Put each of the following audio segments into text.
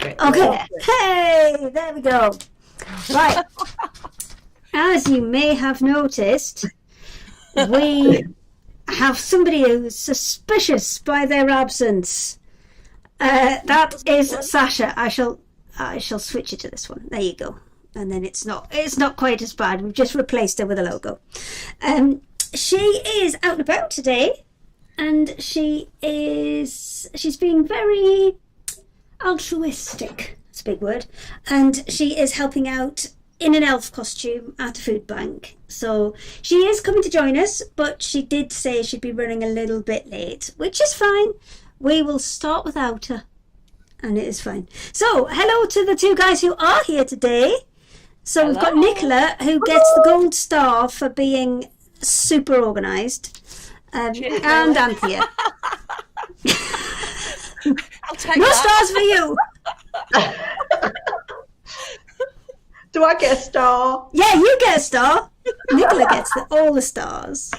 Okay. Hey, there we go. Right. As you may have noticed, we have somebody who's suspicious by their absence. That is Sasha. I shall switch it to this one. There you go. And then it's not quite as bad. We've just replaced her with a logo. She is out and about today, and she's being very altruistic. It's a big word. And she is helping out in an elf costume at a food bank. So she is coming to join us, but she did say she'd be running a little bit late, which is fine. We will start without her, and it is fine. So hello to the two guys who are here today. So We've got Nicola, who gets the gold star for being super organised, and Anthea. I'll take no that. stars for you. Do I get a star? Yeah, you get a star. Nicola gets all the stars.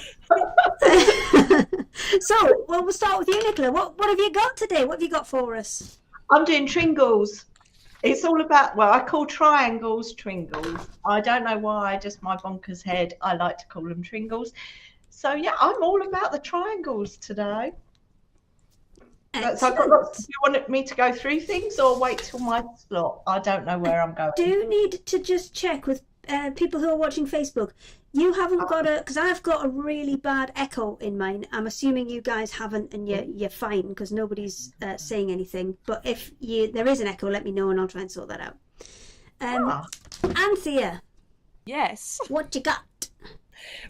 So, we'll start with you, Nicola. What have you got today? What have you got for us? I'm doing tringles. It's all about, well, I call triangles tringles. I don't know why, just my bonkers head, I like to call them tringles. So, yeah, I'm all about the triangles today. So I've got lots. Do you want me to go through things or wait till my slot? I don't know where I'm going. Do you need to just check with people who are watching Facebook? You haven't got because I've got a really bad echo in mine. I'm assuming you guys haven't, and you're fine because nobody's saying anything. But if there is an echo, let me know and I'll try and sort that out. Anthea. Yes. What you got?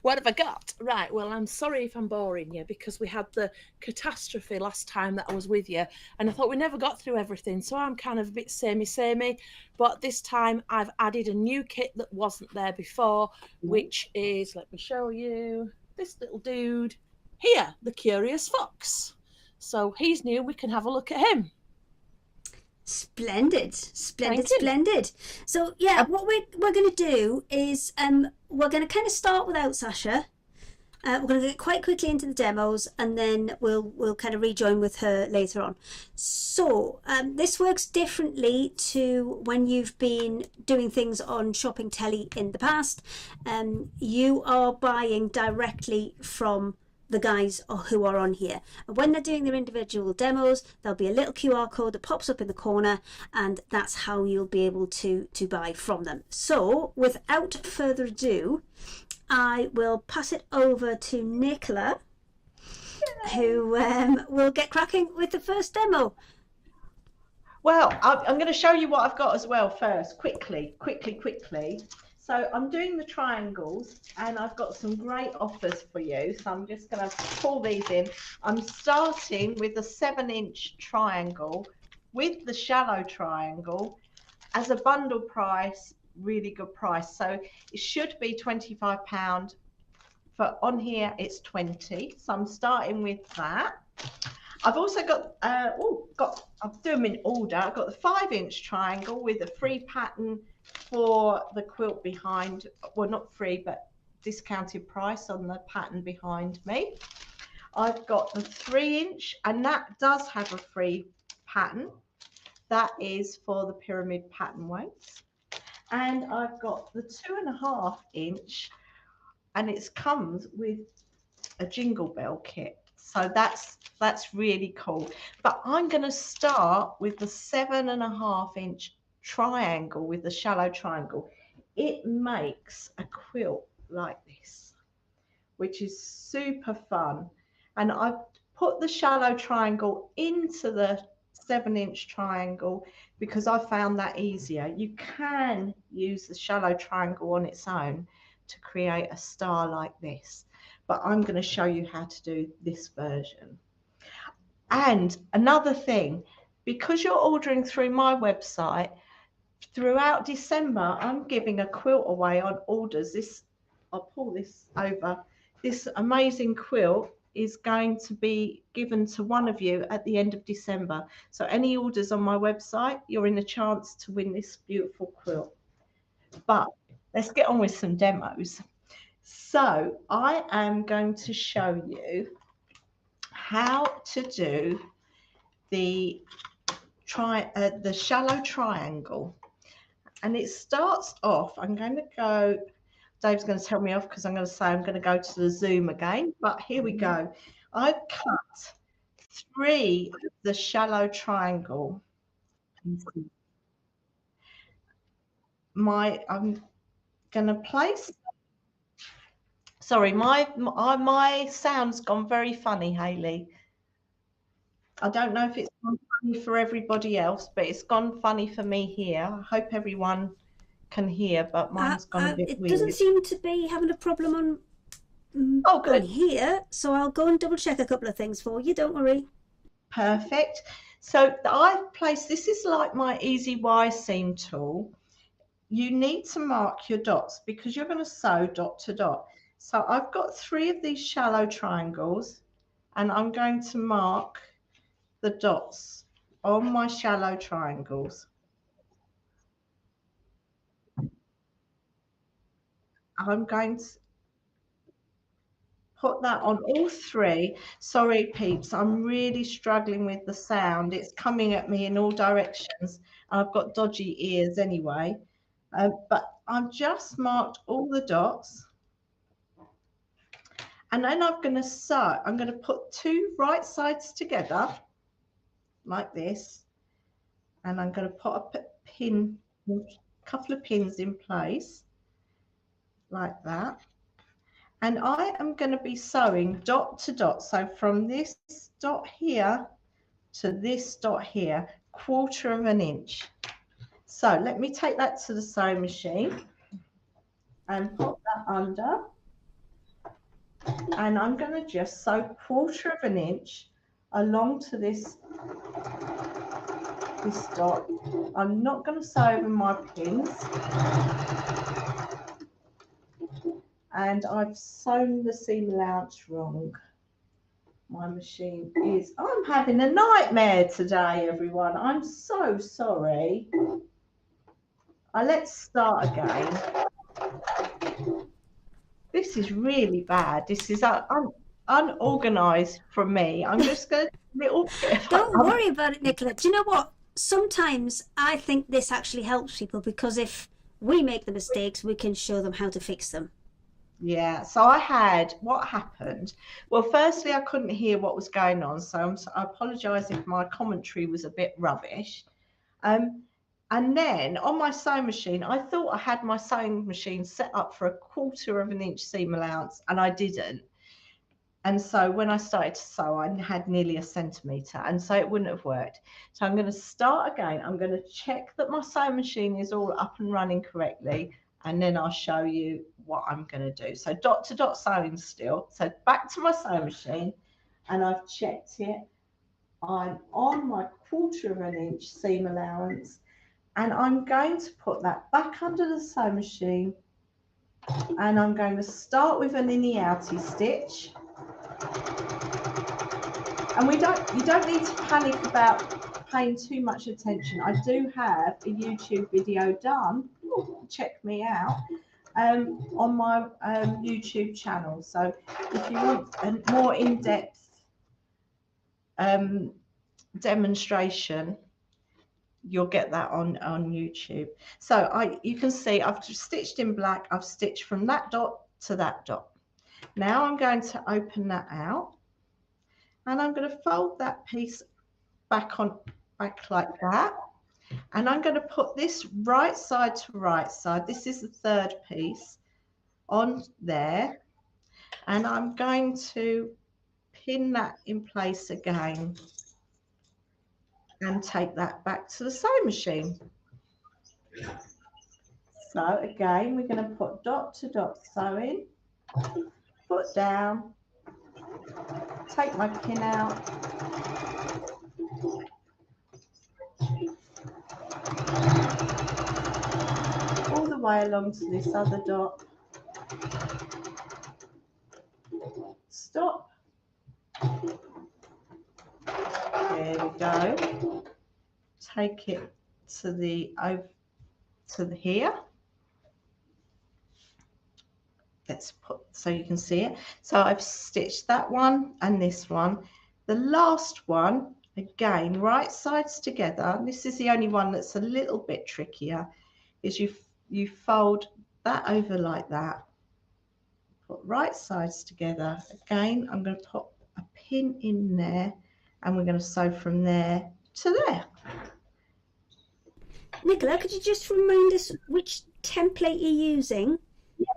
What have I got? Right, well, I'm sorry if I'm boring you because we had the catastrophe last time that I was with you, and I thought we never got through everything, so I'm kind of a bit samey, but this time I've added a new kit that wasn't there before, which is, let me show you, this little dude here, the Curious Fox. So he's new, we can have a look at him. Splendid. So yeah, what we're going to do is we're going to kind of start without Sasha. We're going to get quite quickly into the demos, and then we'll kind of rejoin with her later on. So this works differently to when you've been doing things on Shopping Telly in the past. You are buying directly from the guys who are on here, and when they're doing their individual demos, there'll be a little QR code that pops up in the corner, and that's how you'll be able to buy from them. So without further ado, I will pass it over to Nicola, who will get cracking with the first demo. Well, I'm going to show you what I've got as well first, quickly. So I'm doing the triangles, and I've got some great offers for you. So I'm just going to pull these in. I'm starting with the 7-inch triangle with the shallow triangle as a bundle price, really good price. So it should be £25, but on here it's 20. So I'm starting with that. I've also got, I'll do them in order. I've got the 5-inch triangle with a free pattern for the quilt behind, well, not free, but discounted price on the pattern behind me. I've got the 3-inch, and that does have a free pattern. That is for the pyramid pattern weights. And I've got the 2.5-inch, and it comes with a jingle bell kit. So that's really cool. But I'm going to start with the 7.5-inch triangle with the shallow triangle. It makes a quilt like this, which is super fun. And I've put the shallow triangle into the 7-inch triangle because I found that easier. You can use the shallow triangle on its own to create a star like this, but I'm going to show you how to do this version. And another thing, because you're ordering through my website, throughout December, I'm giving a quilt away on orders. I'll pull this over. This amazing quilt is going to be given to one of you at the end of December. So any orders on my website, you're in a chance to win this beautiful quilt. But let's get on with some demos. So I am going to show you how to do the the shallow triangle, and it starts off. I'm going to go. Dave's going to tell me off because I'm going to say I'm going to go to the zoom again. But here we go. I've cut 3 of the shallow triangle. I'm going to place. Sorry, my sound's gone very funny, Hayley. I don't know if it's gone funny for everybody else, but it's gone funny for me here. I hope everyone can hear, but mine's gone a bit weird. It doesn't seem to be having a problem on good. On here, so I'll go and double check a couple of things for you. Don't worry. Perfect. So I've placed, this is like my Easy Y seam tool. You need to mark your dots because you're going to sew dot to dot. So I've got 3 of these shallow triangles, and I'm going to mark the dots on my shallow triangles. I'm going to put that on all 3. Sorry, peeps, I'm really struggling with the sound. It's coming at me in all directions. I've got dodgy ears anyway. But I've just marked all the dots. And then I'm going to sew. I'm going to put 2 right sides together like this. And I'm going to put a couple of pins in place like that. And I am going to be sewing dot to dot. So from this dot here to this dot here, 1/4 of an inch. So let me take that to the sewing machine and put that under. And I'm going to just sew 1/4 of an inch along to this dot. I'm not going to sew over my pins. And I've sewn the seam allowance wrong. My machine is, I'm having a nightmare today, everyone. I'm so sorry. Let's start again. This is really bad. This is unorganized from me. I'm just going to Don't worry about it, Nicola. Do you know what? Sometimes I think this actually helps people because if we make the mistakes, we can show them how to fix them. Yeah, so what happened? Well, firstly, I couldn't hear what was going on, so I apologise if my commentary was a bit rubbish. And then on my sewing machine, I thought I had my sewing machine set up for 1/4 of an inch seam allowance, and I didn't. And so when I started to sew, I had nearly 1 centimetre, and so it wouldn't have worked. So I'm going to start again. I'm going to check that my sewing machine is all up and running correctly, and then I'll show you what I'm going to do. So dot to dot sewing still. So back to my sewing machine, and I've checked it. I'm on my 1/4 of an inch seam allowance, and I'm going to put that back under the sewing machine, and I'm going to start with an innie-outie stitch. And you don't need to panic about paying too much attention. I do have a YouTube video done. Check me out on my YouTube channel. So if you want a more in-depth demonstration, you'll get that on YouTube. So you can see I've just stitched in black. I've stitched from that dot to that dot. Now I'm going to open that out, and I'm going to fold that piece back like that, and I'm going to put this right side to right side. This is the 3rd piece on there, and I'm going to pin that in place again and take that back to the sewing machine. So again, we're going to put dot to dot sewing, put down, take my pin out, all the way along to this other dot, stop, there we go, take it to here. Let's put, so you can see it. So I've stitched that one and this one. The last one Again, right sides together. This is the only one that's a little bit trickier, is you fold that over like that. Put right sides together. Again, I'm going to put a pin in there, and we're going to sew from there to there. Nicola, could you just remind us which template you're using?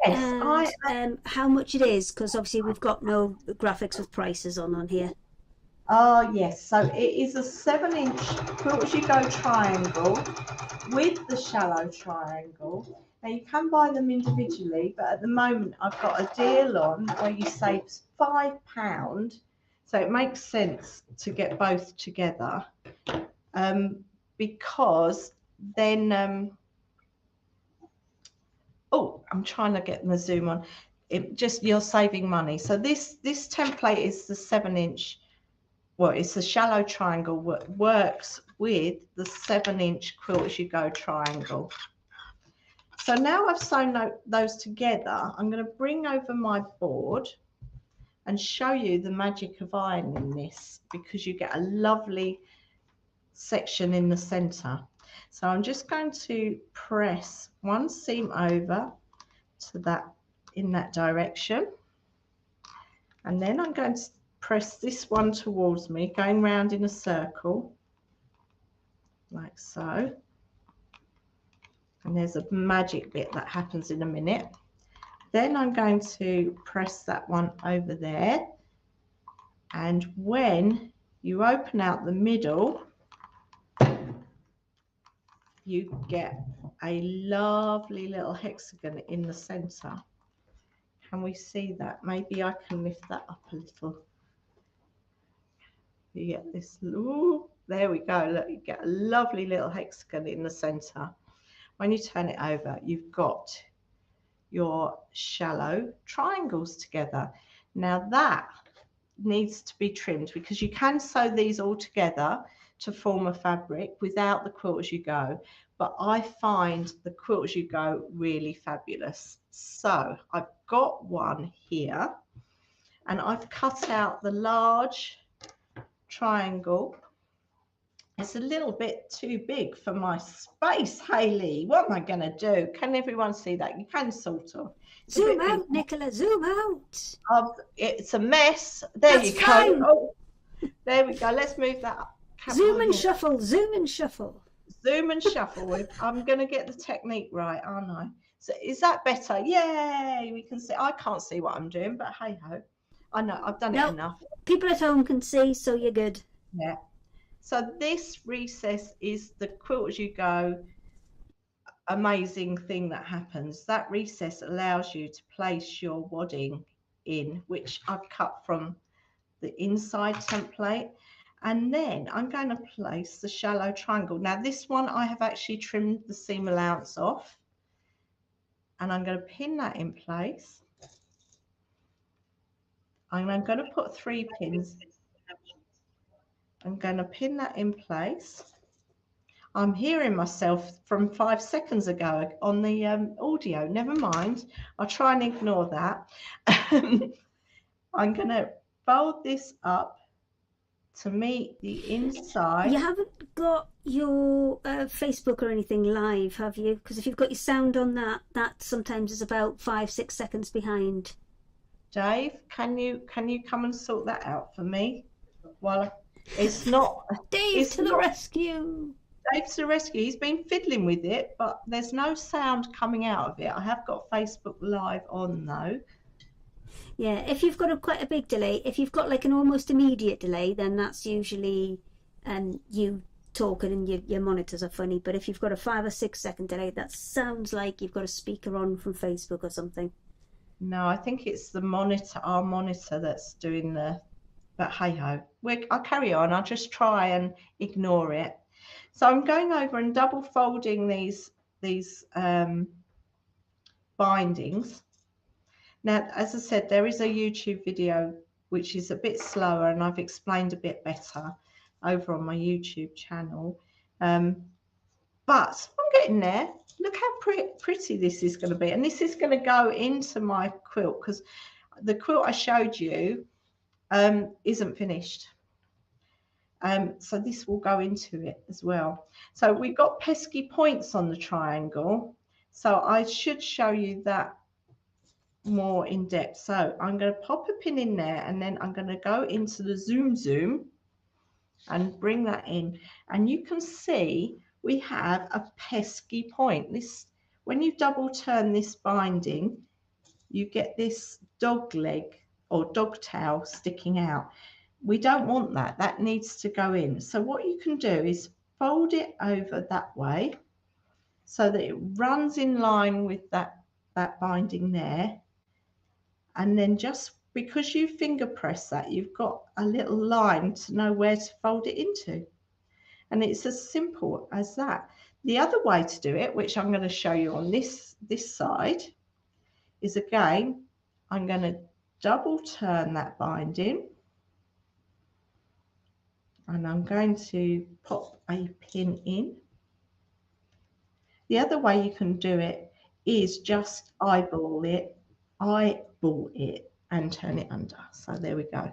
Yes, and how much it is, because obviously we've got no graphics with prices on here. Oh yes, so it is a 7-inch Quilt As You Go triangle with the shallow triangle. Now you can buy them individually, but at the moment I've got a deal on where you save £5, so it makes sense to get both together, because then oh, I'm trying to get the zoom on. You're saving money. So this template is the 7-inch. Well, it's a shallow triangle, works with the 7-inch Quilt As You Go triangle. So now I've sewn those together, I'm going to bring over my board and show you the magic of ironing this, because you get a lovely section in the center. So I'm just going to press one seam over to that in that direction, and then I'm going to press this one towards me, going round in a circle like so. And there's a magic bit that happens in a minute. Then I'm going to press that one over there, and when you open out the middle, you get a lovely little hexagon in the center. Can we see that? Maybe I can lift that up a little. You get this, ooh, there we go. Look, you get a lovely little hexagon in the center. When you turn it over, you've got your shallow triangles together. Now that needs to be trimmed, because you can sew these all together to form a fabric without the Quilt As You Go, but I find the Quilt As You Go really fabulous. So I've got one here, and I've cut out the large triangle. It's a little bit too big for my space, Hayley. What am I going to do? Can everyone see that? You can sort of. Zoom out, Nicola, zoom out. It's a mess. There That's you go. fine. Oh, there we go. Let's move that up. Zoom and shuffle, zoom and shuffle. Zoom and shuffle. I'm going to get the technique right, aren't I? So is that better? Yay! We can see. I can't see what I'm doing, but hey ho. I know I've done it enough. People at home can see, so you're good. Yeah. So this recess is the Quilt As You Go amazing thing that happens. That recess allows you to place your wadding in, which I've cut from the inside template. And then I'm going to place the shallow triangle. Now this one I have actually trimmed the seam allowance off, and I'm going to pin that in place. And I'm going to put 3 pins. I'm going to pin that in place. I'm hearing myself from 5 seconds ago on the audio. Never mind. I'll try and ignore that. I'm going to fold this up to meet the inside. You haven't got your Facebook or anything live, have you? Because if you've got your sound on that sometimes is about 5-6 seconds behind. Dave, can you come and sort that out for me? While it's not. Dave to the rescue. Dave to the rescue. He's been fiddling with it, but there's no sound coming out of it. I have got Facebook Live on though. Yeah, if you've got quite a big delay, if you've got like an almost immediate delay, then that's usually you talking and your monitors are funny. But if you've got a 5 or 6 second delay, that sounds like you've got a speaker on from Facebook or something. No, I think it's the monitor, our monitor, that's doing the. But hey ho, I'll carry on. I'll just try and ignore it. So I'm going over and double folding these bindings. Now, as I said, there is a YouTube video which is a bit slower, and I've explained a bit better over on my YouTube channel. But I'm getting there. Look how pretty this is going to be. And this is going to go into my quilt, because the quilt I showed you isn't finished. So this will go into it as well. So we've got pesky points on the triangle. So I should show you that more in depth. So I'm going to pop a pin in there, and then I'm going to go into the zoom and bring that in. And you can see we have a pesky point. This, when you double turn this binding, you get this dog leg or dog tail sticking out. We don't want that. That needs to go in. So what you can do is fold it over that way so that it runs in line with that binding there. And then just because you finger press that, you've got a little line to know where to fold it into. And it's as simple as that. The other way to do it, which I'm going to show you on this side, is again, I'm going to double turn that binding, and I'm going to pop a pin in. The other way you can do it is just eyeball it and turn it under. So there we go.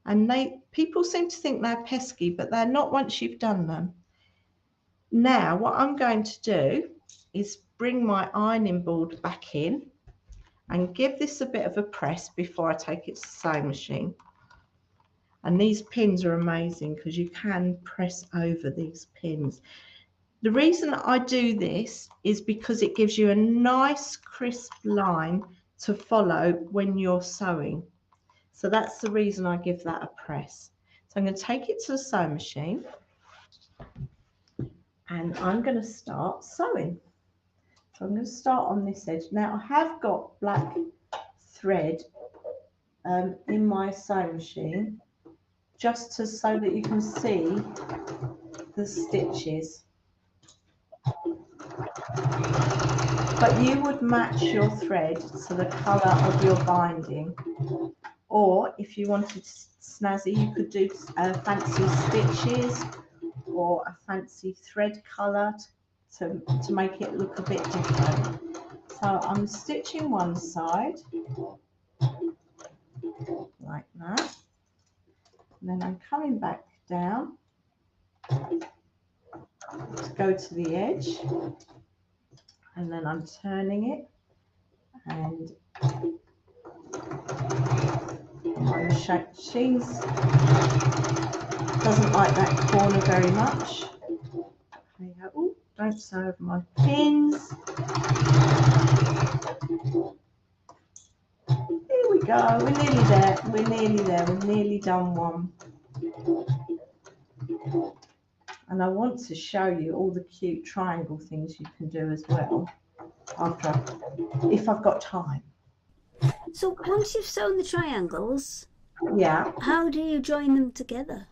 And people seem to think they're pesky, but they're not once you've done them. Now what I'm going to do is bring my ironing board back in and give this a bit of a press before I take it to the sewing machine. And these pins are amazing because you can press over these pins. The reason I do this is because it gives you a nice crisp line to follow when you're sewing. So that's the reason I give that a press. So I'm going to take it to the sewing machine, and I'm going to start sewing. So I'm going to start on this edge. Now I have got black thread in my sewing machine, just so that you can see the stitches. But you would match your thread to the colour of your binding. Or if you wanted snazzy, you could do fancy stitches or a fancy thread colour to make it look a bit different. So I'm stitching one side like that. And then I'm coming back down to go to the edge, and then I'm turning it, and my machine doesn't like that corner very much. There you go. Ooh, don't sew over my pins. Here we go. We're nearly there. We're nearly there. We've nearly done one. And I want to show you all the cute triangle things you can do as well if I've got time. So once you've sewn the triangles, yeah, how do you join them together?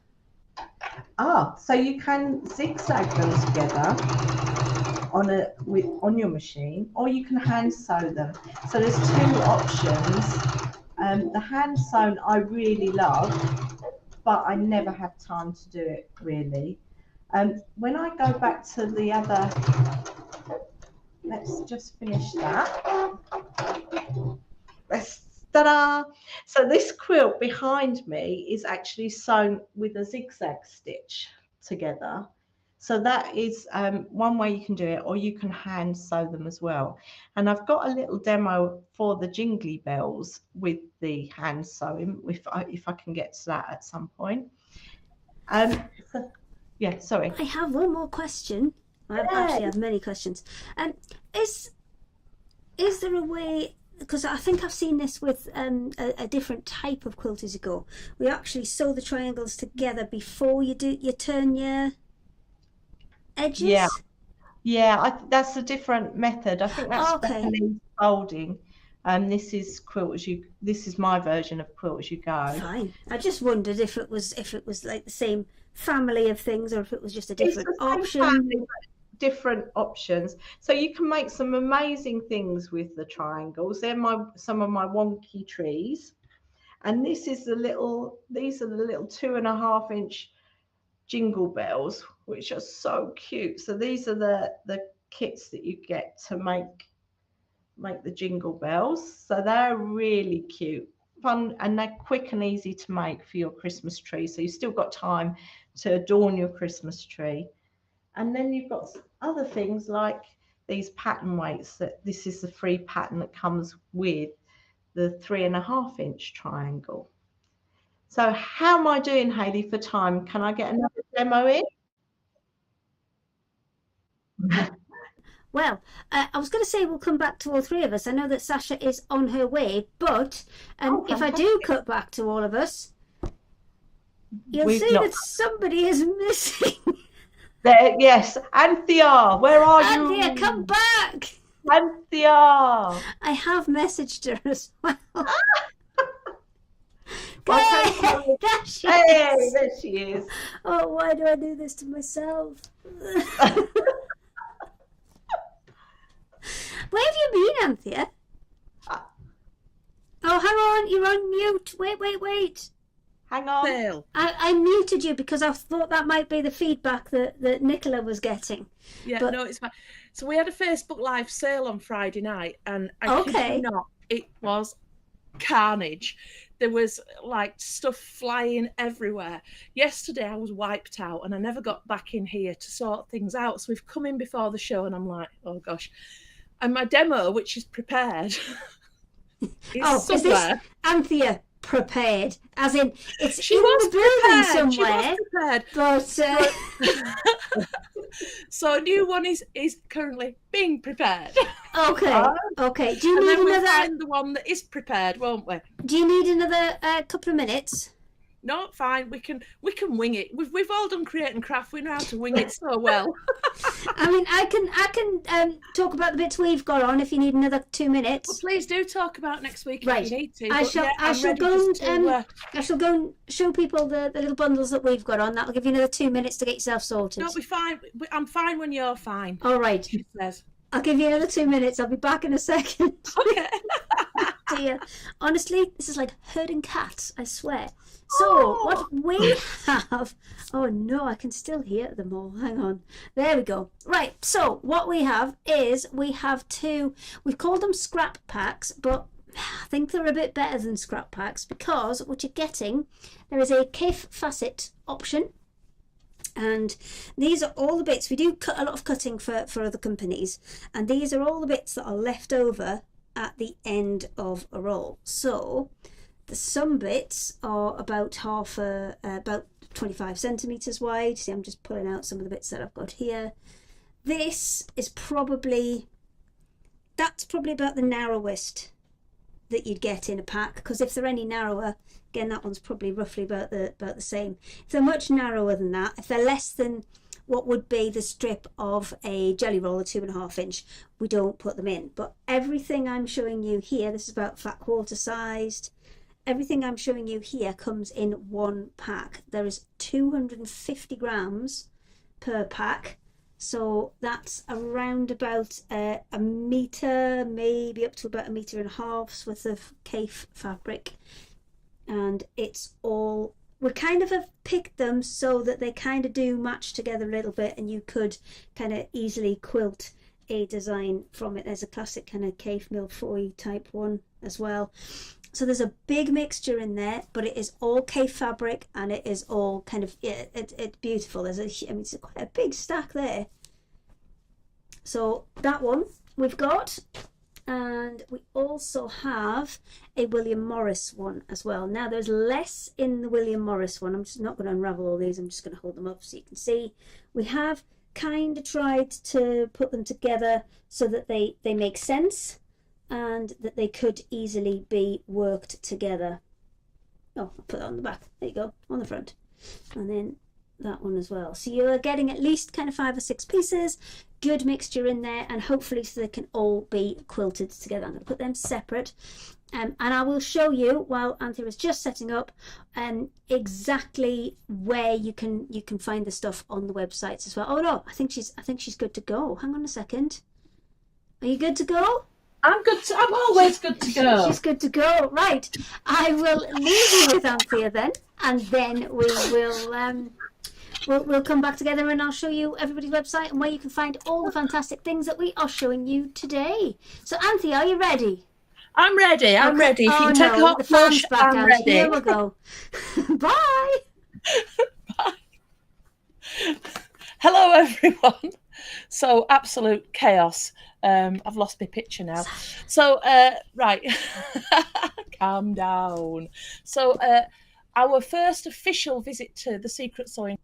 So you can zigzag them together on your machine, or you can hand sew them. So there's two options. The hand sewn I really love, but I never have time to do it really. When I go back to the other, let's just finish that. Ta-da! So this quilt behind me is actually sewn with a zigzag stitch together. So that is one way you can do it, or you can hand sew them as well. And I've got a little demo for the jingly bells with the hand sewing, if I can get to that at some point. Yeah, sorry. I have one more question. I actually have many questions. Is there a way, because I think I've seen this with a different type of quilt as you go, we actually sew the triangles together before you turn your edges? Yeah, that's a different method. I think that's definitely folding. This is this is my version of quilt as you go. Fine. I just wondered if it was like the same family of things, or if it was just a different option. Family, different options. So you can make some amazing things with the triangles. They're some of my wonky trees, and these are the little 2.5 inch jingle bells, which are so cute. So these are the kits that you get to make the jingle bells. So they're really cute, fun, and they're quick and easy to make for your Christmas tree. So you've still got time to adorn your Christmas tree. And then you've got other things like these pattern weights. That this is the free pattern that comes with the 3.5-inch triangle. So how am I doing, Hayley, for time? Can I get another demo in? Well, I was going to say we'll come back to all three of us. I know that Sasha is on her way, but if I do cut back to all of us, you'll see that somebody is missing. There, yes, Anthea, where are you? Anthea, come back! Anthea! I have messaged her as well. Okay. There she is. There she is. Oh, why do I do this to myself? Where have you been, Anthea? Oh, hang on, you're on mute. Wait. Hang on. I muted you because I thought that might be the feedback that Nicola was getting. Yeah, but... no, it's fine. So we had a Facebook Live sale on Friday night, and I kid you not, it was carnage. There was like stuff flying everywhere. Yesterday I was wiped out and I never got back in here to sort things out. So we've come in before the show and I'm like, oh gosh. And my demo, which is prepared, is is this Anthea prepared? As in, it's she in was the building prepared. somewhere. She was prepared. But so a new one is currently being prepared. Okay. Do you need we'll another? find the one that is prepared, won't we? Do you need another couple of minutes? No, fine. We can wing it. We've all done create and craft. We know how to wing it so well. I mean, I can talk about the bits we've got on if you need another 2 minutes. Well, please do talk about next week right. if you need to. I shall go and show people the little bundles that we've got on. That'll give you another 2 minutes to get yourself sorted. No, be fine. I'm fine when you're fine. All right. She says. I'll give you another 2 minutes. I'll be back in a second. Okay. Dear, honestly, this is like herding cats. I swear. So what we have, oh no, I can still hear them all. Hang on. There we go. Right, so what we have is we have two, we've called them scrap packs, but I think they're a bit better than scrap packs because what you're getting, there is a Kaffe facet option. And these are all the bits, we do cut a lot of cutting for other companies, and these are all the bits that are left over at the end of a roll. So some bits are about about 25 centimeters wide. See, I'm just pulling out some of the bits that I've got here. This is that's probably about the narrowest that you'd get in a pack, because if they're any narrower, again, that one's probably roughly about the same. If they're much narrower than that, if they're less than what would be the strip of a jelly roll, a 2.5 inch, we don't put them in. But everything I'm showing you here, this is about flat quarter sized. Everything I'm showing you here comes in one pack. There is 250 grams per pack. So that's around about a metre, maybe up to about 1.5 meters worth of Kaffe fabric. And it's all, we kind of have picked them so that they kind of do match together a little bit, and you could kind of easily quilt a design from it. There's a classic kind of Kaffe milfoil type one as well. So there's a big mixture in there, but it is all Kaffe fabric, and it is all kind of, it's beautiful. There's it's quite a big stack there. So that one we've got, and we also have a William Morris one as well. Now there's less in the William Morris one. I'm just not going to unravel all these. I'm just going to hold them up so you can see. We have kind of tried to put them together so that they make sense, and that they could easily be worked together. Oh, I'll put that on the back. There you go, on the front. And then that one as well. So you're getting at least kind of 5 or 6 pieces, good mixture in there, and hopefully so they can all be quilted together. I'm going to put them separate. And I will show you, while Anthea is just setting up, exactly where you can find the stuff on the websites as well. Oh no, I think she's good to go. Hang on a second. Are you good to go? I'm good. I'm always good to go. She's good to go. Right. I will leave you with Anthea then, and then we will we'll come back together, and I'll show you everybody's website and where you can find all the fantastic things that we are showing you today. So Anthea, are you ready? I'm ready. I'm ready. If you can take a hot the fans flush, back I'm out. ready. Here we go. Bye. Bye. Hello, everyone. So, absolute chaos. I've lost my picture now. So, right, calm down. So, our first official visit to the Secret Sewing.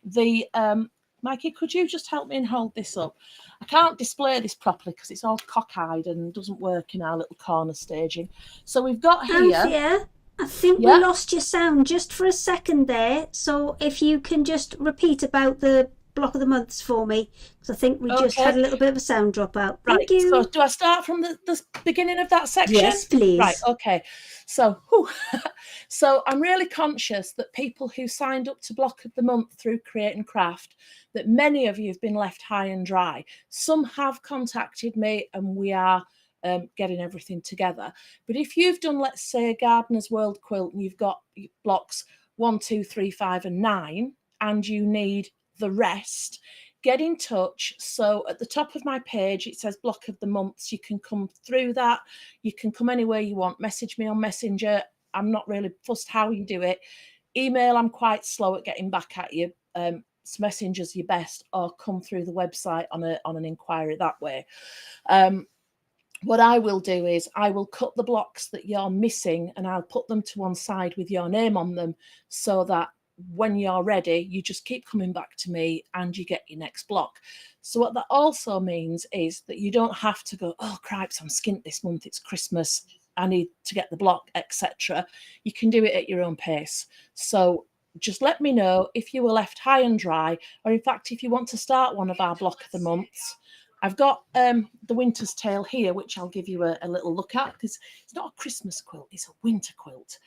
The Mikey, could you just help me and hold this up? I can't display this properly because it's all cockeyed and doesn't work in our little corner staging. So we've got here. Anthea, I think we lost your sound just for a second there. So if you can just repeat about the block of the months for me, because I think we just had a little bit of a sound drop out. Thank you. So do I start from the beginning of that section? Yes, please. Right, okay. So, so I'm really conscious that people who signed up to Block of the Month through Create and Craft, that many of you have been left high and dry. Some have contacted me and we are getting everything together. But if you've done, let's say, Gardener's World Quilt and you've got blocks 1, 2, 3, 5 and 9 and you need the rest, get in touch. So at the top of my page it says Block of the Months. You can come through that, you can come anywhere you want, message me on Messenger. I'm not really fussed how you do it. Email, I'm quite slow at getting back at you. So Messenger's your best, or come through the website on an inquiry that way. What I will do is I will cut the blocks that you're missing and I'll put them to one side with your name on them, so that when you're ready, you just keep coming back to me and you get your next block. So what that also means is that you don't have to go, oh, cripes, I'm skint this month, it's Christmas, I need to get the block, etc. You can do it at your own pace. So just let me know if you were left high and dry, or in fact, if you want to start one of our Block of the Months. I've got the Winter's Tale here, which I'll give you a little look at, because it's not a Christmas quilt, it's a winter quilt.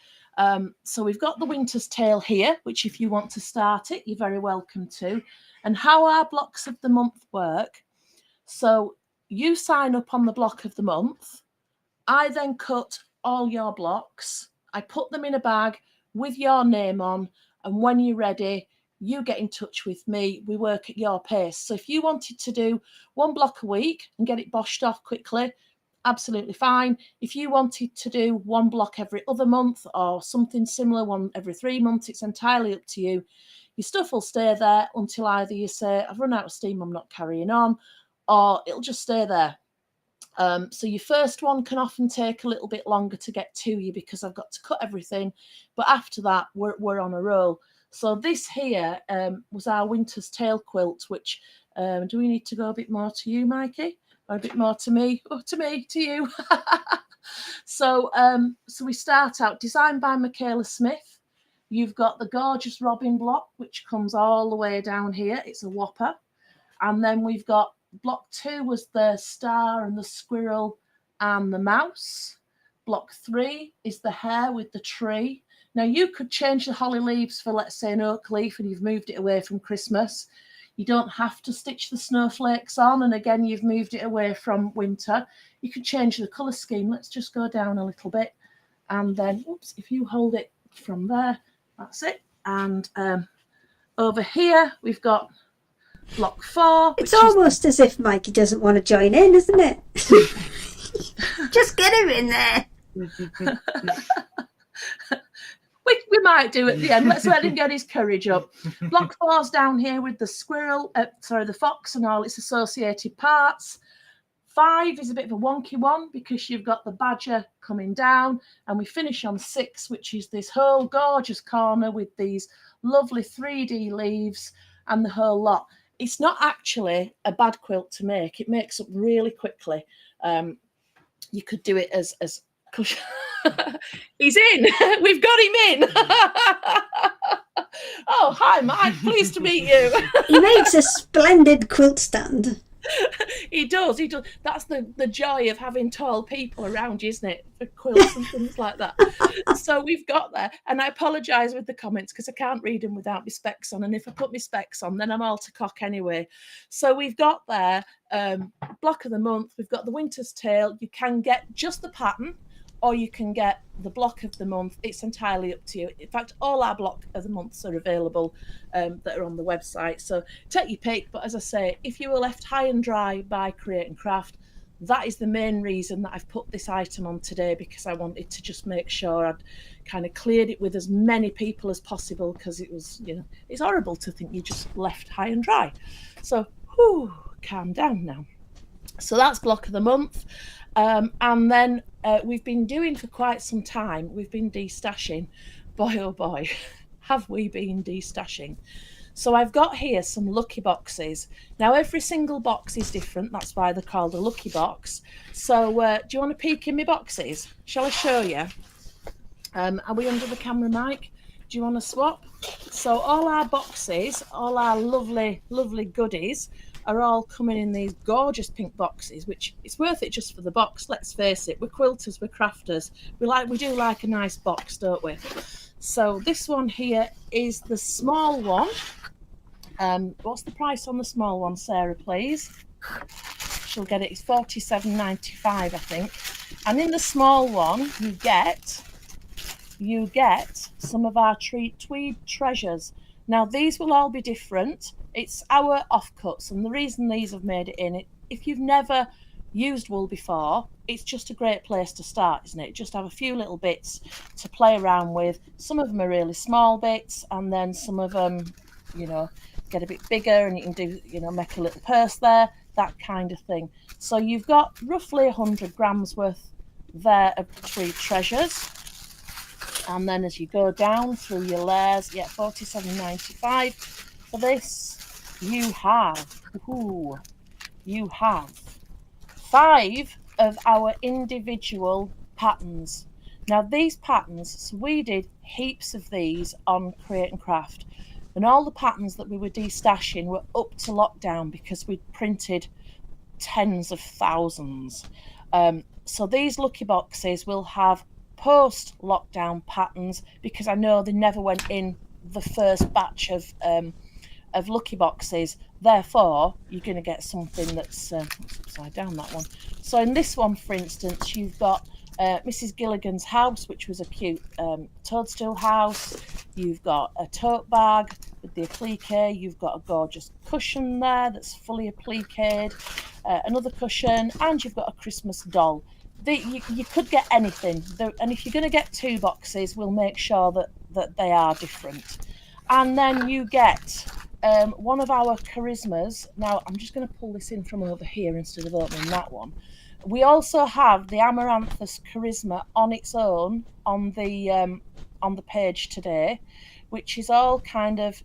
So we've got the Winter's Tale here, which if you want to start it, you're very welcome to. And how our Blocks of the Month work. So you sign up on the Block of the Month. I then cut all your blocks. I put them in a bag with your name on. And when you're ready, you get in touch with me. We work at your pace. So if you wanted to do one block a week and get it boshed off quickly, absolutely fine. If you wanted to do one block every other month or something similar, one every 3 months, it's entirely up to you. Your stuff will stay there until either you say, I've run out of steam, I'm not carrying on, or it'll just stay there. So your first one can often take a little bit longer to get to you because I've got to cut everything. But after that, we're on a roll. So this here was our Winter's Tale quilt, which do we need to go a bit more to you, Mikey? Or a bit more to me? Oh, to you. So we start out, designed by Michaela Smith. You've got the gorgeous robin block, which comes all the way down here. It's a whopper. And then we've got block 2 was the star and the squirrel and the mouse. Block 3 is the hare with the tree. Now, you could change the holly leaves for, let's say, an oak leaf, and you've moved it away from Christmas. You don't have to stitch the snowflakes on. And again, you've moved it away from winter. You could change the colour scheme. Let's just go down a little bit. And then, oops, if you hold it from there, that's it. And over here, we've got block 4. It's almost as if Mikey doesn't want to join in, isn't it? Just get him in there. We might do at the end. Let's let him get his courage up. Block 4's down here with the the fox and all its associated parts. 5 is a bit of a wonky one because you've got the badger coming down, and we finish on 6, which is this whole gorgeous corner with these lovely 3D leaves and the whole lot. It's not actually a bad quilt to make. It makes up really quickly. You could do it as he's in. We've got him in. Oh, hi, Mike. Pleased to meet you. He makes a splendid quilt stand. He does. That's the joy of having tall people around you, isn't it? For quilts and things like that. So we've got there. And I apologise with the comments because I can't read them without my specs on. And if I put my specs on, then I'm all to cock anyway. So we've got there block of the month. We've got the winter's tale. You can get just the pattern, or you can get the block of the month. It's entirely up to you. In fact, all our block of the months are available that are on the website. So take your pick. But as I say, if you were left high and dry by Create and Craft, that is the main reason that I've put this item on today, because I wanted to just make sure I'd kind of cleared it with as many people as possible, because it was, it's horrible to think you just left high and dry. So, calm down now. So that's block of the month. And then we've been doing for quite some time, we've been destashing. Boy, oh boy, have we been destashing. So I've got here some lucky boxes. Now, every single box is different. That's why they're called a lucky box. So do you want to peek in my boxes? Shall I show you? Are we under the camera, Mike? Do you want to swap? So all our boxes, all our lovely, lovely goodies are all coming in these gorgeous pink boxes, which it's worth it just for the box. Let's face it, we're quilters, we're crafters. We do like a nice box, don't we? So this one here is the small one. What's the price on the small one, Sarah, please? She'll get it. It's $47.95, I think. And in the small one, you get some of our tweed treasures. Now, these will all be different. It's our offcuts, and the reason these have made it in, if you've never used wool before, it's just a great place to start, isn't it? Just have a few little bits to play around with. Some of them are really small bits, and then some of them, get a bit bigger, and you can do, make a little purse there, that kind of thing. So you've got roughly 100 grams worth there of tweed treasures. And then as you go down through your layers, $47.95 for this. You have 5 of our individual patterns. Now, these patterns, so we did heaps of these on Create and Craft, and all the patterns that we were destashing were up to lockdown because we'd printed tens of thousands. So these lucky boxes will have post-lockdown patterns, because I know they never went in the first batch of lucky boxes. Therefore, you're going to get something that's upside down, that one. So in this one, for instance, you've got Mrs. Gilligan's house, which was a cute toadstool house. You've got a tote bag with the applique. You've got a gorgeous cushion there that's fully appliqued, another cushion, and you've got a Christmas doll. You could get anything, and if you're going to get 2 boxes, we'll make sure that they are different. And then you get one of our charismas. Now, I'm just going to pull this in from over here instead of opening that one. We also have the Amaranthus charisma on its own on the page today, which is all kind of,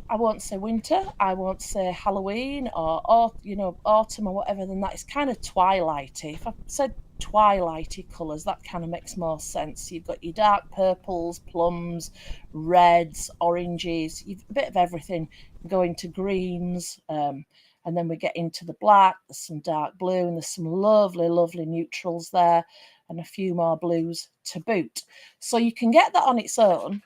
I won't say winter, I won't say Halloween or autumn or whatever than that. It's kind of twilighty. If I said twilighty colours, that kind of makes more sense. You've got your dark purples, plums, reds, oranges, a bit of everything going to greens, and then we get into the black. There's some dark blue, and there's some lovely, lovely neutrals there, and a few more blues to boot. So you can get that on its own,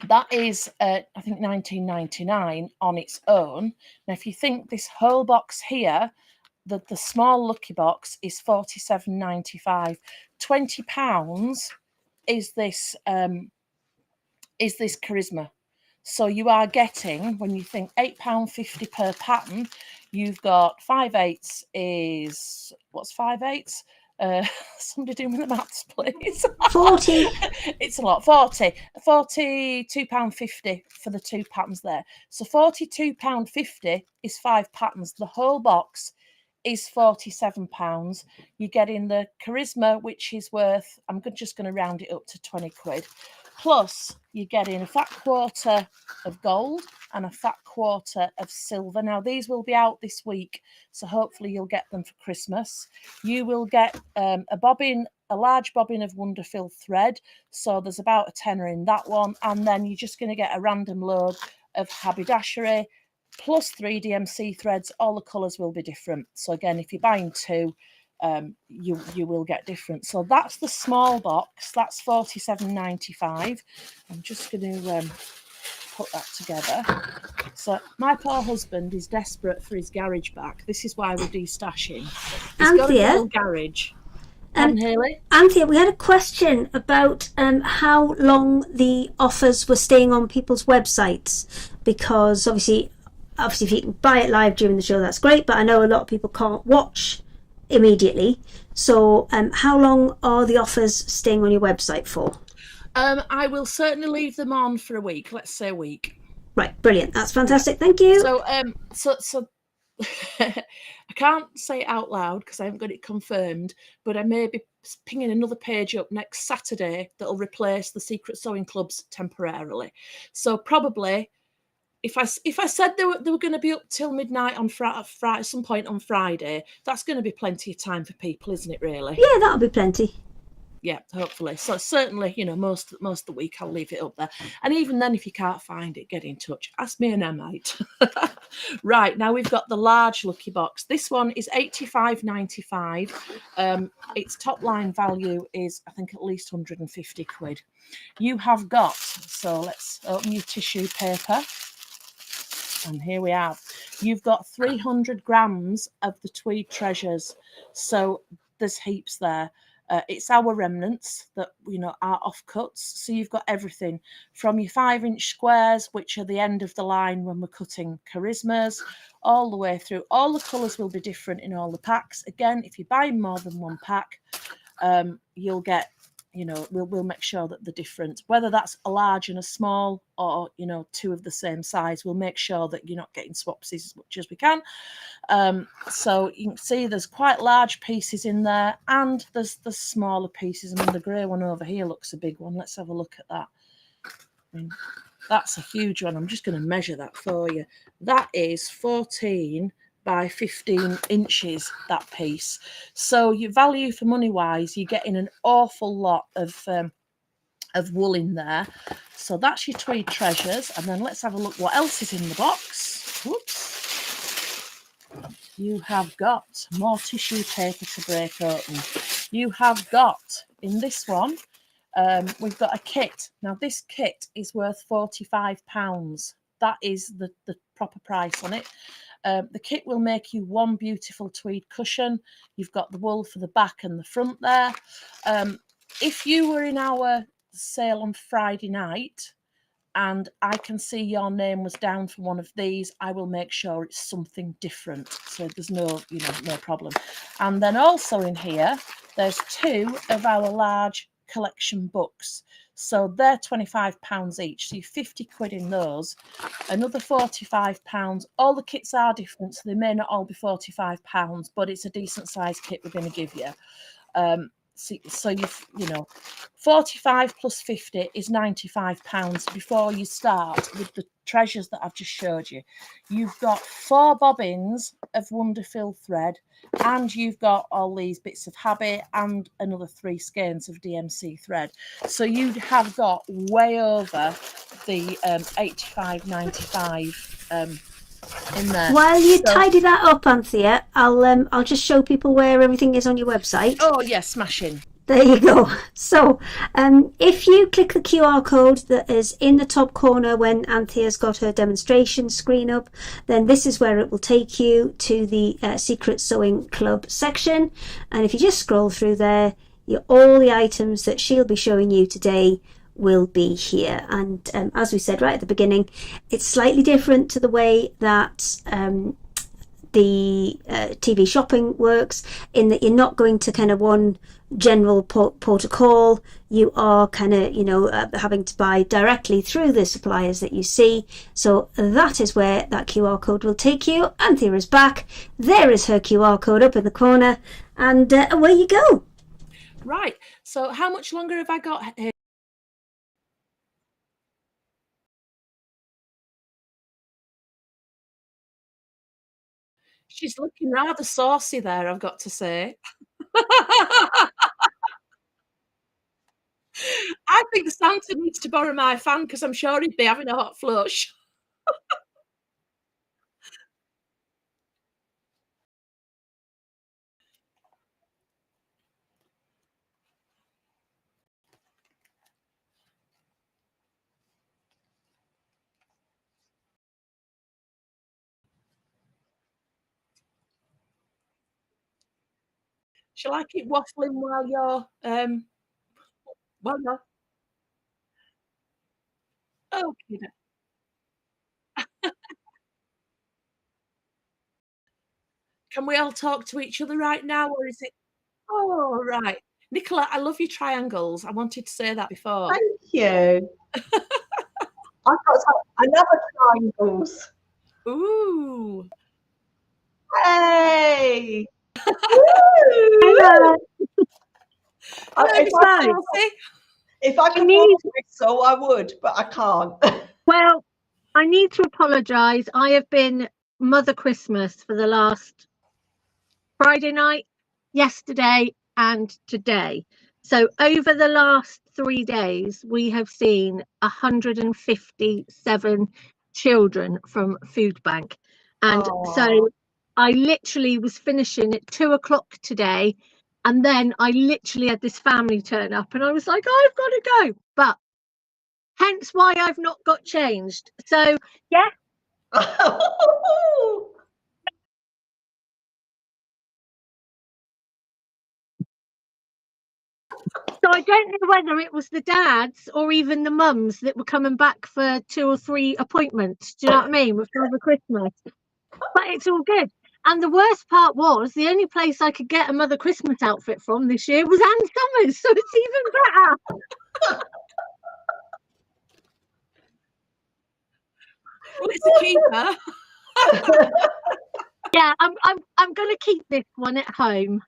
That is, I think, £19.99 on its own. Now, if you think this whole box here, the small lucky box is £47.95. £20 is this charisma. So you are getting, when you think £8.50 per pattern, you've got 5/8 is, what's 5/8? Somebody do me the maths, please. 40. It's a lot. £42.50 for the 2 patterns there. So £42.50 is 5 patterns. The whole box is £47. You're getting the charisma, which is worth, I'm just going to round it up to 20 quid. Plus, you're getting a fat quarter of gold and a fat quarter of silver. Now, these will be out this week, so hopefully you'll get them for Christmas. You will get a large bobbin of Wonderfil thread. So there's about a tenner in that one. And then you're just going to get a random load of haberdashery plus 3 DMC threads. All the colours will be different. So again, if you're buying 2, you will get different. So that's the small box. That's £47.95. I'm just going to put that together. So my poor husband is desperate for his garage back. This is why we're destashing. He's got a little garage. Anthea, we had a question about how long the offers were staying on people's websites, because obviously if you can buy it live during the show, that's great, but I know a lot of people can't watch immediately. So how long are the offers staying on your website for? I will certainly leave them on for a week. Let's say a week. Right, brilliant. That's fantastic. Thank you. So I can't say it out loud because I haven't got it confirmed, but I may be pinging another page up next Saturday that'll replace the Secret Sewing Clubs temporarily. So probably, if I said they were going to be up till midnight on Friday, some point on Friday, that's going to be plenty of time for people, isn't it? Really? Yeah, that'll be plenty. Yeah, hopefully. So certainly, most of the week I'll leave it up there. And even then, if you can't find it, get in touch. Ask me and I might. Right, now we've got the large lucky box. This one is £85.95. Its top line value is, I think, at least 150 quid. You have got, so let's open your tissue paper. And here we have. You've got 300 grams of the tweed treasures. So there's heaps there. It's our remnants that, are offcuts. So you've got everything from your 5-inch squares, which are the end of the line when we're cutting charismas, all the way through. All the colours will be different in all the packs. Again, if you buy more than one pack, you'll get, we'll make sure that they're different. Whether that's a large and a small, or, 2 of the same size, we'll make sure that you're not getting swapsies as much as we can. So you can see there's quite large pieces in there, and there's the smaller pieces. I mean, the grey one over here looks a big one. Let's have a look at that. That's a huge one. I'm just going to measure that for you. That is 14 by 15 inches, that piece. So your value for money wise, you're getting an awful lot of wool in there. So that's your tweed treasures. And then let's have a look what else is in the box. Whoops. You have got more tissue paper to break open. You have got, in this one, we've got a kit. Now this kit is worth £45. That is the proper price on it. The kit will make you one beautiful tweed cushion. You've got the wool for the back and the front there. If you were in our sale on Friday night and I can see your name was down for one of these, I will make sure it's something different. So there's no problem. And then also in here, there's 2 of our large collection books. So they're £25 each. So you're 50 quid in those. Another £45. All the kits are different, so they may not all be £45, but it's a decent size kit we're going to give you. So you've 45 plus 50 is £95 before you start with the treasures that I've just showed you. You've got 4 bobbins of Wonderfil thread, and you've got all these bits of habit and another 3 skeins of DMC thread. So you have got way over the £85.95 in there. While you tidy that up, Anthea, I'll just show people where everything is on your website. Oh yeah, smashing. There you go. So if you click the QR code that is in the top corner when Anthea's got her demonstration screen up, then this is where it will take you to the Secret Sewing Club section. And if you just scroll through there, all the items that she'll be showing you today will be here. And as we said right at the beginning, it's slightly different to the way that the TV shopping works, in that you're not going to kind of one general port of call. You are kind of, having to buy directly through the suppliers that you see. So that is where that QR code will take you. Anthea is back. There is her QR code up in the corner, and away you go. Right. So how much longer have I got here? She's looking rather saucy there, I've got to say. I think Santa needs to borrow my fan because I'm sure he'd be having a hot flush. Shall I keep waffling while you're well no. Okay then. Can we all talk to each other right now, or is it oh right. Nicola, I love your triangles. I wanted to say that before. Thank you. I've got another triangles. Ooh. Hey! Hello. If I could whistle, I would, but I can't. Well, I need to apologise. I have been Mother Christmas for the last Friday night, yesterday, and today. So over the last 3 days, we have seen 157 children from Food Bank. And so I literally was finishing at 2 o'clock today. And then I literally had this family turn up and I was like, I've got to go. But hence why I've not got changed. So, yeah. So I don't know whether it was the dads or even the mums that were coming back for 2 or 3 appointments. Do you know what I mean? With Father Christmas. But it's all good. And the worst part was the only place I could get a Mother Christmas outfit from this year was Ann Summers. So it's even better. Well, it's a keeper. Yeah, I'm going to keep this one at home.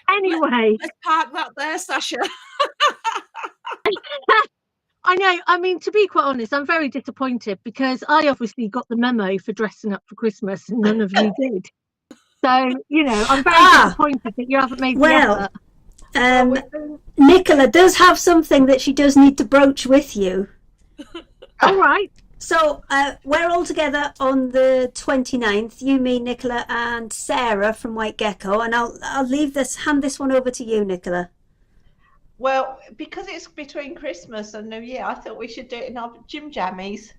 Anyway, let's park that there, Sasha. I know. I mean, to be quite honest, I'm very disappointed because I obviously got the memo for dressing up for Christmas and none of you did. So, I'm very disappointed that you haven't made the effort. Nicola does have something that she does need to broach with you. All right. So we're all together on the 29th, you, me, Nicola and Sarah from White Gecko, and I'll hand this one over to you, Nicola. Well, because it's between Christmas and New Year, I thought we should do it in our gym jammies.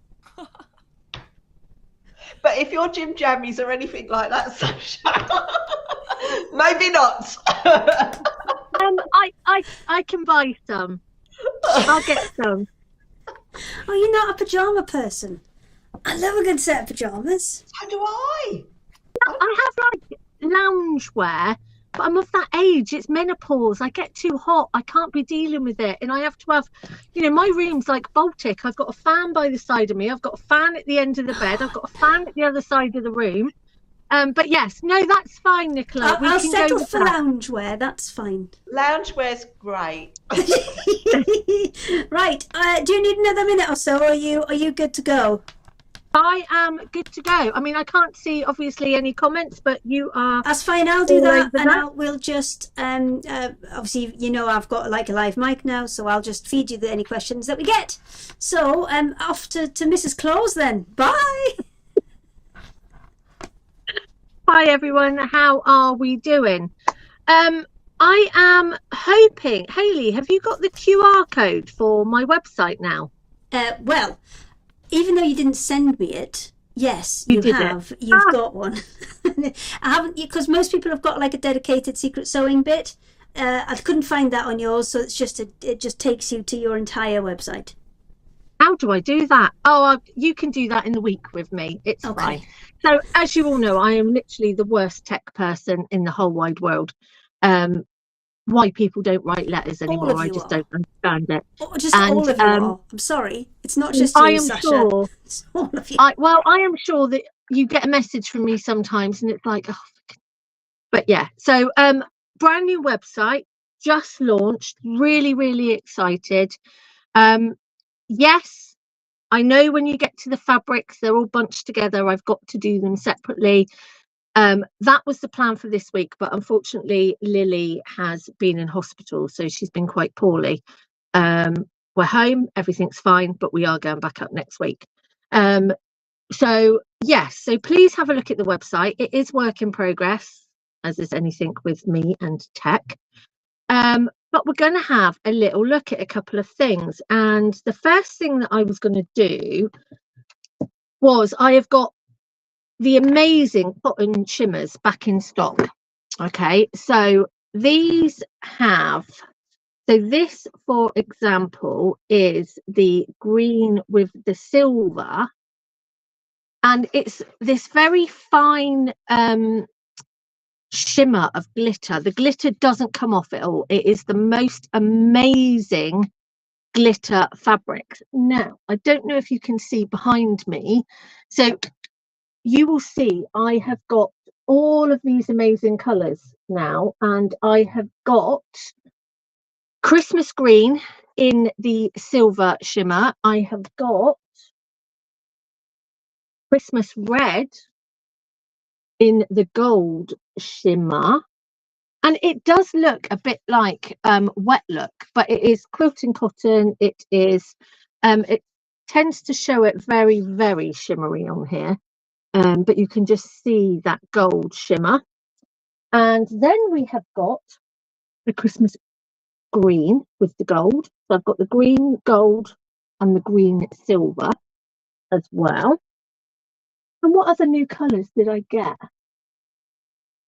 But if your gym jammies are anything like that, Sasha, maybe not. I can buy some. I'll get some. Oh, you're not a pyjama person? I love a good set of pyjamas. So do I. I have like loungewear, but I'm of that age. It's menopause. I get too hot. I can't be dealing with it. And I have to have, my room's like Baltic. I've got a fan by the side of me. I've got a fan at the end of the bed. I've got a fan at the other side of the room. But yes, no, that's fine, Nicola. I'll settle for loungewear. That's fine. Loungewear's great. Right. Do you need another minute or so? Or are you good to go? I am good to go. I mean, I can't see obviously any comments, but you are. That's fine. I'll do that, and we'll just obviously I've got like a live mic now, so I'll just feed you any questions that we get. So off to Mrs. Claus then. Bye. Hi everyone. How are we doing? I am hoping, Hayley, have you got the QR code for my website now? Well, even though you didn't send me it, yes, You you did it. have. You've got one. I haven't, because most people have got like a dedicated secret sewing bit. I couldn't find that on yours, so it's just it just takes you to your entire website. How do I do that? Oh, you can do that in the week with me. It's Okay. fine. So, as you all know, I am literally the worst tech person in the whole wide world. Why people don't write letters anymore, I just don't understand it. Oh, just all of you are. I'm sorry. It's not just you, I am Sasha. sure. It's all of you. I am sure that you get a message from me sometimes, and it's like, oh, but yeah. So, brand new website, just launched. Really, really excited. Yes, I know when you get to the fabrics, they're all bunched together. I've got to do them separately. That was the plan for this week, but unfortunately Lily has been in hospital, so she's been quite poorly. We're home, everything's fine, but we are going back up next week. So yes, so please have a look at the website. It is work in progress, as is anything with me and tech. But we're going to have a little look at a couple of things, and the first thing that I was going to do was I have got the amazing cotton shimmers back in stock. Okay, so these have, so this, for example, is the green with the silver, and it's this very fine shimmer of glitter. The glitter doesn't come off at all. It is the most amazing glitter fabric. Now, I don't know if you can see behind me, so you will see I have got all of these amazing colours now, and I have got Christmas green in the silver shimmer. I have got Christmas red in the gold shimmer, and it does look a bit like wet look, but it is quilting cotton. It is it tends to show it very, very shimmery on here. But you can just see that gold shimmer. And then we have got the Christmas green with the gold. So I've got the green gold and the green silver as well. And what other new colours did I get?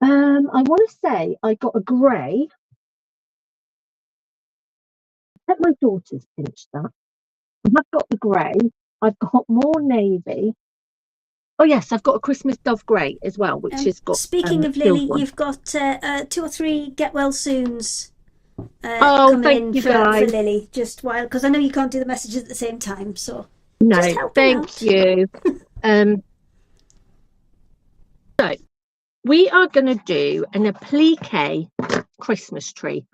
I want to say I got a grey. Let my daughters pinch that. I've got the grey. I've got more navy. Oh yes, I've got a Christmas dove grey as well, which has got. Speaking of Lily, you've got 2 or 3 get well soons coming in for Lily. Just while, because I know you can't do the messages at the same time, so no, just help thank you. So we are going to do an applique Christmas tree,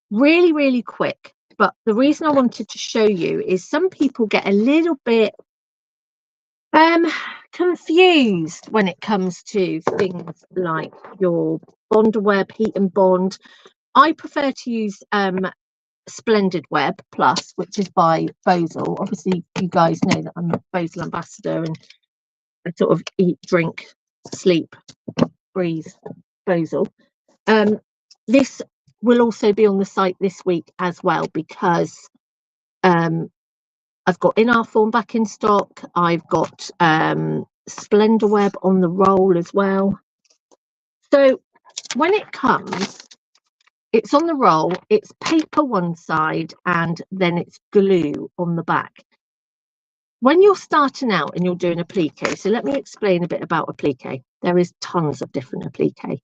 really, really quick. But the reason I wanted to show you is some people get a little bit confused when it comes to things like your bonder web, heat and bond. I prefer to use Splendid Web Plus, which is by Bosal. Obviously you guys know that I'm a Bosal ambassador, and I sort of eat, drink, sleep, breathe Bosal. This will also be on the site this week as well, because I've got In Our Form back in stock. I've got Splendor Web on the roll as well. So when it comes, it's on the roll, it's paper one side and then it's glue on the back. When you're starting out and you're doing applique, so let me explain a bit about applique. There is tons of different applique,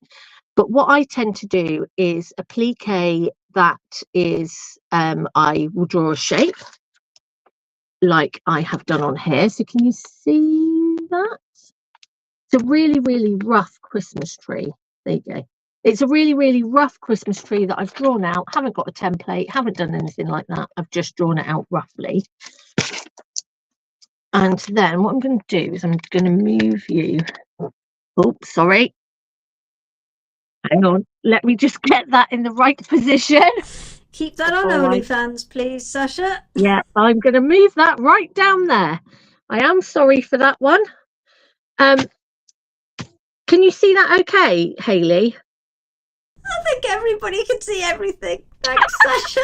but what I tend to do is applique that is, I will draw a shape like I have done on here. So can you see that? It's a really, really rough Christmas tree. There you go. It's a really, really rough Christmas tree that I've drawn out. Haven't got a template, haven't done anything like that. I've just drawn it out roughly. And then what I'm going to do is I'm going to move you. Oops, sorry. Hang on. Let me just get that in the right position. Keep that on OnlyFans, please, Sasha. Yeah, I'm going to move that right down there. I am sorry for that one. Can you see that okay, Hayley? I think like everybody can see everything. Thanks, Sasha.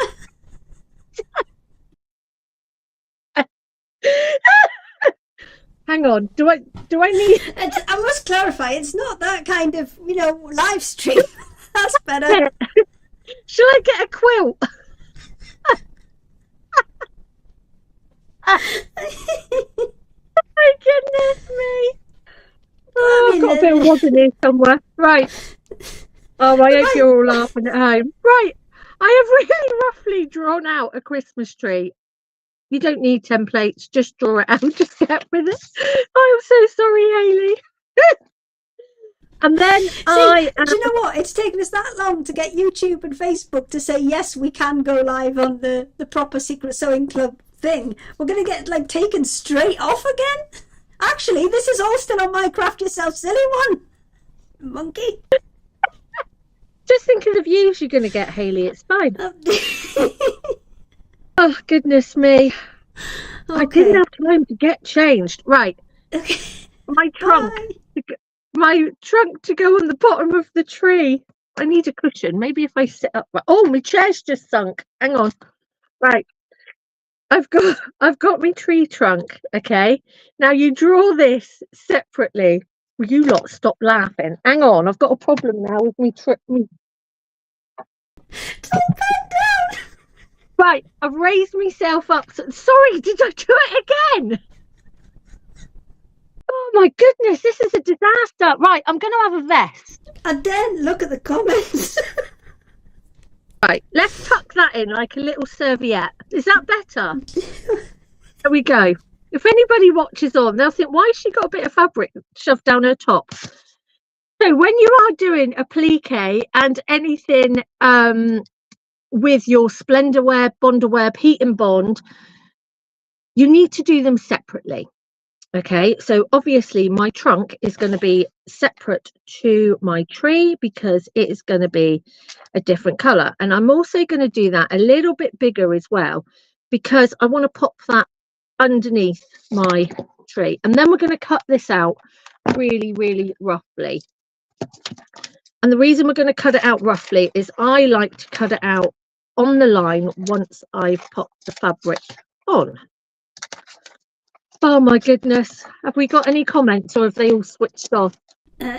Hang on. Do I need? I must clarify, it's not that kind of, live stream. That's better. Shall I get a quilt? My goodness me. Oh, I've got a bit of wobbling here somewhere. Right. Oh, I hope you're all laughing at home. Right. I have really roughly drawn out a Christmas tree. You don't need templates. Just draw it out. Just get with it. I'm so sorry, Hayley. And then do you know what? It's taken us that long to get YouTube and Facebook to say, yes, we can go live on the proper Secret Sewing Club thing. We're going to get taken straight off again. Actually, this is all still on my Craft Yourself Silly one. Monkey. Just think of the views you're going to get, Hayley. It's fine. Oh, goodness me. Okay. I didn't have time to get changed. Right. Okay. My trunk. My trunk to go on the bottom of the tree. I need a cushion. Maybe if I sit up. Oh, my chair's just sunk. Hang on. Right. I've got my tree trunk. Okay. Now you draw this separately. Will you lot stop laughing? Hang on. I've got a problem now with me trip. Don't bend down. Right. I've raised myself up. Sorry. Did I do it again? Oh my goodness, this is a disaster. Right, I'm going to have a vest. And then look at the comments. Right, let's tuck that in like a little serviette. Is that better? There we go. If anybody watches on, they'll think, why has she got a bit of fabric shoved down her top? So when you are doing applique and anything with your Splendor Web, Bonder Web, Heat and Bond, you need to do them separately. Okay, so obviously my trunk is going to be separate to my tree because it is going to be a different colour. And I'm also going to do that a little bit bigger as well because I want to pop that underneath my tree. And then we're going to cut this out really, really roughly. And the reason we're going to cut it out roughly is I like to cut it out on the line once I've popped the fabric on. Oh my goodness. Have we got any comments or have they all switched off?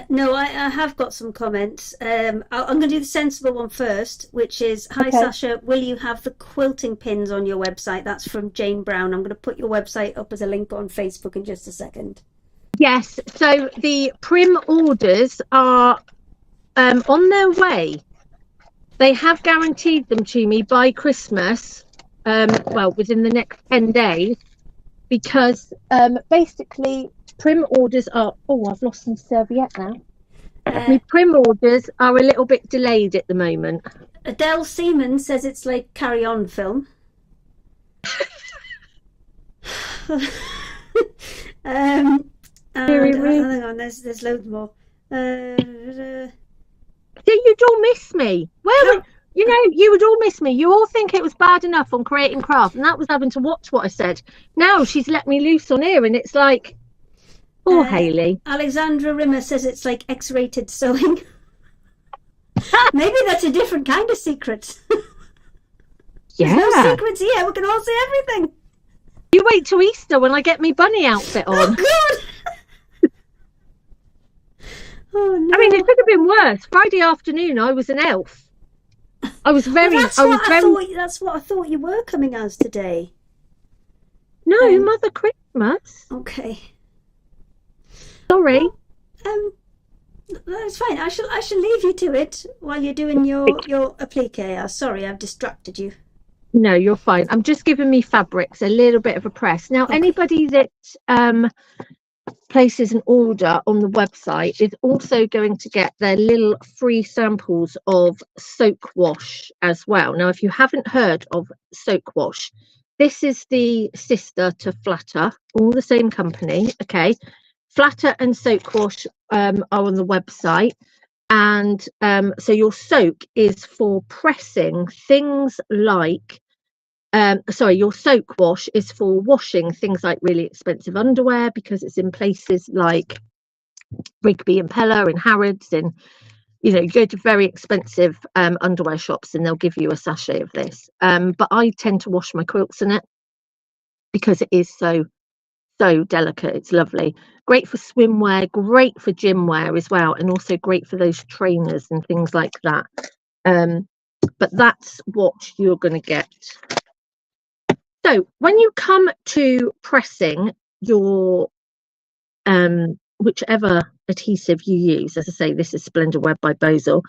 No, I have got some comments. I'm going to do the sensible one first, which is, hi, Okay. Sasha, will you have the quilting pins on your website? That's from Jane Brown. I'm going to put your website up as a link on Facebook in just a second. Yes, so the Prim orders are on their way. They have guaranteed them to me by Christmas, well, within the next 10 days. Because basically Prim orders are, oh, I've lost some serviette now. My Prim orders are a little bit delayed at the moment. Adele Seaman says it's like Carry On film. And hang on, there's loads more. So you'd all miss me. Well, you know, you would all miss me. You all think it was bad enough on Creating Craft, and that was having to watch what I said. Now she's let me loose on here, and it's like, oh, Hayley. Alexandra Rimmer says it's like X-rated sewing. Maybe that's a different kind of secret. Yeah. There's no secrets here. We can all see everything. You wait till Easter when I get my bunny outfit on. Oh, God. Oh, no. I mean, it could have been worse. Friday afternoon, I was an elf. I was very. Well, that's what I thought you were coming as today. No, Mother Christmas. Okay. Sorry. That's fine. I shall leave you to it while you're doing your applique. Sorry, I've distracted you. No, you're fine. I'm just giving me fabrics a little bit of a press. Now, Okay. Anybody that places an order on the website is also going to get their little free samples of soak wash as well. Now, if you haven't heard of soak wash, this is the sister to Flatter, all the same company. Okay, Flatter and soak wash are on the website. And so your soak is for pressing things like your soak wash is for washing things like really expensive underwear because it's in places like Rigby and Pella and Harrods and you know, you go to very expensive underwear shops and they'll give you a sachet of this. But I tend to wash my quilts in it because it is so delicate. It's lovely. Great for swimwear, great for gym wear as well, and also great for those trainers and things like that. But that's what you're going to get. So when you come to pressing your whichever adhesive you use, as I say, this is Splendor Web by Bozel,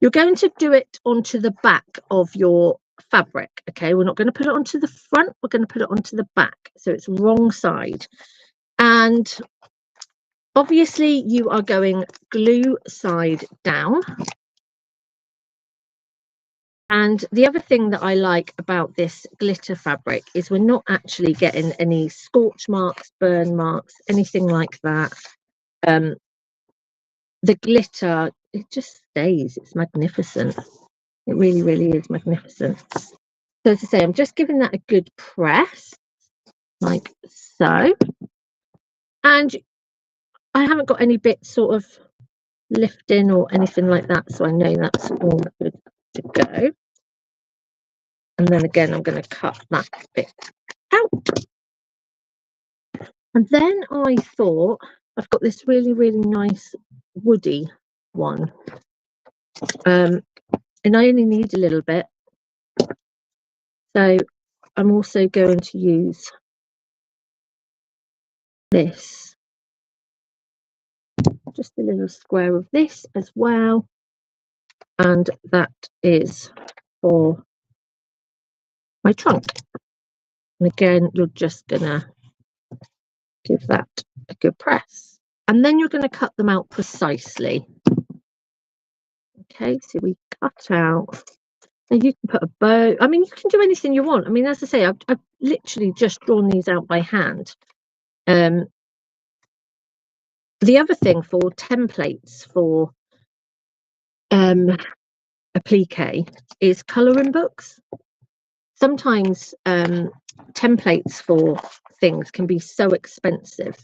you're going to do it onto the back of your fabric. Okay, we're not going to put it onto the front, we're going to put it onto the back, so it's wrong side. And obviously you are going glue side down. And the other thing that I like about this glitter fabric is we're not actually getting any scorch marks, burn marks, anything like that. The glitter, it just stays. It's magnificent. It really, really is magnificent. So as I say, I'm just giving that a good press, like so. And I haven't got any bits sort of lifting or anything like that, so I know that's all good to go. And then again, I'm going to cut that bit out. And then I thought, I've got this really, really nice woody one. And I only need a little bit. So I'm also going to use this. Just a little square of this as well. And that is for my trunk. And again, you're just going to give that a good press. And then you're going to cut them out precisely. Okay, so we cut out. And you can put a bow. I mean, you can do anything you want. I mean, as I say, I've literally just drawn these out by hand. The other thing for templates for applique is colouring books. Sometimes templates for things can be so expensive.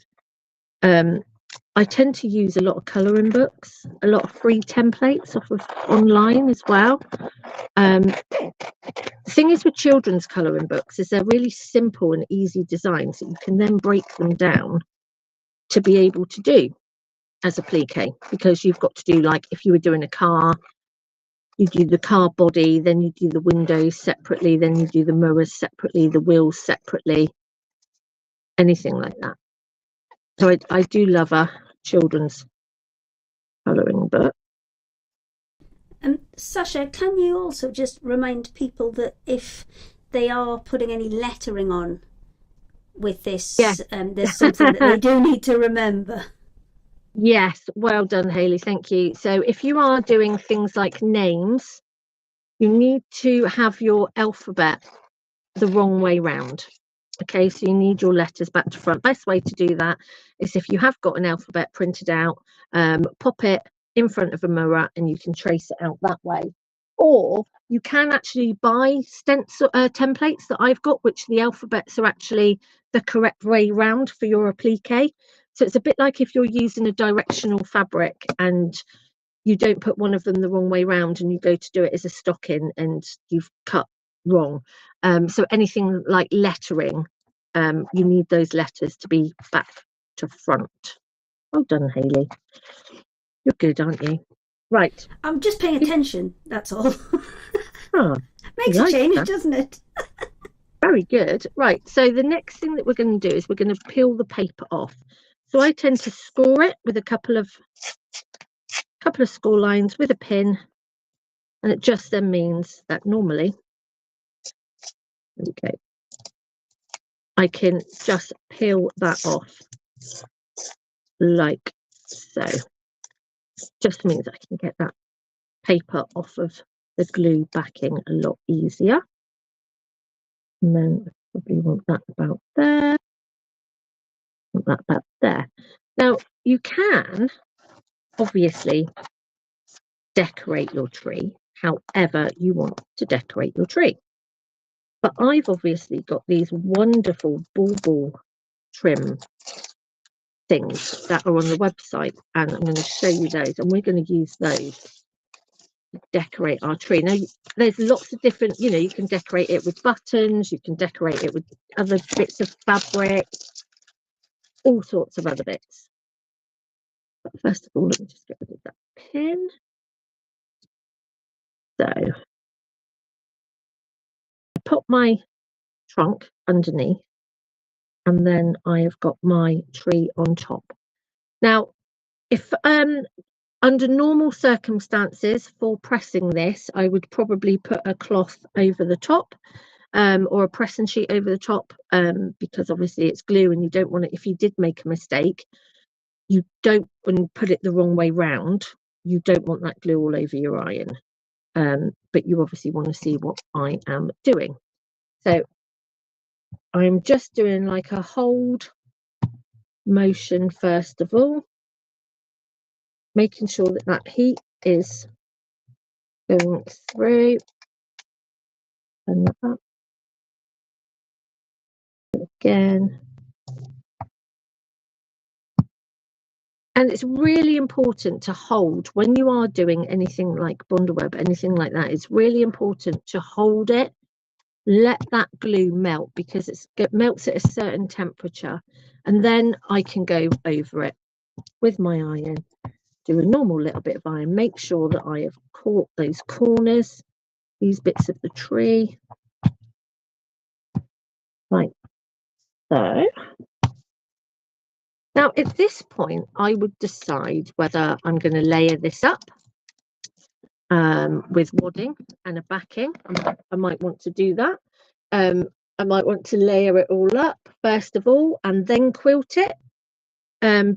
I tend to use a lot of colouring books, a lot of free templates off of online as well. The thing is with children's colouring books is they're really simple and easy designs that you can then break them down to be able to do as applique, because you've got to do, like, if you were doing a car, you do the car body, then you do the windows separately, then you do the mirrors separately, the wheels separately, anything like that. So I do love a children's colouring book. Sasha, can you also just remind people that if they are putting any lettering on with this, yes. There's something that they do need to remember? Yes, well done, Hayley, thank you. So if you are doing things like names, you need to have your alphabet the wrong way round. Okay, so you need your letters back to front. Best way to do that is if you have got an alphabet printed out, pop it in front of a mirror and you can trace it out that way. Or you can actually buy stencil templates that I've got, which the alphabets are actually the correct way round for your applique. So it's a bit like if you're using a directional fabric and you don't put one of them the wrong way round and you go to do it as a stocking and you've cut wrong. So anything like lettering, you need those letters to be back to front. Well done, Hayley. You're good, aren't you? Right. I'm just paying attention, that's all. Oh, Makes a change, doesn't it? Very good. Right, so the next thing that we're going to do is we're going to peel the paper off. So I tend to score it with a couple of score lines with a pin, and it just then means that normally, okay, I can just peel that off like so. Just means I can get that paper off of the glue backing a lot easier. And then I probably want that about there. Want that about there. Now you can obviously decorate your tree however you want to decorate your tree. But I've obviously got these wonderful bauble trim things that are on the website, and I'm going to show you those, and we're going to use those to decorate our tree. Now, there's lots of different, you know, you can decorate it with buttons, you can decorate it with other bits of fabric, all sorts of other bits. But first of all, let me just get rid of that pin. So I put my trunk underneath, and then I have got my tree on top. Now, if under normal circumstances for pressing this, I would probably put a cloth over the top, or a pressing sheet over the top, because obviously it's glue, and you don't want it, if you did make a mistake, you don't, and put it the wrong way round, you don't want that glue all over your iron. But you obviously want to see what I am doing. So I'm just doing like a hold motion first of all, making sure that that heat is going through, and that again. And it's really important to hold when you are doing anything like Bondaweb, anything like that. It's really important to hold it, let that glue melt, because it melts at a certain temperature, and then I can go over it with my iron, do a normal little bit of iron, make sure that I have caught those corners, these bits of the tree, like so. Now, at this point, I would decide whether I'm going to layer this up with wadding and a backing. I might want to do that. I might want to layer it all up first of all and then quilt it,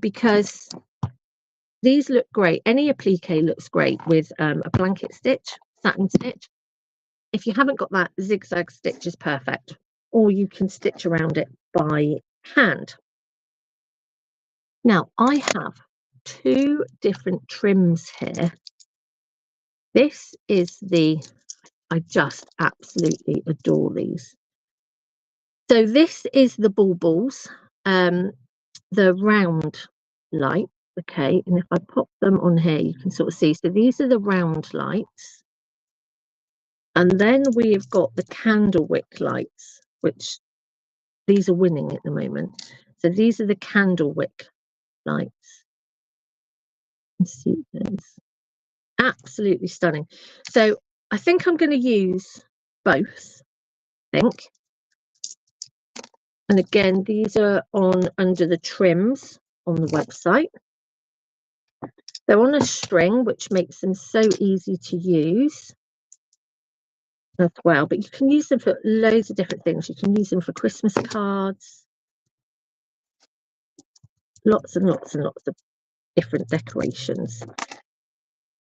because these look great. Any applique looks great with a blanket stitch, satin stitch. If you haven't got that, zigzag stitch is perfect, or you can stitch around it by hand. Now, I have two different trims here. This is I just absolutely adore these. So this is the baubles, the round light, okay, and if I pop them on here, you can sort of see. So these are the round lights, and then we have got the candle wick lights, which these are winning at the moment. So these are the candle wick lights. Let's see those. Absolutely stunning. So I think I'm going to use both, I think. And again, these are on under the trims on the website. They're on a string, which makes them so easy to use as well. But you can use them for loads of different things. You can use them for Christmas cards, lots and lots and lots of different decorations.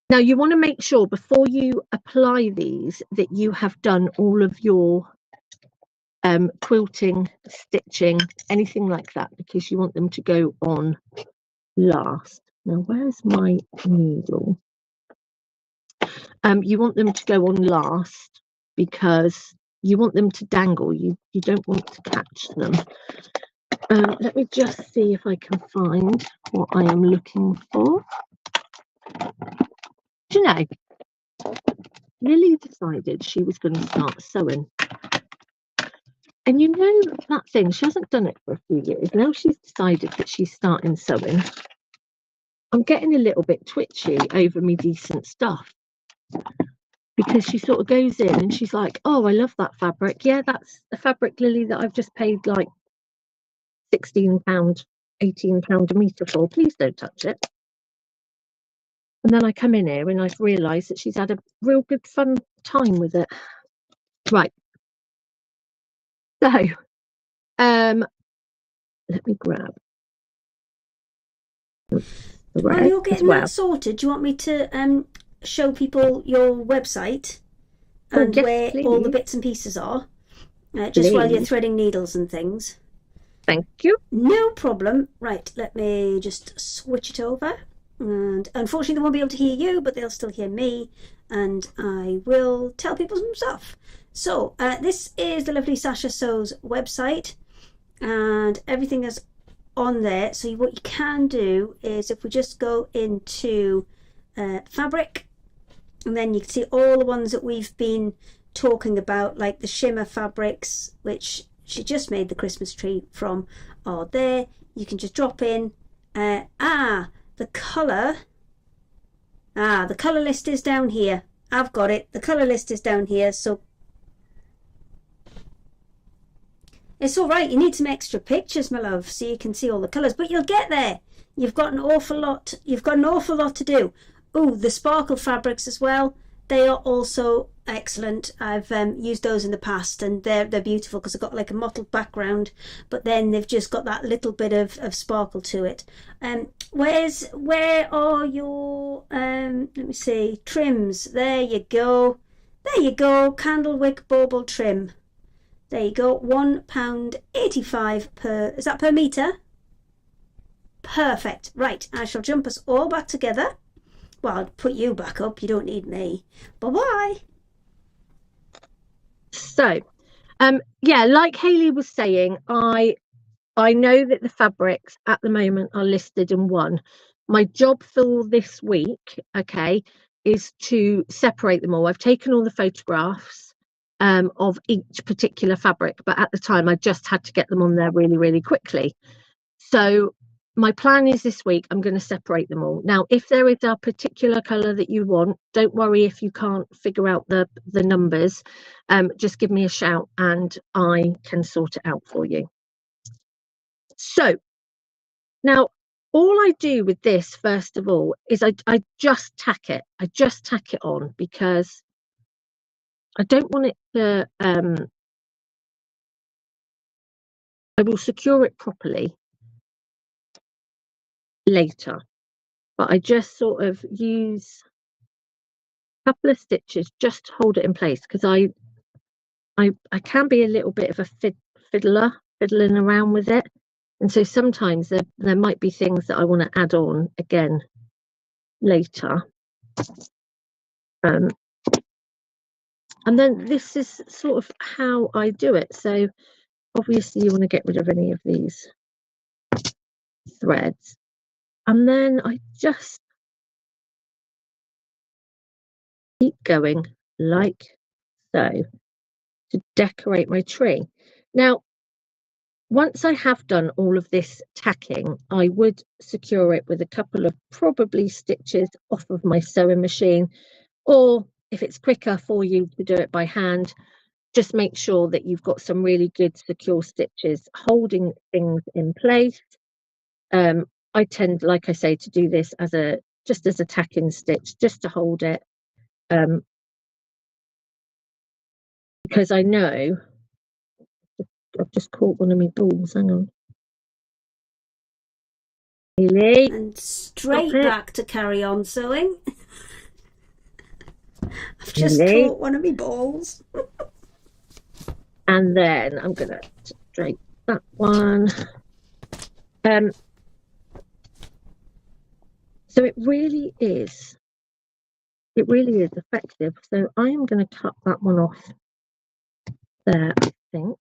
Now, you want to make sure before you apply these that you have done all of your quilting, stitching, anything like that, because you want them to go on last. Now, where's my needle? You want them to go on last because you want them to dangle. You don't want to catch them. Let me just see if I can find what I am looking for. Do you know, Lily decided she was going to start sewing. And you know that thing, she hasn't done it for a few years. Now she's decided that she's starting sewing. I'm getting a little bit twitchy over me decent stuff, because she sort of goes in and she's like, oh, I love that fabric. Yeah, that's a fabric, Lily, that I've just paid like £16, £18 a metre for. Please don't touch it. And then I come in here and I've realised that she's had a real good fun time with it. Right. So, let me grab. While you're getting that sorted, do you want me to show people your website and where all the bits and pieces are? Just while you're threading needles and things. Thank you. No problem. Right, let me just switch it over. And unfortunately, they won't be able to hear you, but they'll still hear me. And I will tell people some stuff. So, this is the lovely Sasha Sews website. And everything is on there. So what you can do is, if we just go into fabric, and then you can see all the ones that we've been talking about, like the shimmer fabrics, which she just made the Christmas tree from, are there. You can just drop in. The colour list is down here. I've got it. The colour list is down here, so it's all right. You need some extra pictures, my love, so you can see all the colours, but you'll get there. You've got an awful lot. You've got an awful lot to do. Oh, the sparkle fabrics as well. They are also excellent. I've used those in the past, and they're beautiful because they've got like a mottled background, but then they've just got that little bit of sparkle to it. Where are your let me see, trims? There you go. There you go. Candlewick bauble trim. There you go. £1.85 per. Is that per metre? Perfect. Right. I shall jump us all back together. Well, I'll put you back up. You don't need me. Bye-bye. So, yeah, like Hayley was saying, I know that the fabrics at the moment are listed in one. My job for this week, okay, is to separate them all. I've taken all the photographs of each particular fabric, but at the time I just had to get them on there really, really quickly. So my plan is this week I'm going to separate them all. Now, if there is a particular colour that you want, don't worry if you can't figure out the numbers. Just give me a shout and I can sort it out for you. So now all I do with this, first of all, is I just tack it. I just tack it on because I don't want it to, I will secure it properly later, but I just sort of use a couple of stitches just to hold it in place, because I can be a little bit of a fiddling around with it, and so sometimes there might be things that I want to add on again later. And then this is sort of how I do it. So obviously you want to get rid of any of these threads, and then I just keep going like so to decorate my tree. Now, once I have done all of this tacking, I would secure it with a couple of probably stitches off of my sewing machine, or if it's quicker for you to do it by hand, just make sure that you've got some really good secure stitches holding things in place. I tend, like I say, to do this as a tacking stitch, just to hold it, because I know I've just caught one of my balls. Hang on. Really? And straight back to carry on sewing. I've just caught one of my balls. And then I'm going to straight that one. So it really is effective. So I am going to cut that one off there, I think.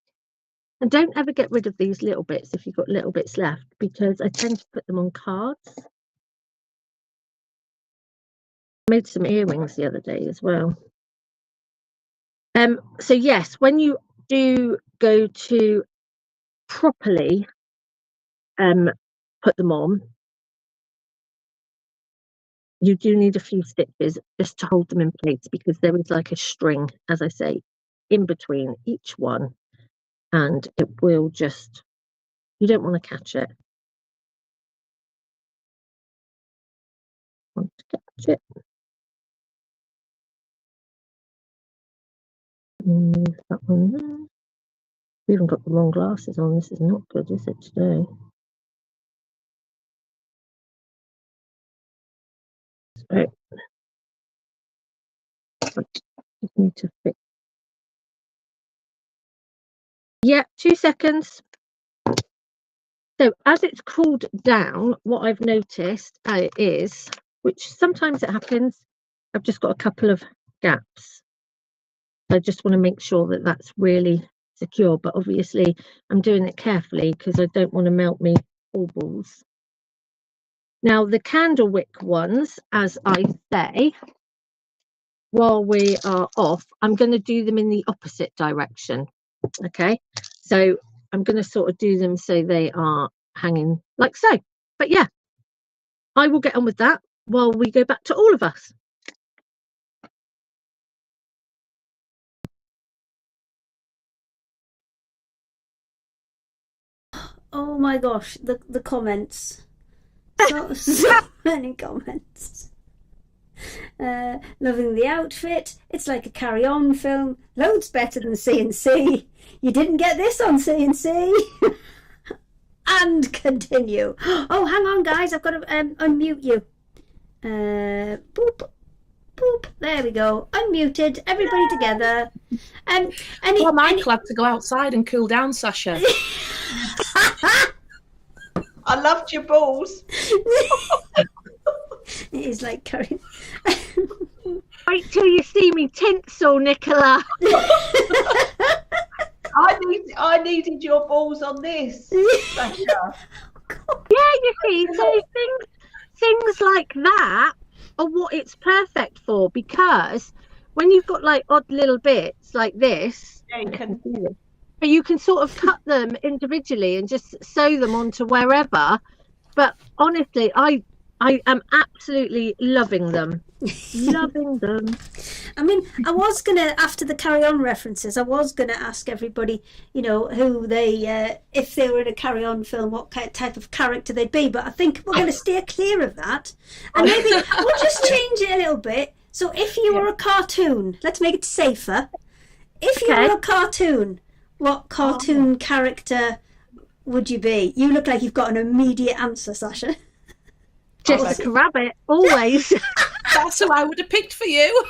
And don't ever get rid of these little bits if you've got little bits left, because I tend to put them on cards. I made some earrings the other day as well. So yes, when you do go to properly put them on, you do need a few stitches just to hold them in place, because there is like a string, as I say, in between each one, and it will just, you don't want to catch it. Want to catch it. Move that one there. We even got the wrong glasses on. This is not good, is it, today? Right. Just need to fix. Yeah, 2 seconds. So as it's cooled down, what I've noticed is, which sometimes it happens, I've just got a couple of gaps. I just want to make sure that that's really secure, but obviously I'm doing it carefully because I don't want to melt me all balls. Now the candle wick ones, as I say, while we are off, I'm going to do them in the opposite direction. Okay, so I'm going to sort of do them so they are hanging like so. But yeah, I will get on with that while we go back to all of us. Oh my gosh, the comments. So many comments. Loving the outfit. It's like a carry-on film. Loads better than C&C. You didn't get this on C&C. And continue. Oh, hang on, guys. I've got to unmute you. Boop. Boop. There we go. Unmuted. Everybody together. Michael had to go outside and cool down, Sasha. I loved your balls. It is like curry. Wait till you see me tinsel, Nicola. I needed your balls on this, Sasha. Yeah, you see, so things like that are what it's perfect for, because when you've got like odd little bits like this, you can sort of cut them individually and just sew them onto wherever. But honestly, I am absolutely loving them. Loving them. I mean, I was gonna, after the carry-on references, I was gonna ask everybody, you know, who they, if they were in a carry-on film, what type of character they'd be. But I think we're gonna steer clear of that, and maybe we'll just change it a little bit. So, if you were a cartoon, let's make it safer. If you were a cartoon, what cartoon character would you be? You look like you've got an immediate answer, Sasha. Jessica Rabbit, always. That's who I would have picked for you.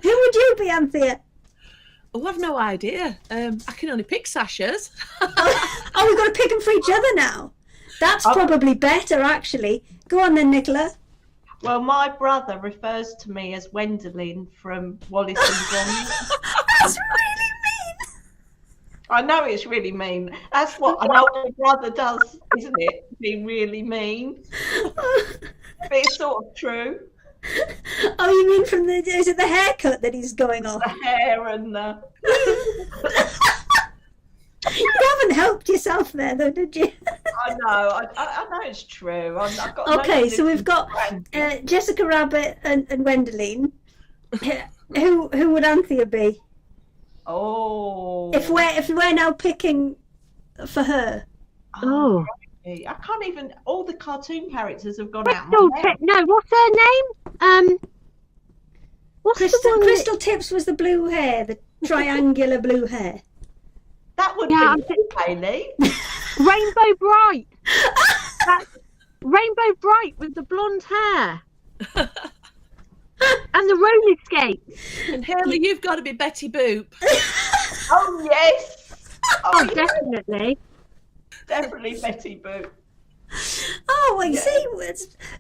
Who would you be, Anthea? Oh, I've no idea. I can only pick Sasha's. Oh, we've got to pick them for each other now. That's probably better, actually. Go on then, Nicola. Well, my brother refers to me as Wendelin from Wallace and Gromit. That's really mean. I know it's really mean. That's what an older brother does, isn't it? Be really mean. But it's sort of true. Oh, you mean from is it the haircut that he's going off? The hair and the... You haven't helped yourself there, though, did you? I know. I know it's true. I've got okay, so we've got Jessica Rabbit and Wendelin. Who would Anthea be? Oh. If we're now picking for her. Oh. I can't even. All the cartoon characters have gone out. No, what's her name? What's the one Crystal Tips was the blue hair, the triangular blue hair. That would be Hayley. Rainbow Bright. That's Rainbow Bright with the blonde hair. And the roller skates. And Hayley, you've got to be Betty Boop. Oh, yes. Oh, definitely. Definitely Betty Boop. Oh, well, you see,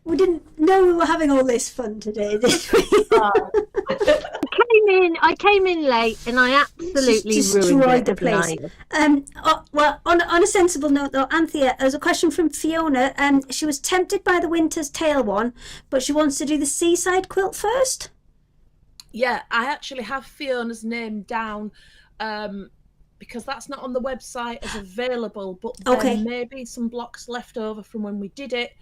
we didn't know we were having all this fun today, did we? I came in late and I absolutely ruined the place. Well, on a sensible note, though, Anthea, there's a question from Fiona. She was tempted by the Winter's Tale one, but she wants to do the Seaside quilt first. Yeah, I actually have Fiona's name down because that's not on the website as available, but there may be some blocks left over from when we did it,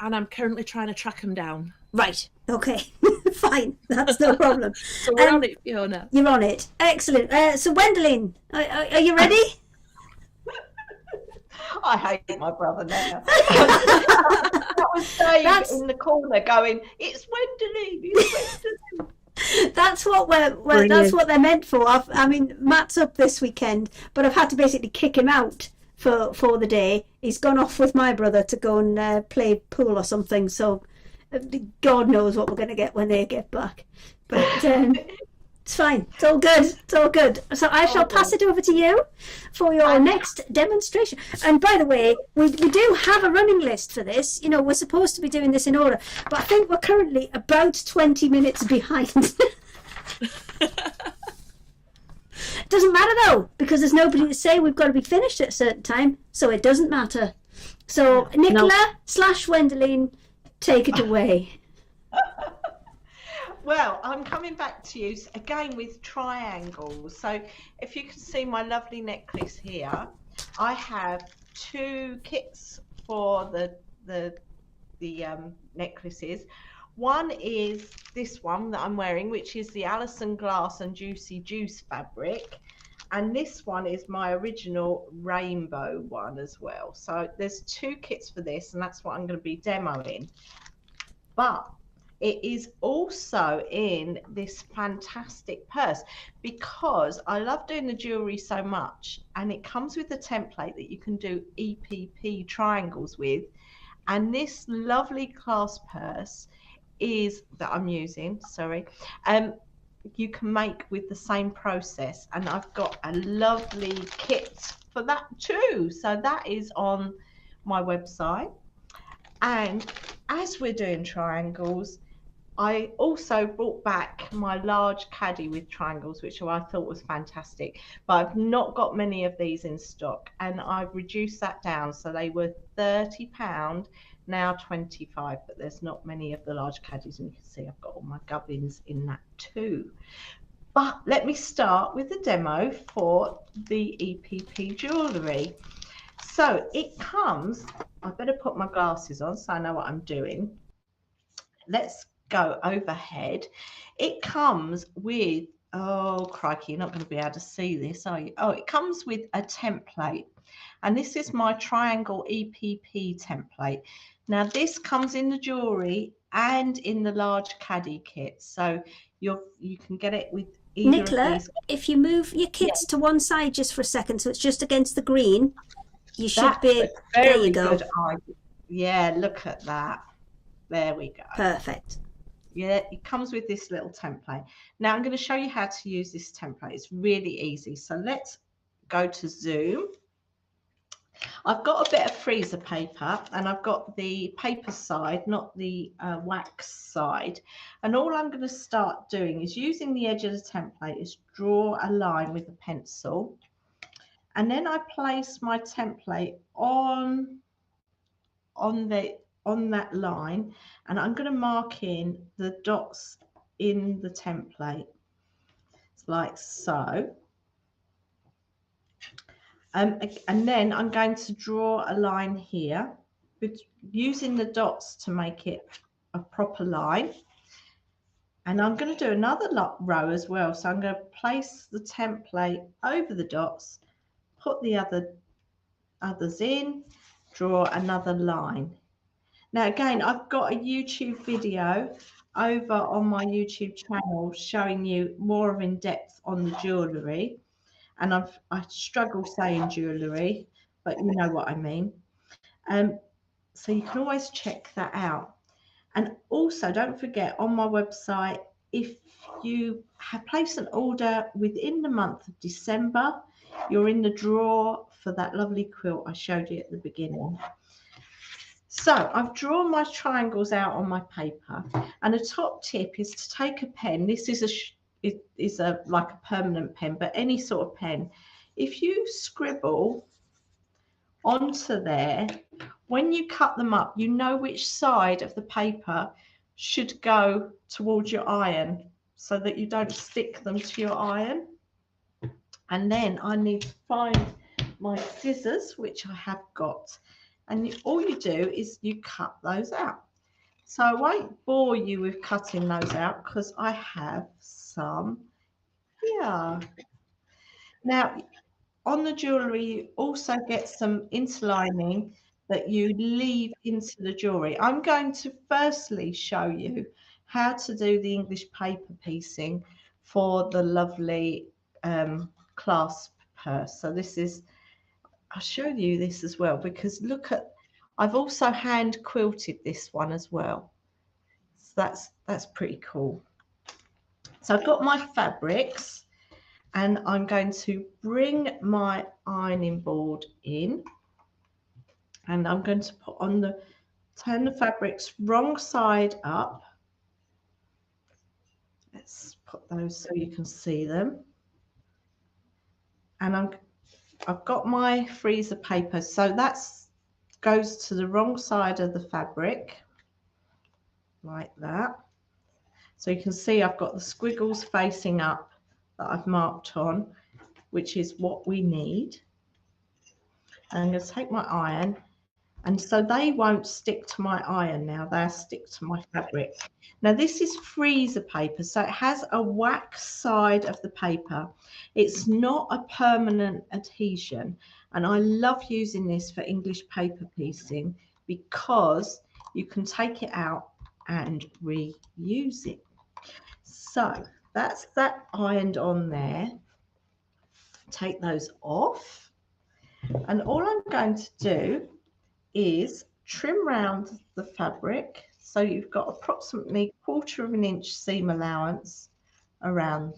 and I'm currently trying to track them down. Right. Okay. Fine. That's no problem. So we're on it, Fiona. You're on it. Excellent. So, Wendelin, are you ready? I hate my brother now. That was Dave in the corner going, "It's Wendelin. It's Wendelin." That's what that's what they're meant for. I mean, Matt's up this weekend, but I've had to basically kick him out for the day. He's gone off with my brother to go and play pool or something. So God knows what we're going to get when they get back. But it's fine. It's all good. It's all good. So I shall pass it over to you for your next demonstration. And by the way, we do have a running list for this. You know, we're supposed to be doing this in order, but I think we're currently about 20 minutes behind. Doesn't matter though, because there's nobody to say we've got to be finished at a certain time, so it doesn't matter. So Nicola / Wendeline, take it away. Well, I'm coming back to you again with triangles. So if you can see my lovely necklace here, I have 2 kits for the necklaces. One is this one that I'm wearing, which is the Alison Glass and Juicy Juice fabric. And this one is my original rainbow one as well. So there's 2 kits for this, and that's what I'm going to be demoing. But it is also in this fantastic purse because I love doing the jewelry so much, and it comes with a template that you can do EPP triangles with. And this lovely clasp purse is that I'm using, you can make with the same process, and I've got a lovely kit for that too. So that is on my website. And as we're doing triangles, I also brought back my large caddy with triangles, which I thought was fantastic, but I've not got many of these in stock, and I've reduced that down. So they were £30, now 25, but there's not many of the large caddies, and you can see I've got all my gubbins in that too. But let me start with the demo for the EPP jewellery. So it comes, I better put my glasses on so I know what I'm doing. Let's go overhead. It comes with, oh crikey, you're not going to be able to see this, are you? Oh, it comes with a template, and this is my triangle EPP template. Now this comes in the jewelry and in the large caddy kit, so you can get it with either Nicola, of these. if you move your kits to one side just for a second, so it's just against the green, you should That's be. a There you very go. good idea. Yeah, look at that. There we go. Perfect. Yeah, it comes with this little template. Now I'm going to show you how to use this template. It's really easy. So let's go to Zoom. I've got a bit of freezer paper, and I've got the paper side, not the wax side. And all I'm going to start doing is using the edge of the template is draw a line with a pencil. And then I place my template on that line, and I'm going to mark in the dots in the template like so. And then I'm going to draw a line here, using the dots to make it a proper line. And I'm going to do another row as well. So I'm going to place the template over the dots, put the others in, draw another line. Now again, I've got a YouTube video over on my YouTube channel showing you more of in depth on the jewellery. And I struggle saying jewellery, but you know what I mean. So you can always check that out. And also don't forget, on my website, if you have placed an order within the month of December, you're in the draw for that lovely quilt I showed you at the beginning. So I've drawn my triangles out on my paper, and a top tip is to take a pen. This is like a permanent pen, but any sort of pen. If you scribble onto there, when you cut them up, you know which side of the paper should go towards your iron so that you don't stick them to your iron. And then I need to find my scissors, which I have got. And all you do is you cut those out. So I won't bore you with cutting those out because I have some here. Now, on the jewellery, you also get some interlining that you leave into the jewellery. I'm going to firstly show you how to do the English paper piecing for the lovely clasp purse. So this is, I'll show you this as well, because look at, I've also hand quilted this one as well. So that's pretty cool. So I've got my fabrics, and I'm going to bring my ironing board in, and I'm going to put on turn the fabrics wrong side up. Let's put those so you can see them. and I've got my freezer paper, so that's goes to the wrong side of the fabric, like that. So you can see I've got the squiggles facing up that I've marked on, which is what we need. And I'm going to take my iron, and so they won't stick to my iron now, they'll stick to my fabric. Now this is freezer paper, so it has a wax side of the paper. It's not a permanent adhesion, and I love using this for English paper piecing because you can take it out and reuse it. So that's that ironed on there. Take those off, and all I'm going to do is trim round the fabric, so you've got approximately 1/4 of an inch seam allowance around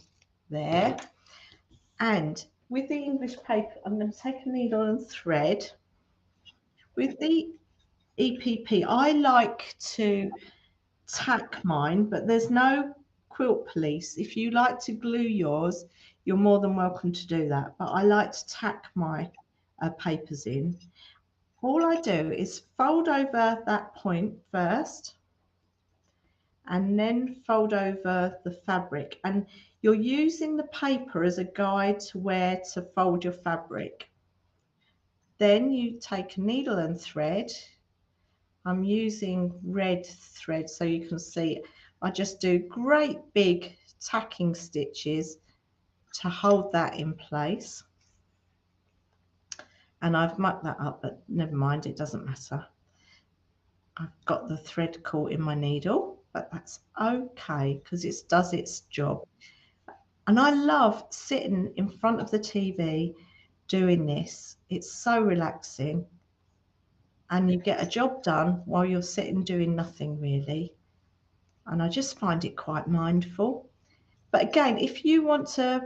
there. And with the English paper, I'm going to take a needle and thread. With the EPP, I like to tack mine, but there's no quilt police. If you like to glue yours, you're more than welcome to do that, but I like to tack my papers in. All I do is fold over that point first and then fold over the fabric, and you're using the paper as a guide to where to fold your fabric. Then you take a needle and thread. I'm using red thread, so you can see I just do great big tacking stitches to hold that in place. And I've mucked that up, but never mind, it doesn't matter. I've got the thread caught in my needle, but that's okay because it does its job. And I love sitting in front of the TV doing this. It's so relaxing, and you get a job done while you're sitting doing nothing really. And I just find it quite mindful. But again, if you want to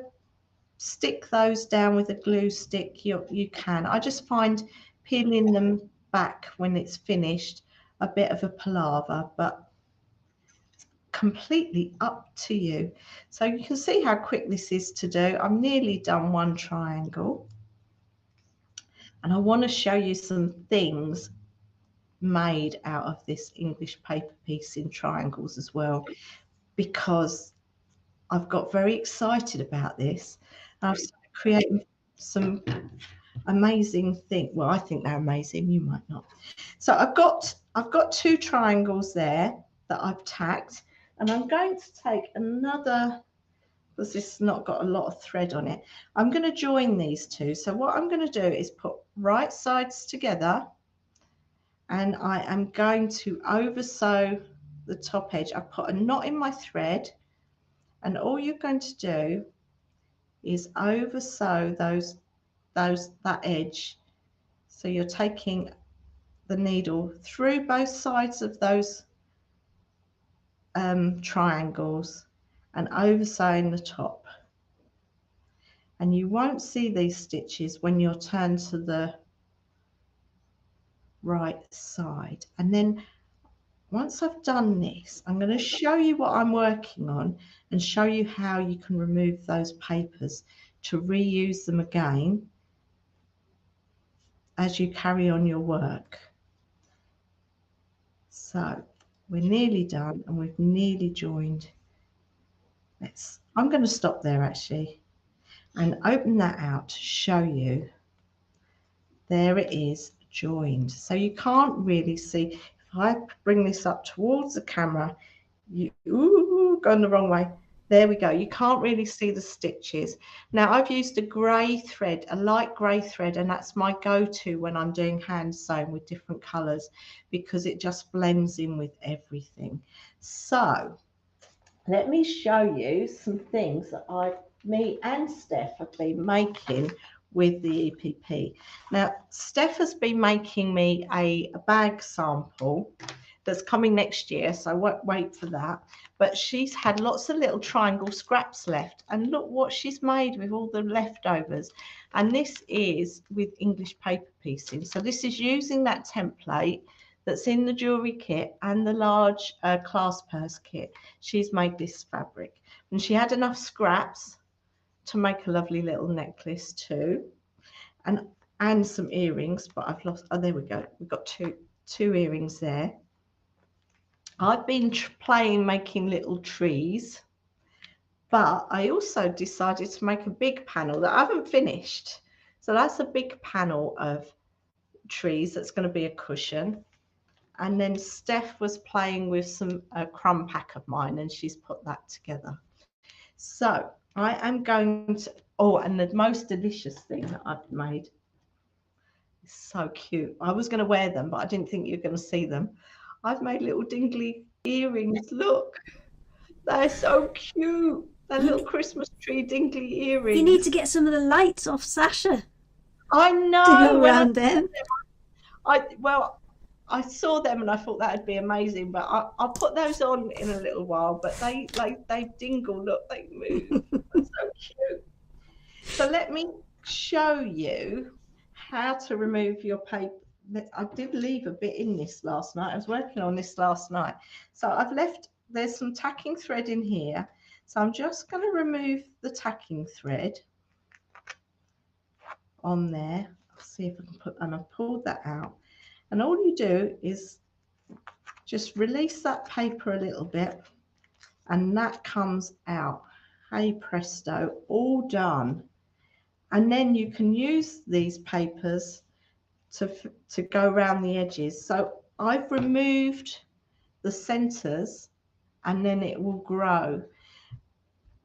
stick those down with a glue stick, you can. I just find peeling them back when it's finished a bit of a palaver, but completely up to you. So you can see how quick this is to do. I'm nearly done one triangle, and I want to show you some things made out of this English paper piece in triangles as well, because I've got very excited about this. I've started creating some amazing things. Well, I think they're amazing, you might not. So I've got 2 triangles there that I've tacked, and I'm going to take another, because this has not got a lot of thread on it. I'm going to join these 2. So what I'm going to do is put right sides together, and I am going to over sew the top edge. I've put a knot in my thread, and all you're going to do is over sew that edge. So you're taking the needle through both sides of those triangles and over sewing the top. And you won't see these stitches when you're turned to the right side. And then once I've done this, I'm going to show you what I'm working on and show you how you can remove those papers to reuse them again as you carry on your work. So we're nearly done, and we've nearly joined. I'm going to stop there actually and open that out to show you. There it is, joined. So you can't really see. If I bring this up towards the camera, going the wrong way. There we go. You can't really see the stitches. Now I've used a grey thread, a light grey thread, and that's my go-to when I'm doing hand sewing with different colours, because it just blends in with everything. So let me show you some things that me and Steph have been making with the EPP. Now Steph has been making me a bag sample that's coming next year, so I won't wait for that. But she's had lots of little triangle scraps left, and look what she's made with all the leftovers. And this is with English paper piecing. So this is using that template that's in the jewellery kit and the large clasp purse kit. She's made this fabric, and she had enough scraps to make a lovely little necklace too, and some earrings, but I've lost. Oh, there we go. We've got two earrings there. I've been making little trees, but I also decided to make a big panel that I haven't finished. So that's a big panel of trees that's going to be a cushion. And then Steph was playing with a crumb pack of mine, and she's put that together. So I am going to, oh, and the most delicious thing that I've made is so cute. I was going to wear them, but I didn't think you were going to see them. I've made little dingly earrings. Look, they're so cute. They're little Christmas tree dingly earrings. You need to get some of the lights off Sasha. I know. To go around them. I saw them and I thought that'd be amazing, but I'll put those on in a little while. But they dingle. Look, they move. They're so cute. So let me show you how to remove your paper. I did leave a bit in this last night. I was working on this last night, so I've left. There's some tacking thread in here, so I'm just going to remove the tacking thread on there. I'll see if I can and I've pulled that out. And all you do is just release that paper a little bit, and that comes out. Hey presto, all done. And then you can use these papers to go around the edges. So I've removed the centers, and then it will grow.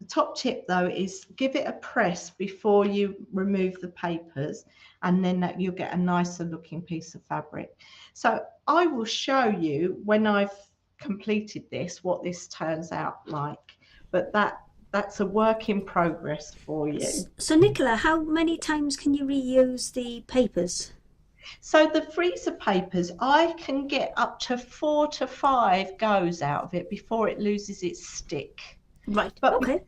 The top tip though is give it a press before you remove the papers, and then you'll get a nicer looking piece of fabric. So I will show you when I've completed this what this turns out like, but that's a work in progress for you. So Nicola, how many times can you reuse the papers? So the freezer papers, I can get up to 4 to 5 goes out of it before it loses its stick. Right. But, okay.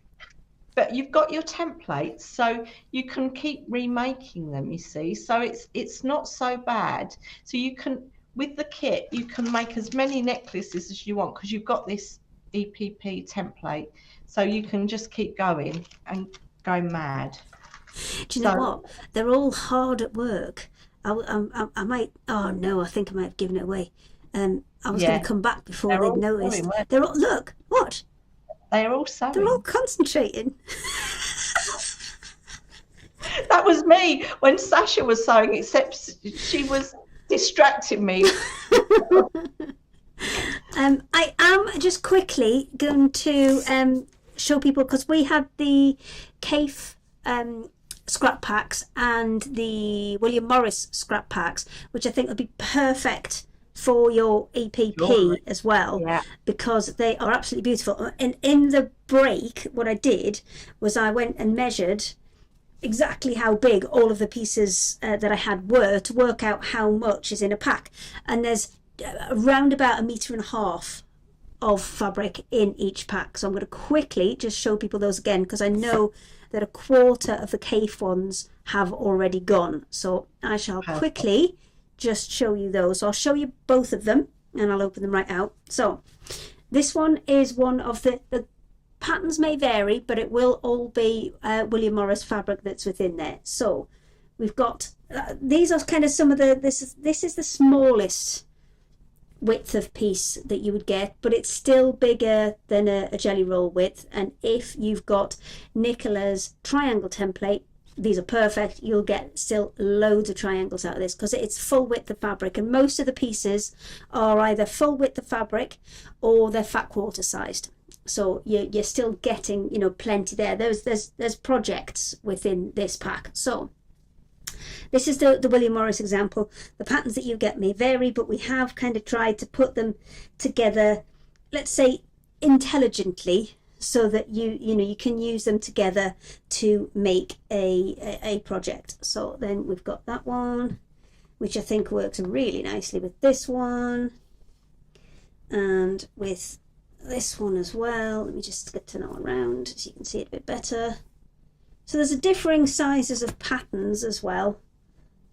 But you've got your templates, so you can keep remaking them, you see. So it's not so bad. So you can, with the kit, you can make as many necklaces as you want because you've got this EPP template. So you can just keep going and go mad. Do you know what? They're all hard at work. I might, oh no, I think I might have given it away. I was going to come back before they'd noticed. They're all, look, what? They're all sewing. They're all concentrating. That was me when Sasha was sewing, except she was distracting me. I am just quickly going to show people, because we had the CAFE scrap packs and the William Morris scrap packs, which I think would be perfect for your EPP as well, because they are absolutely beautiful. And in the break, what I did was I went and measured exactly how big all of the pieces that I had were, to work out how much is in a pack. And there's around about 1.5 meters of fabric in each pack. So I'm going to quickly just show people those again, because I know that 1/4 of the CAFE ones have already gone. So I shall quickly just show you those. So I'll show you both of them and I'll open them right out. So this one is one of the patterns may vary, but it will all be William Morris fabric that's within there. So we've got these are kind of some of the, this is the smallest width of piece that you would get, but it's still bigger than a jelly roll width. And if you've got Nicola's triangle template, these are perfect. You'll get still loads of triangles out of this because it's full width of fabric, and most of the pieces are either full width of fabric or they're fat quarter sized. So you're still getting, you know, plenty there. There's projects within this pack. So this is the William Morris example. The patterns that you get may vary, but we have kind of tried to put them together, let's say, intelligently, so that you can use them together to make a project. So then we've got that one, which I think works really nicely with this one, and with this one as well. Let me just get to know around so you can see it a bit better. So there's a differing sizes of patterns as well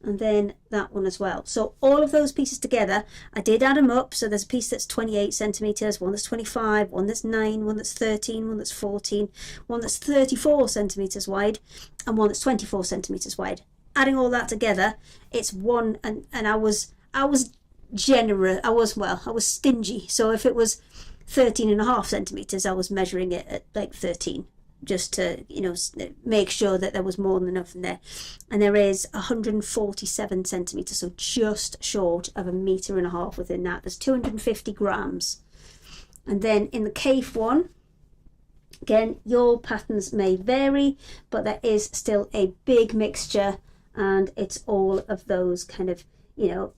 and then that one as well. So all of those pieces together, I did add them up. So there's a piece that's 28 centimeters, one that's 25, one that's 9, one that's 13, one that's 14, one that's 34 centimeters wide, and one that's 24 centimeters wide. Adding all that together, it's one, and I was generous. I was stingy. So if it was 13.5 centimeters, I was measuring it at like 13, just to, you know, make sure that there was more than enough in there. And there is 147 centimeters, so just short of 1.5 meters within that. There's 250 grams. And then in the cave one, again, your patterns may vary, but there is still a big mixture, and it's all of those kind of, you know,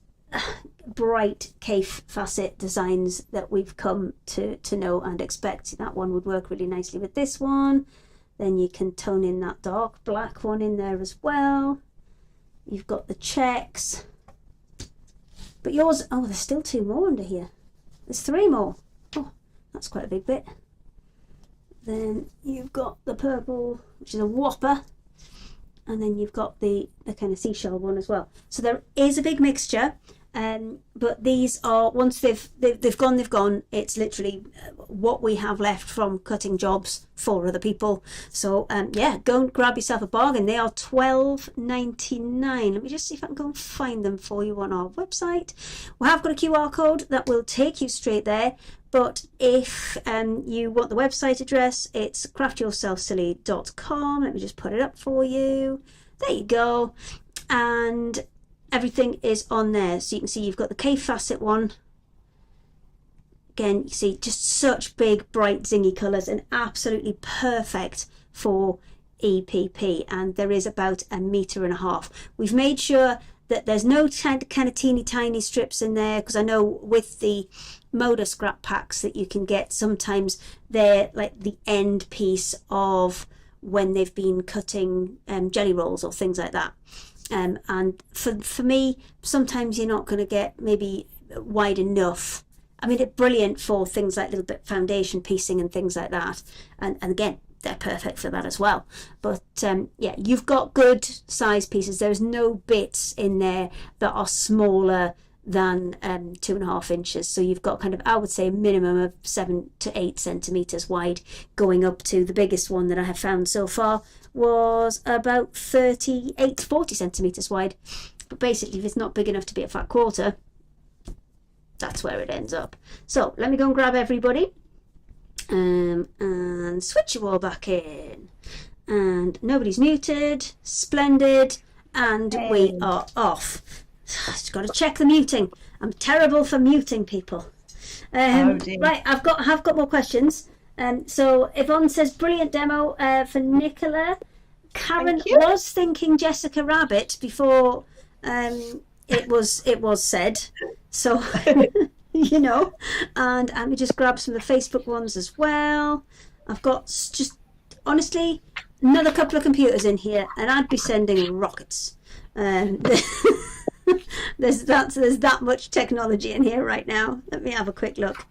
bright cave facet designs that we've come to know and expect. That one would work really nicely with this one. Then you can tone in that dark black one in there as well. You've got the checks, but yours, oh, there's still 2 more under here. There's 3 more. Oh, that's quite a big bit. Then you've got the purple, which is a whopper, and then you've got the kind of seashell one as well. So there is a big mixture. But these are, once they've gone, it's literally what we have left from cutting jobs for other people. So yeah, go and grab yourself a bargain. They are $12.99. Let me just see if I can go and find them for you on our website. We have got a QR code that will take you straight there, but if you want the website address, it's craftyourselfsilly.com. Let me just put it up for you. There you go. And everything is on there, so you can see you've got the cave facet one. Again, you see just such big, bright, zingy colours, and absolutely perfect for EPP. And there is about 1.5 meters. We've made sure that there's no kind of teeny tiny strips in there, because I know with the Moda scrap packs that you can get, sometimes they're like the end piece of when they've been cutting jelly rolls or things like that. And for me, sometimes you're not going to get maybe wide enough. I mean, it's brilliant for things like little bit foundation piecing and things like that. And again, they're perfect for that as well. But yeah, you've got good size pieces. There's no bits in there that are smaller than 2.5 inches. So you've got kind of, I would say, a minimum of 7 to 8 centimeters wide, going up to the biggest one that I have found so far was about 38 to 40 centimeters wide. But basically, if it's not big enough to be a fat quarter, that's where it ends up. So let me go and grab everybody and switch you all back in. And nobody's muted. Splendid. And we are off. Just got to check the muting. I'm terrible for muting people. Right, have got more questions. So Yvonne says, brilliant demo for Nicola. Karen was thinking Jessica Rabbit before it was said. So you know, and let me just grab some of the Facebook ones as well. I've got just honestly another couple of computers in here, and I'd be sending rockets. There's that much technology in here right now. Let me have a quick look.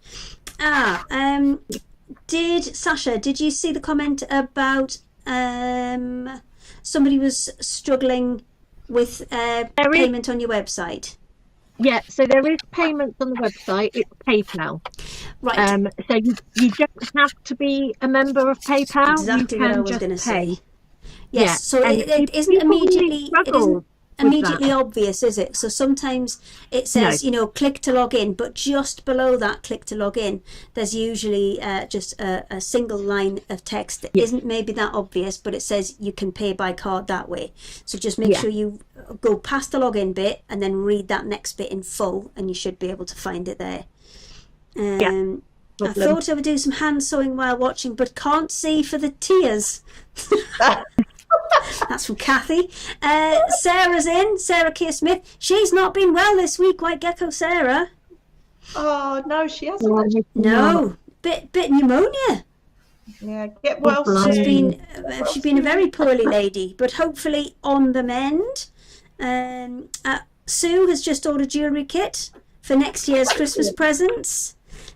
Sasha, did you see the comment about somebody was struggling with payment on your website? Yeah, so there is payment on the website. It's PayPal. Right. So you don't have to be a member of PayPal. Exactly you what I can was just going to pay. say. Yes. Yeah. So And it isn't people immediately. It struggle isn't immediately that. obvious, is it? So sometimes it says, you know, click to log in, but just below that click to log in, there's usually just a single line of text that isn't maybe that obvious, but it says you can pay by card that way. So just make sure you go past the login bit and then read that next bit in full, and you should be able to find it there. I thought I would do some hand sewing while watching, but can't see for the tears. That's from Kathy. Sarah's in. Sarah Keir Smith. She's not been well this week, White Gecko Sarah. Oh no, she hasn't. No, bit pneumonia. Yeah, get well She's soon. been a very poorly lady, but hopefully on the mend. Sue has just ordered jewellery kit for next year's Christmas presents.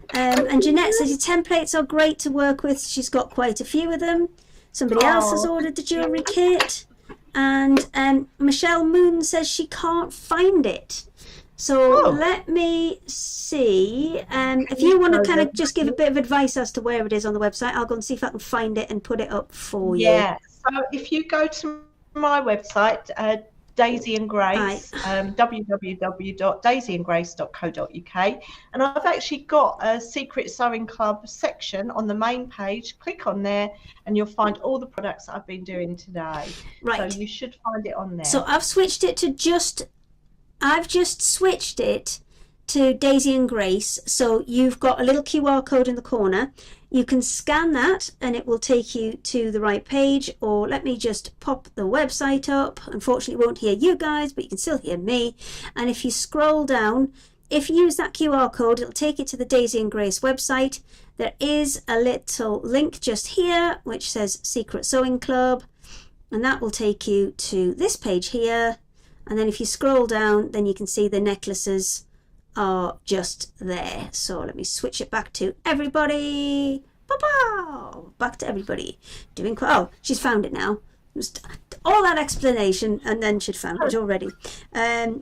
And Jeanette says your templates are great to work with. She's got quite a few of them. Somebody else has ordered the jewellery kit. and Michelle Moon says she can't find it. So let me see. If you want to kind of just give a bit of advice as to where it is on the website, I'll go and see if I can find it and put it up for you. Yeah. So if you go to my website, Daisy and Grace, www.daisyandgrace.co.uk, and I've actually got a Secret Sewing Club section on the main page. Click on there and you'll find all the products that I've been doing today. Right. So you should find it on there. So I've switched it to I've just switched it to Daisy and Grace. So you've got a little QR code in the corner. You can scan that and it will take you to the right page, or let me just pop the website up. Unfortunately, it won't hear you guys, but you can still hear me. And if you scroll down, if you use that QR code, it'll take you to the Daisy and Grace website. There is a little link just here which says Secret Sewing Club, and that will take you to this page here. And then if you scroll down, then you can see the necklaces are just there. So let me switch it back to everybody. Back to everybody. Doing quite. Oh, she's found it now. Just all that explanation, and then she'd found it already.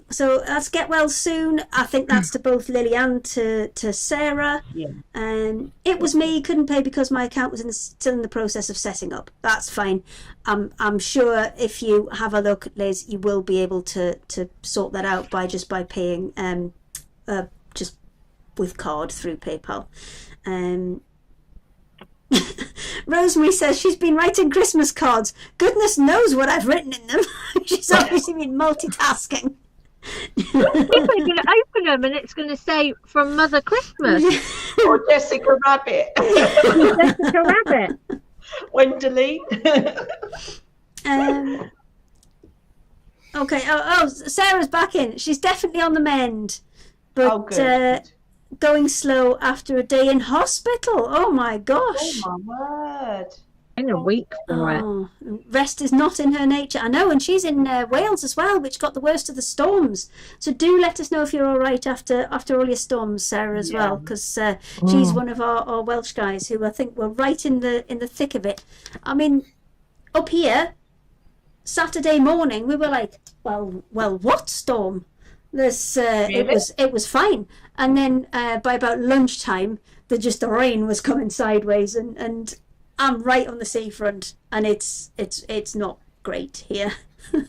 So that's get well soon. I think that's to both Lily and to Sarah. Yeah. It was me, couldn't pay because my account was still in the process of setting up. That's fine. I'm sure if you have a look, Liz, you will be able to sort that out by paying just with card through PayPal. Rosemary says she's been writing Christmas cards. Goodness knows what I've written in them. She's obviously been multitasking. People are going to open them and it's going to say from Mother Christmas. Or Jessica Rabbit. Jessica Rabbit. Wendelene. Okay. Oh, Sarah's back in. She's definitely on the mend. But good. Going slow after a day in hospital. Oh my gosh. Oh my word. In a week for it. Rest is not in her nature. I know, and she's in Wales as well, which got the worst of the storms. So do let us know if you're all right after all your storms, Sarah, as well, because she's one of our Welsh guys who I think were right in the thick of it. I mean, up here, Saturday morning, we were like, well, what storm? This Really? it was fine, and then by about lunchtime, the rain was coming sideways, and I'm right on the seafront, and it's not great here.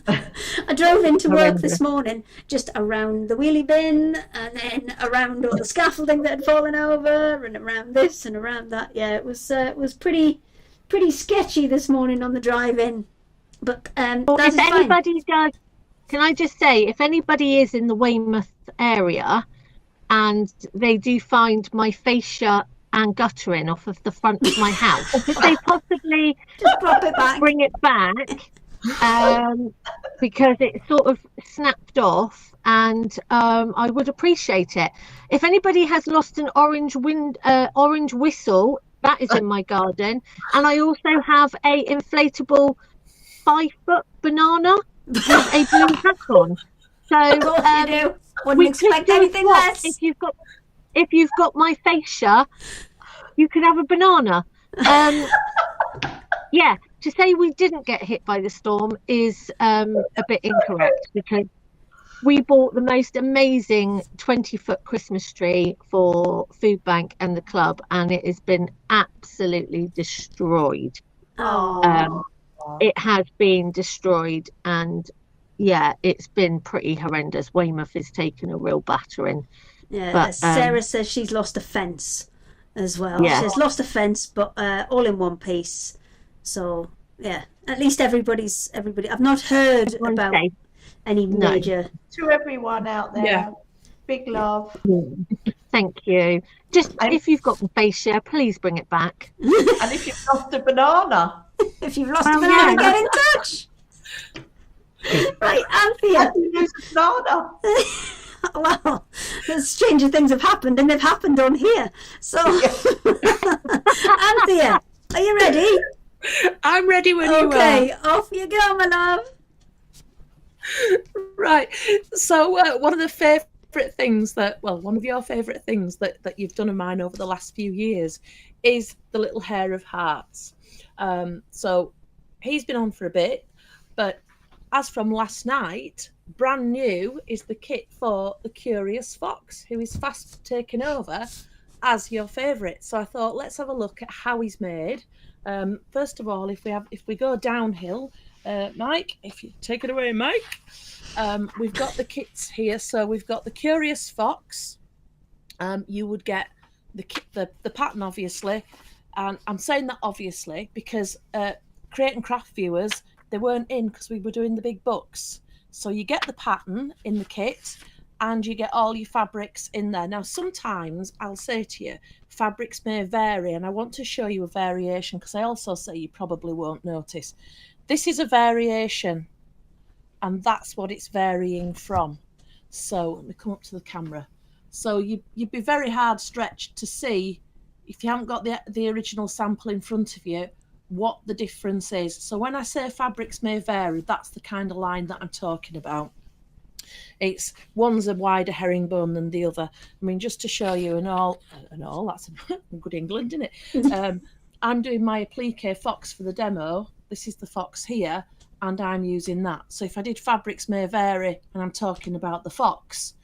I drove into work this morning, just around the wheelie bin, and then around all the scaffolding that had fallen over, and around this and around that. Yeah, it was pretty sketchy this morning on the drive in, but if anybody does. Can I just say, if anybody is in the Weymouth area and they do find my fascia and guttering off of the front of my house, if they possibly just drop it back, bring it back, because it sort of snapped off, and I would appreciate it. If anybody has lost an orange whistle, that is in my garden, and I also have a inflatable 5-foot banana with a blue hat on. So of course you do. Wouldn't expect anything less. If you've got my fascia, you could have a banana. Yeah, to say we didn't get hit by the storm is a bit incorrect, because we bought the most amazing 20-foot Christmas tree for Food Bank and the club, and it has been absolutely destroyed. It has been destroyed, and yeah, it's been pretty horrendous. Weymouth has taken a real battering. Yeah, but, Sarah says she's lost a fence as well. Yeah. She's lost a fence, but all in one piece. So yeah, at least everybody. I've not heard about any major. To everyone out there, big love. Thank you. Just if you've got the fascia, please bring it back. And if you've lost a banana. If you've lost a banana, get in touch. Right, Anthea. Well, stranger things have happened, and they've happened on here. So, Anthea, are you ready? I'm ready when you are. Okay, off you go, my love. Right. So, one of your favourite things that you've done of mine over the last few years is the little hair of hearts. So he's been on for a bit, but as from last night, brand new is the kit for the Curious Fox, who is fast taking over as your favourite. So I thought, let's have a look at how he's made. First of all, if we go downhill, Mike, if you take it away, Mike. We've got the kits here. So we've got the Curious Fox. You would get the pattern, obviously, and I'm saying that obviously because Create and Craft viewers, they weren't in because we were doing the big books. So you get the pattern in the kit and you get all your fabrics in there. Now, sometimes I'll say to you, fabrics may vary, and I want to show you a variation because I also say you probably won't notice. This is a variation, and that's what it's varying from. So let me come up to the camera. So you'd be very hard stretched to see, if you haven't got the original sample in front of you, what the difference is. So when I say fabrics may vary, that's the kind of line that I'm talking about. It's one's a wider herringbone than the other. I mean, just to show you and all, that's good England, isn't it? I'm doing my Applique Fox for the demo. This is the Fox here, and I'm using that. So if I did fabrics may vary and I'm talking about the Fox,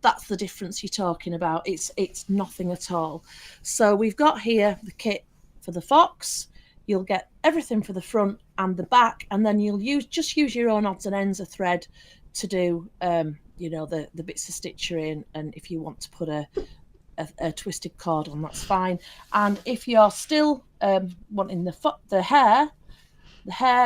that's the difference you're talking about. It's nothing at all. So we've got here the kit for the Fox. You'll get everything for the front and the back, and then you'll just use your own odds and ends of thread to do the bits of stitchery, and if you want to put a twisted cord on, that's fine. And if you're still wanting the hair,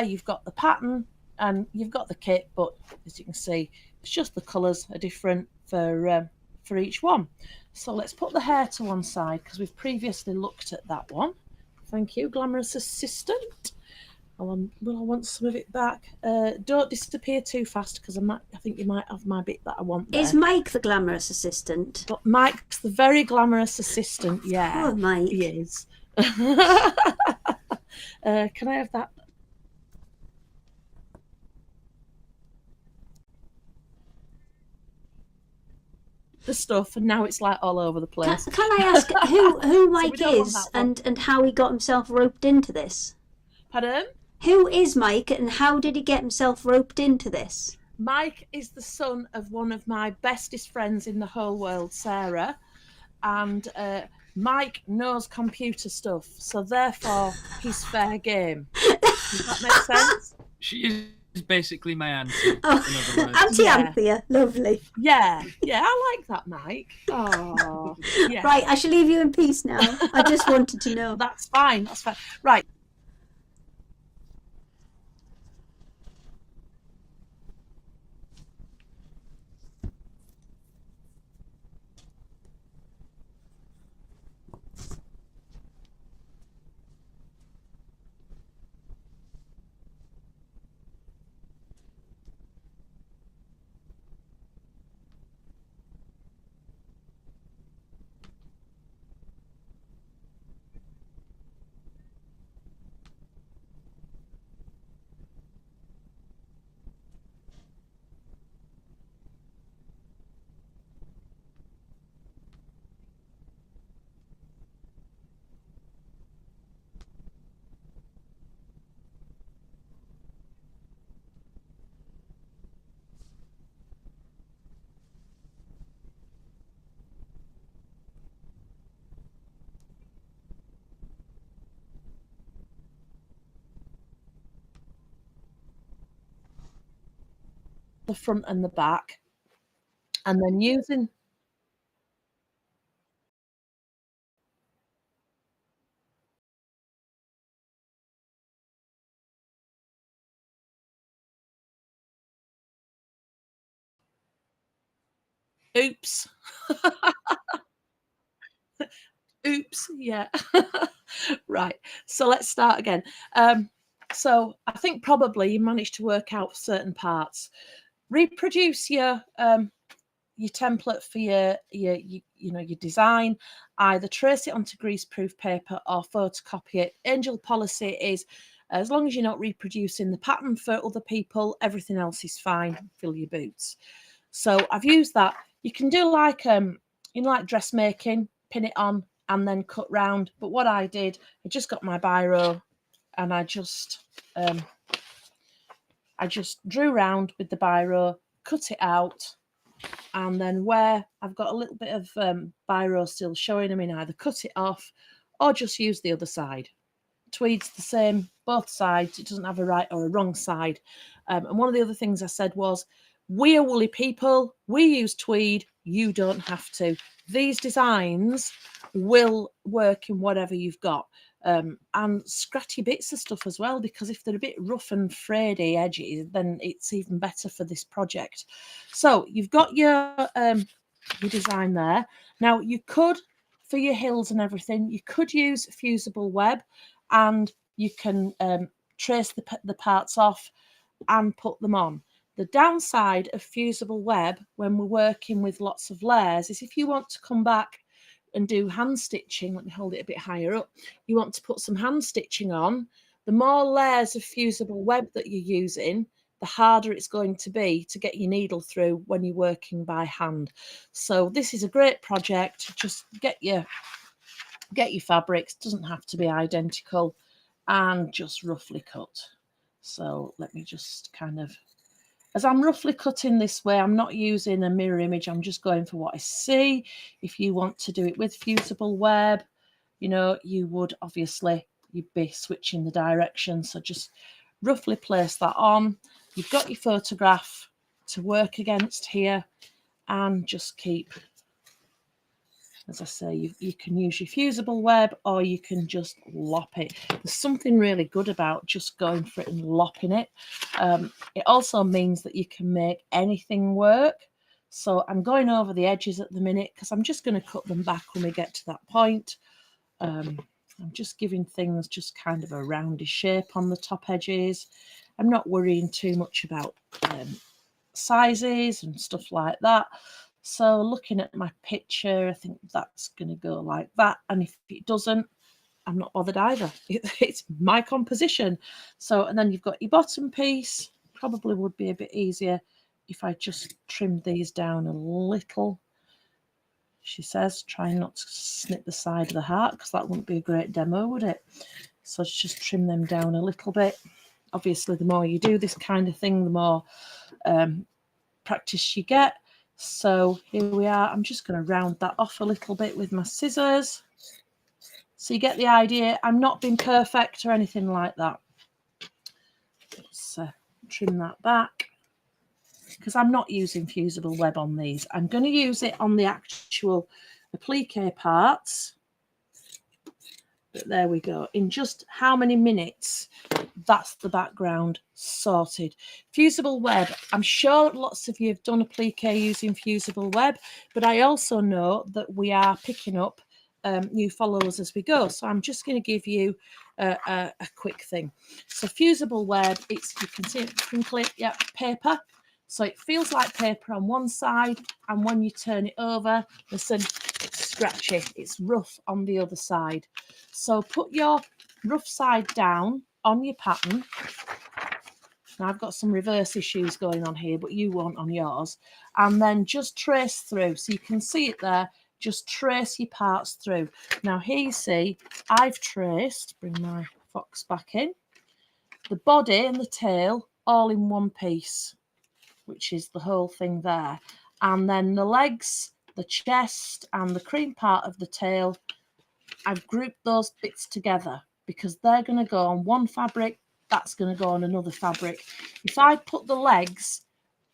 you've got the pattern and you've got the kit, but as you can see, it's just the colours are different for each one. So let's put the hair to one side because we've previously looked at that one. Thank you, glamorous assistant. I want some of it back. Don't disappear too fast because I think you might have my bit that I want there. Is Mike the glamorous assistant? But Mike's the very glamorous assistant, yeah. Oh, Mike. He is. Can I have that? The stuff, and now it's like all over the place. Can I ask who Mike So is and how he got himself roped into this? Pardon? Who is Mike and how did he get himself roped into this? Mike is the son of one of my bestest friends in the whole world, Sarah, and Mike knows computer stuff, so therefore he's fair game. Does that make sense? She is basically my auntie. Oh, Auntie Anthea, lovely. Yeah, I like that, Mike. Oh, yeah. Right, I shall leave you in peace now. I just wanted to know. That's fine. Right. The front and the back, and then using oops. Oops, yeah. Right, so let's start again. So I think probably you managed to work out certain parts. Reproduce your template for your design. Either trace it onto greaseproof paper or photocopy it. Angel policy is, as long as you're not reproducing the pattern for other people, everything else is fine. Fill your boots. So I've used that. You can do like like dressmaking, pin it on and then cut round. But what I did, I just got my biro and I just I just drew round with the biro, cut it out, and then where I've got a little bit of biro still showing, I mean, either cut it off or just use the other side. Tweed's the same, both sides. It doesn't have a right or a wrong side. And one of the other things I said was, we are woolly people. We use tweed. You don't have to. These designs will work in whatever you've got. And scratchy bits of stuff as well, because if they're a bit rough and frayedy edges, then it's even better for this project. So you've got your design there. Now you could, for your hills and everything, you could use fusible web, and you can trace the parts off and put them on. The downside of fusible web when we're working with lots of layers is if you want to come back and do hand stitching, let me hold it a bit higher up, you want to put some hand stitching on, the more layers of fusible web that you're using, the harder it's going to be to get your needle through when you're working by hand. So this is a great project. Just get your fabrics, doesn't have to be identical, and just roughly cut. So let me just kind of, as I'm roughly cutting this way, I'm not using a mirror image, I'm just going for what I see. If you want to do it with fusible web, you know, you would obviously, you'd be switching the direction. So just roughly place that on. You've got your photograph to work against here, and just keep, as I say, you can use your fusible web, or you can just lop it. There's something really good about just going for it and lopping it. It also means that you can make anything work. So I'm going over the edges at the minute because I'm just going to cut them back when we get to that point. I'm just giving things just kind of a roundy shape on the top edges. I'm not worrying too much about sizes and stuff like that. So looking at my picture, I think that's going to go like that. And if it doesn't, I'm not bothered either. It's my composition. So, and then you've got your bottom piece. Probably would be a bit easier if I just trimmed these down a little. She says, try not to snip the side of the heart, because that wouldn't be a great demo, would it? So just trim them down a little bit. Obviously, the more you do this kind of thing, the more practice you get. So here we are. I'm just going to round that off a little bit with my scissors. So you get the idea. I'm not being perfect or anything like that. Let's trim that back, because I'm not using fusible web on these. I'm going to use it on the actual applique parts. But there we go. In just how many minutes, that's the background sorted. Fusible web. I'm sure lots of you have done applique using fusible web, but I also know that we are picking up new followers as we go. So I'm just going to give you a quick thing. So fusible web, it's, you can see it crinkly, yeah, paper. So it feels like paper on one side, and when you turn it over, listen, it's scratchy, it's rough on the other side. So put your rough side down on your pattern. Now I've got some reverse issues going on here, but you won't on yours. And then just trace through. So you can see it there. Just trace your parts through. Now here you see, I've traced, bring my fox back in, the body and the tail all in one piece, which is the whole thing there. And then the legs, the chest, and the cream part of the tail, I've grouped those bits together because they're going to go on one fabric, that's going to go on another fabric. If I put the legs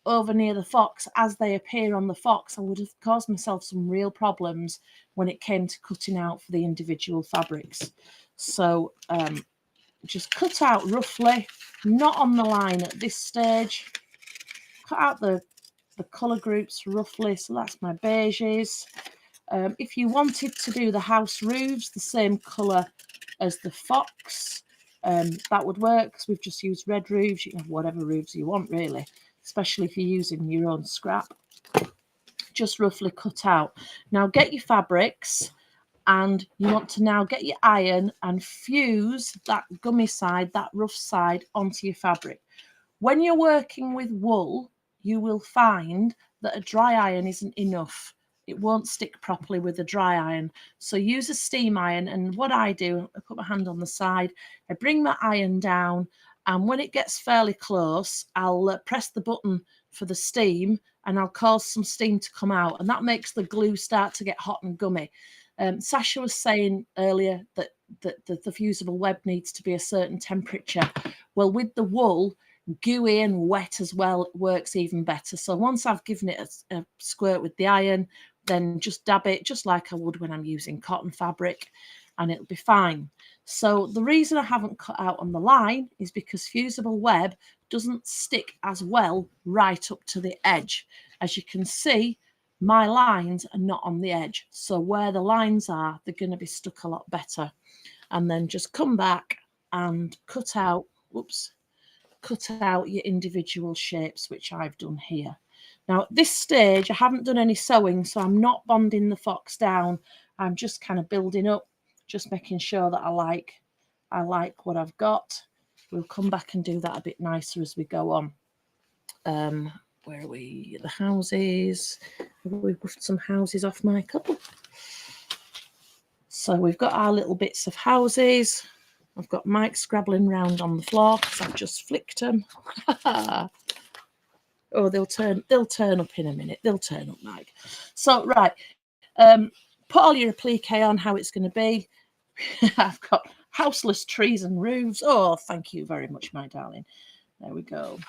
over near the fox as they appear on the fox, I would have caused myself some real problems when it came to cutting out for the individual fabrics. So just cut out roughly, not on the line at this stage. Cut out the colour groups roughly. So that's my beiges. If you wanted to do the house roofs the same colour as the fox, that would work, because we've just used red roofs. You can have whatever roofs you want, really, especially if you're using your own scrap. Just roughly cut out. Now get your fabrics, and you want to now get your iron and fuse that gummy side, that rough side, onto your fabric. When you're working with wool, you will find that a dry iron isn't enough. It won't stick properly with a dry iron. So use a steam iron. And what I do, I put my hand on the side, I bring my iron down, And when it gets fairly close, I'll press the button for the steam, and I'll cause some steam to come out, and that makes the glue start to get hot and gummy. Sasha was saying earlier that the fusible web needs to be a certain temperature. Well, with the wool, gooey and wet as well works even better. So once I've given it a squirt with the iron, then just dab it just like I would when I'm using cotton fabric, and it'll be fine. So the reason I haven't cut out on the line is because fusible web doesn't stick as well right up to the edge. As you can see, my lines are not on the edge. So where the lines are, they're going to be stuck a lot better. And then just come back and cut out, cut out your individual shapes, which I've done here. Now, at this stage, I haven't done any sewing, so I'm not bonding the fox down. I'm just kind of building up, just making sure that I like what I've got. We'll come back and do that a bit nicer as we go on. Where are we? The houses. We've got some houses off, Michael. So we've got our little bits of houses. I've got Mike scrabbling around on the floor because I've just flicked them. Oh, they'll turn up in a minute. They'll turn up, Mike. So, right. Put all your applique on how it's going to be. I've got houseless trees and roofs. Oh, thank you very much, my darling. There we go.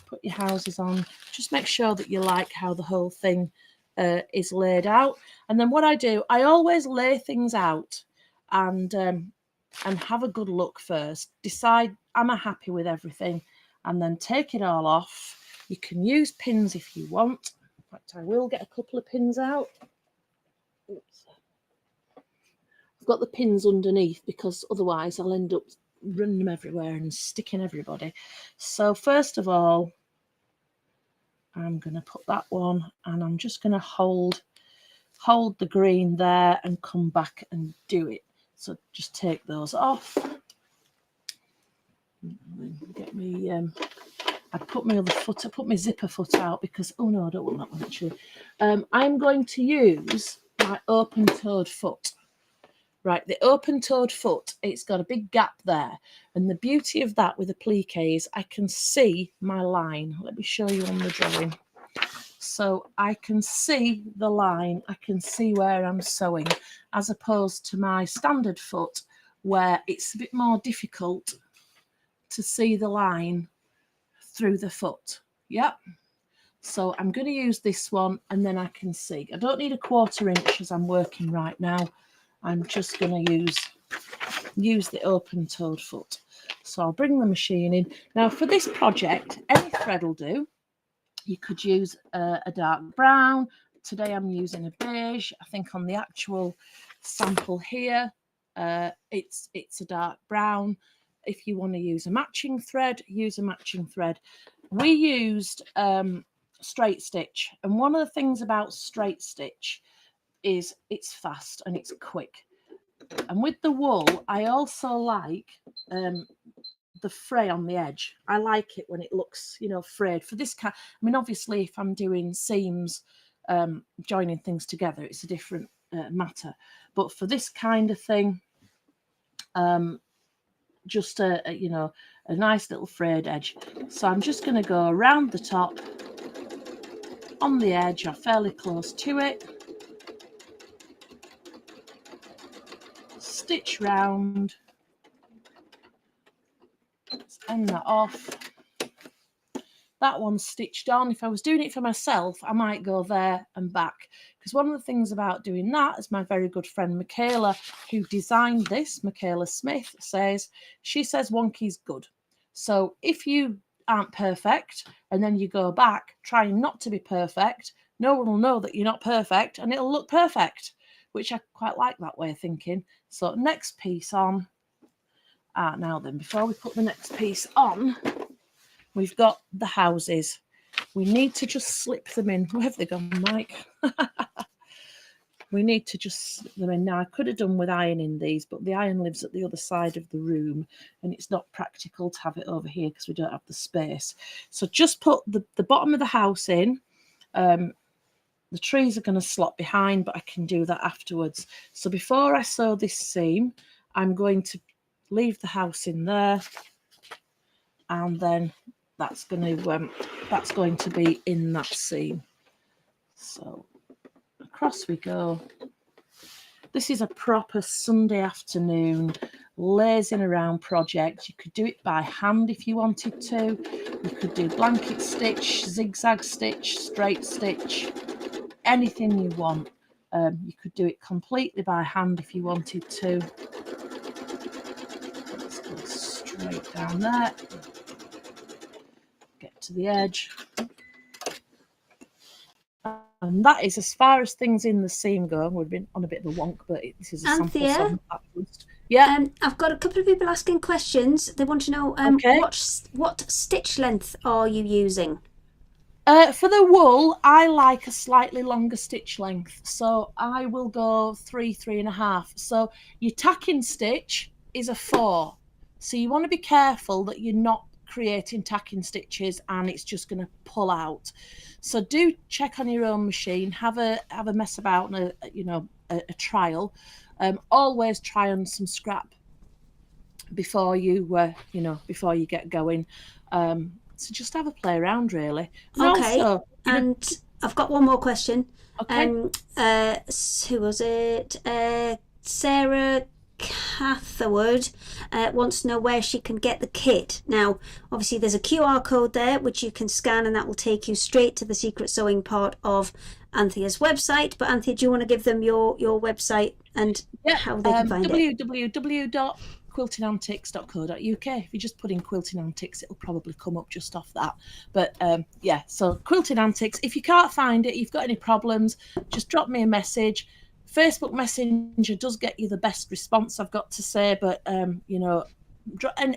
Put your houses on. Just make sure that you like how the whole thing is laid out. And then what I do, I always lay things out and have a good look first. Decide, am I happy with everything? And then take it all off. You can use pins if you want. In fact, I will get a couple of pins out. Oops. I've got the pins underneath because otherwise I'll end up running them everywhere and sticking everybody. So first of all, I'm going to put that one, and I'm just going to hold the green there and come back and do it. So just take those off. Get me I put my other foot, I put my zipper foot out because, oh no, I don't want that one actually. I'm going to use my open-toed foot. Right, the open-toed foot, it's got a big gap there. And the beauty of that with applique is I can see my line. Let me show you on the drawing. So I can see the line. I can see where I'm sewing, as opposed to my standard foot where it's a bit more difficult to see the line through the foot. Yep. So I'm going to use this one, and then I can see. I don't need a 1/4 inch as I'm working right now. I'm just going to use the open-toed foot. So I'll bring the machine in. Now for this project, any thread will do. You could use a dark brown. Today I'm using a beige. I think on the actual sample here, it's a dark brown. If you want to use a matching thread, use a matching thread. We used straight stitch, and one of the things about straight stitch is it's fast and it's quick. And with the wool, I also like the fray on the edge. I like it when it looks, you know, frayed. For this kind, I mean, obviously, if I'm doing seams, joining things together, it's a different matter. But for this kind of thing, just a you know, a nice little frayed edge. So I'm just going to go around the top, on the edge, or fairly close to it. Stitch round, let's end that off. That one's stitched on. If I was doing it for myself, I might go there and back, because one of the things about doing that is my very good friend Nicola, who designed this, Nicola Smith, says, she says wonky's good. So if you aren't perfect and then you go back trying not to be perfect, no one will know that you're not perfect and it'll look perfect, which I quite like that way of thinking. So next piece on. Now then, before we put the next piece on, we've got the houses. We need to just slip them in. Where have they gone, Mike? We need to just slip them in. Now, I could have done with ironing these, but the iron lives at the other side of the room, and it's not practical to have it over here because we don't have the space. So just put the bottom of the house in. The trees are going to slot behind, but I can do that afterwards. So before I sew this seam, I'm going to leave the house in there, and then that's going to be in that seam. So across we go. This is a proper Sunday afternoon lazing around project. You could do it by hand if you wanted to. You could do blanket stitch, zigzag stitch, straight stitch, anything you want. You could do it completely by hand if you wanted to. Let's go straight down there. Get to the edge. And that is as far as things in the seam go. We've been on a bit of a wonk, but this is a Anthea? sample song. Yeah. I've got a couple of people asking questions. They want to know Okay. what stitch length are you using? For the wool, I like a slightly longer stitch length, so I will go 3.5. So your tacking stitch is a 4. So you want to be careful that you're not creating tacking stitches and it's just going to pull out. So do check on your own machine, have a mess about and a trial. Always try on some scrap before you get going. So just have a play around, really. And Okay. also, and I've got one more question. Okay. Who was it? Sarah Catherwood wants to know where she can get the kit. Now, obviously, there's a QR code there which you can scan, and that will take you straight to the secret sewing part of Anthea's website. But Anthea, do you want to give them your website and how they can find it? www.quiltingantics.co.uk. If you just put in Quilting Antics, it'll probably come up just off that. But yeah, so Quilting Antics. If you can't find it, you've got any problems, just drop me a message. Facebook Messenger does get you the best response, I've got to say, but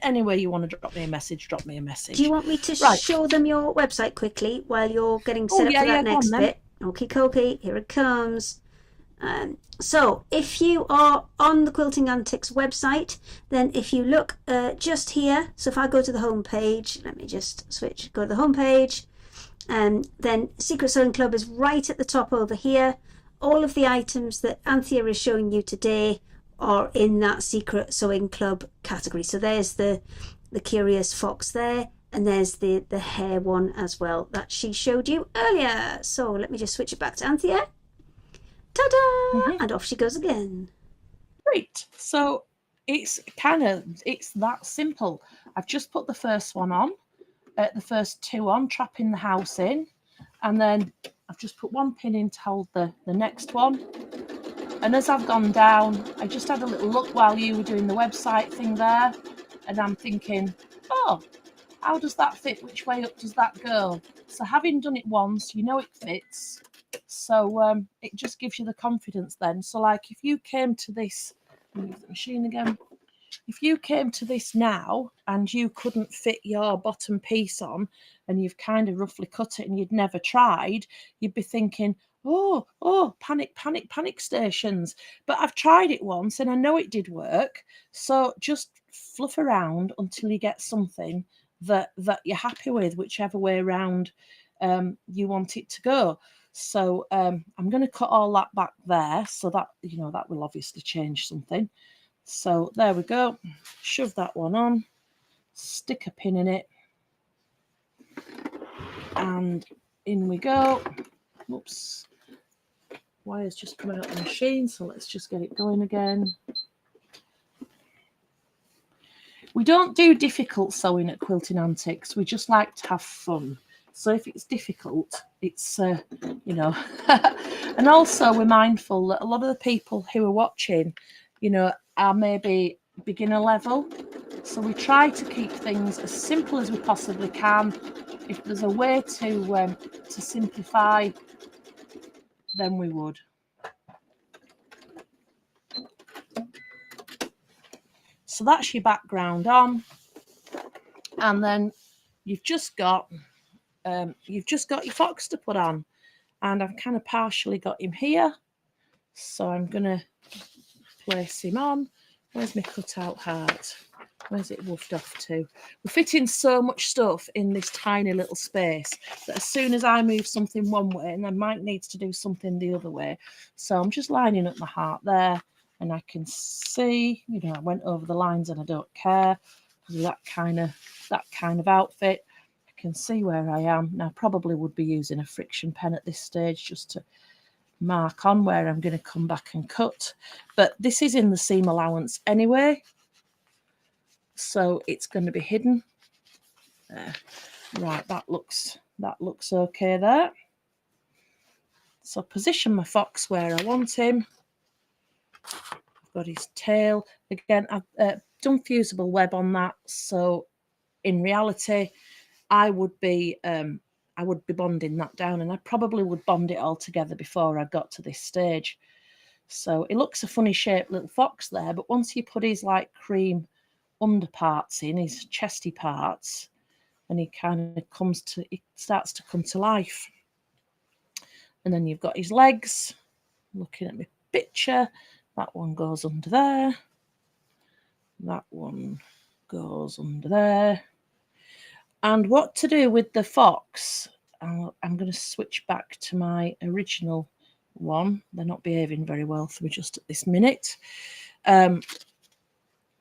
anywhere you want to drop me a message, drop me a message. Do you want me to show them your website quickly while you're getting set up for that next bit? Okie dokie, here it comes. So if you are on the Quilting Antics website, then if you look just here, so if I go to the home page, let me just go to the home page, then Secret Sewing Club is right at the top over here. All of the items that Anthea is showing you today are in that Secret Sewing Club category. So there's the Curious Fox there, and there's the hair one as well that she showed you earlier. So let me just switch it back to Anthea. Ta-da! And off she goes again. Great. So it's that simple. I've just put the first one on, the first 2 on, trapping the house in, and then I've just put 1 pin in to hold the next one. And as I've gone down, I just had a little look while you were doing the website thing there, and I'm thinking, oh, how does that fit? Which way up does that go? So having done it once, you know it fits. So it just gives you the confidence then. So like if you came to this, move the machine again. If you came to this now and you couldn't fit your bottom piece on and you've kind of roughly cut it and you'd never tried, you'd be thinking, oh, panic stations. But I've tried it once and I know it did work. So just fluff around until you get something that you're happy with, whichever way around you want it to go. So I'm going to cut all that back there, so that that will obviously change something. So there we go. Shove that one on, stick a pin in it, and in we go. Oops, wire's just come out of the machine, so let's just get it going again. We don't do difficult sewing at Quilting Antics. We just like to have fun. So if it's difficult, it's, and also we're mindful that a lot of the people who are watching, are maybe beginner level. So we try to keep things as simple as we possibly can. If there's a way to simplify, then we would. So that's your background on. And then you've just got your fox to put on, and I've kind of partially got him here, so I'm gonna place him on. Where's my cutout heart? Where's it woofed off to? We're fitting so much stuff in this tiny little space that as soon as I move something one way, and then Mike needs to do something the other way, so I'm just lining up my heart there, and I can see, you know, I went over the lines and I don't care because of that kind of outfit. I can see where I am. Now, I probably would be using a friction pen at this stage just to mark on where I'm going to come back and cut. But this is in the seam allowance anyway, so it's going to be hidden. There. Right, that looks okay there. So position my fox where I want him. I've got his tail. Again, I've done fusible web on that. So in reality, I would be bonding that down, and I probably would bond it all together before I got to this stage. So it looks a funny shaped little fox there, but once you put his like cream underparts in, his chesty parts, and he starts to come to life. And then you've got his legs. Looking at my picture, that one goes under there. That one goes under there. And what to do with the fox? I'm going to switch back to my original one. They're not behaving very well for me just at this minute. Where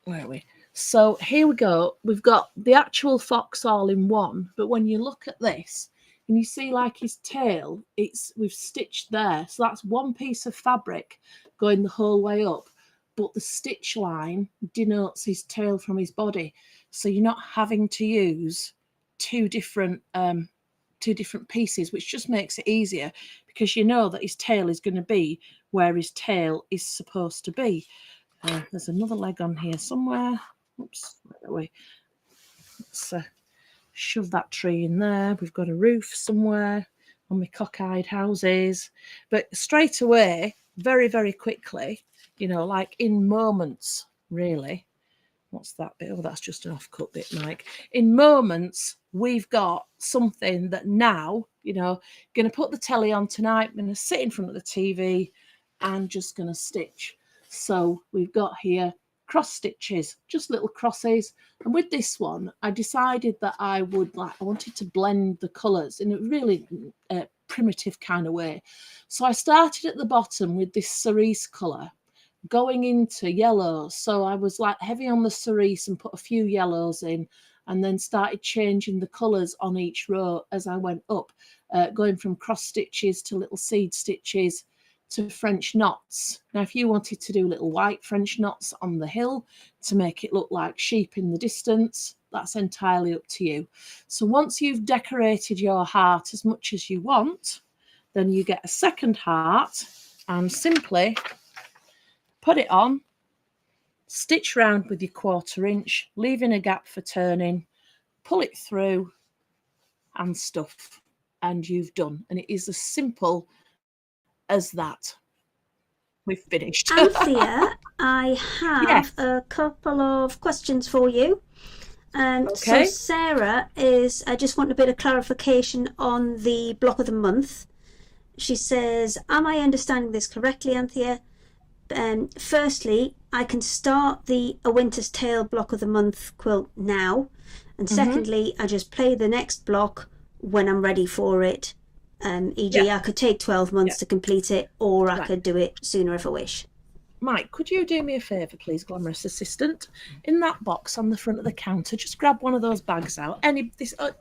are we? So here we go. We've got the actual fox all in one, but when you look at this and you see like his tail, we've stitched there. So that's one piece of fabric going the whole way up, but the stitch line denotes his tail from his body. So you're not having to use two different pieces, which just makes it easier because you know that his tail is going to be where his tail is supposed to be. There's another leg on here somewhere. Oops, where are we? Let's shove that tree in there. We've got a roof somewhere on my cockeyed houses. But straight away, very, very quickly, you know, like in moments, really. What's that bit? Oh, that's just an off-cut bit, Mike. In moments, we've got something that now, you know, going to put the telly on tonight, I'm going to sit in front of the TV and just going to stitch. So we've got here cross stitches, just little crosses. And with this one, I decided that I wanted to blend the colours in a really primitive kind of way. So I started at the bottom with this cerise colour, going into yellows. So I was like heavy on the cerise and put a few yellows in, and then started changing the colours on each row as I went up, going from cross stitches to little seed stitches to French knots. Now, if you wanted to do little white French knots on the hill to make it look like sheep in the distance, that's entirely up to you. So once you've decorated your heart as much as you want, then you get a second heart and simply put it on, stitch round with your 1/4 inch, leaving a gap for turning, pull it through and stuff, and you've done. And it is as simple as that. We've finished. Anthea, I have Yes. a couple of questions for you. Okay. So Sarah I just want a bit of clarification on the block of the month. She says, am I understanding this correctly, Anthea? Firstly, I can start A Winter's Tale block of the month quilt now. And secondly, I just play the next block when I'm ready for it. E.g., I could take 12 months to complete it, or I could do it sooner if I wish. Mike, could you do me a favour, please, glamorous assistant? In that box on the front of the counter, just grab one of those bags out.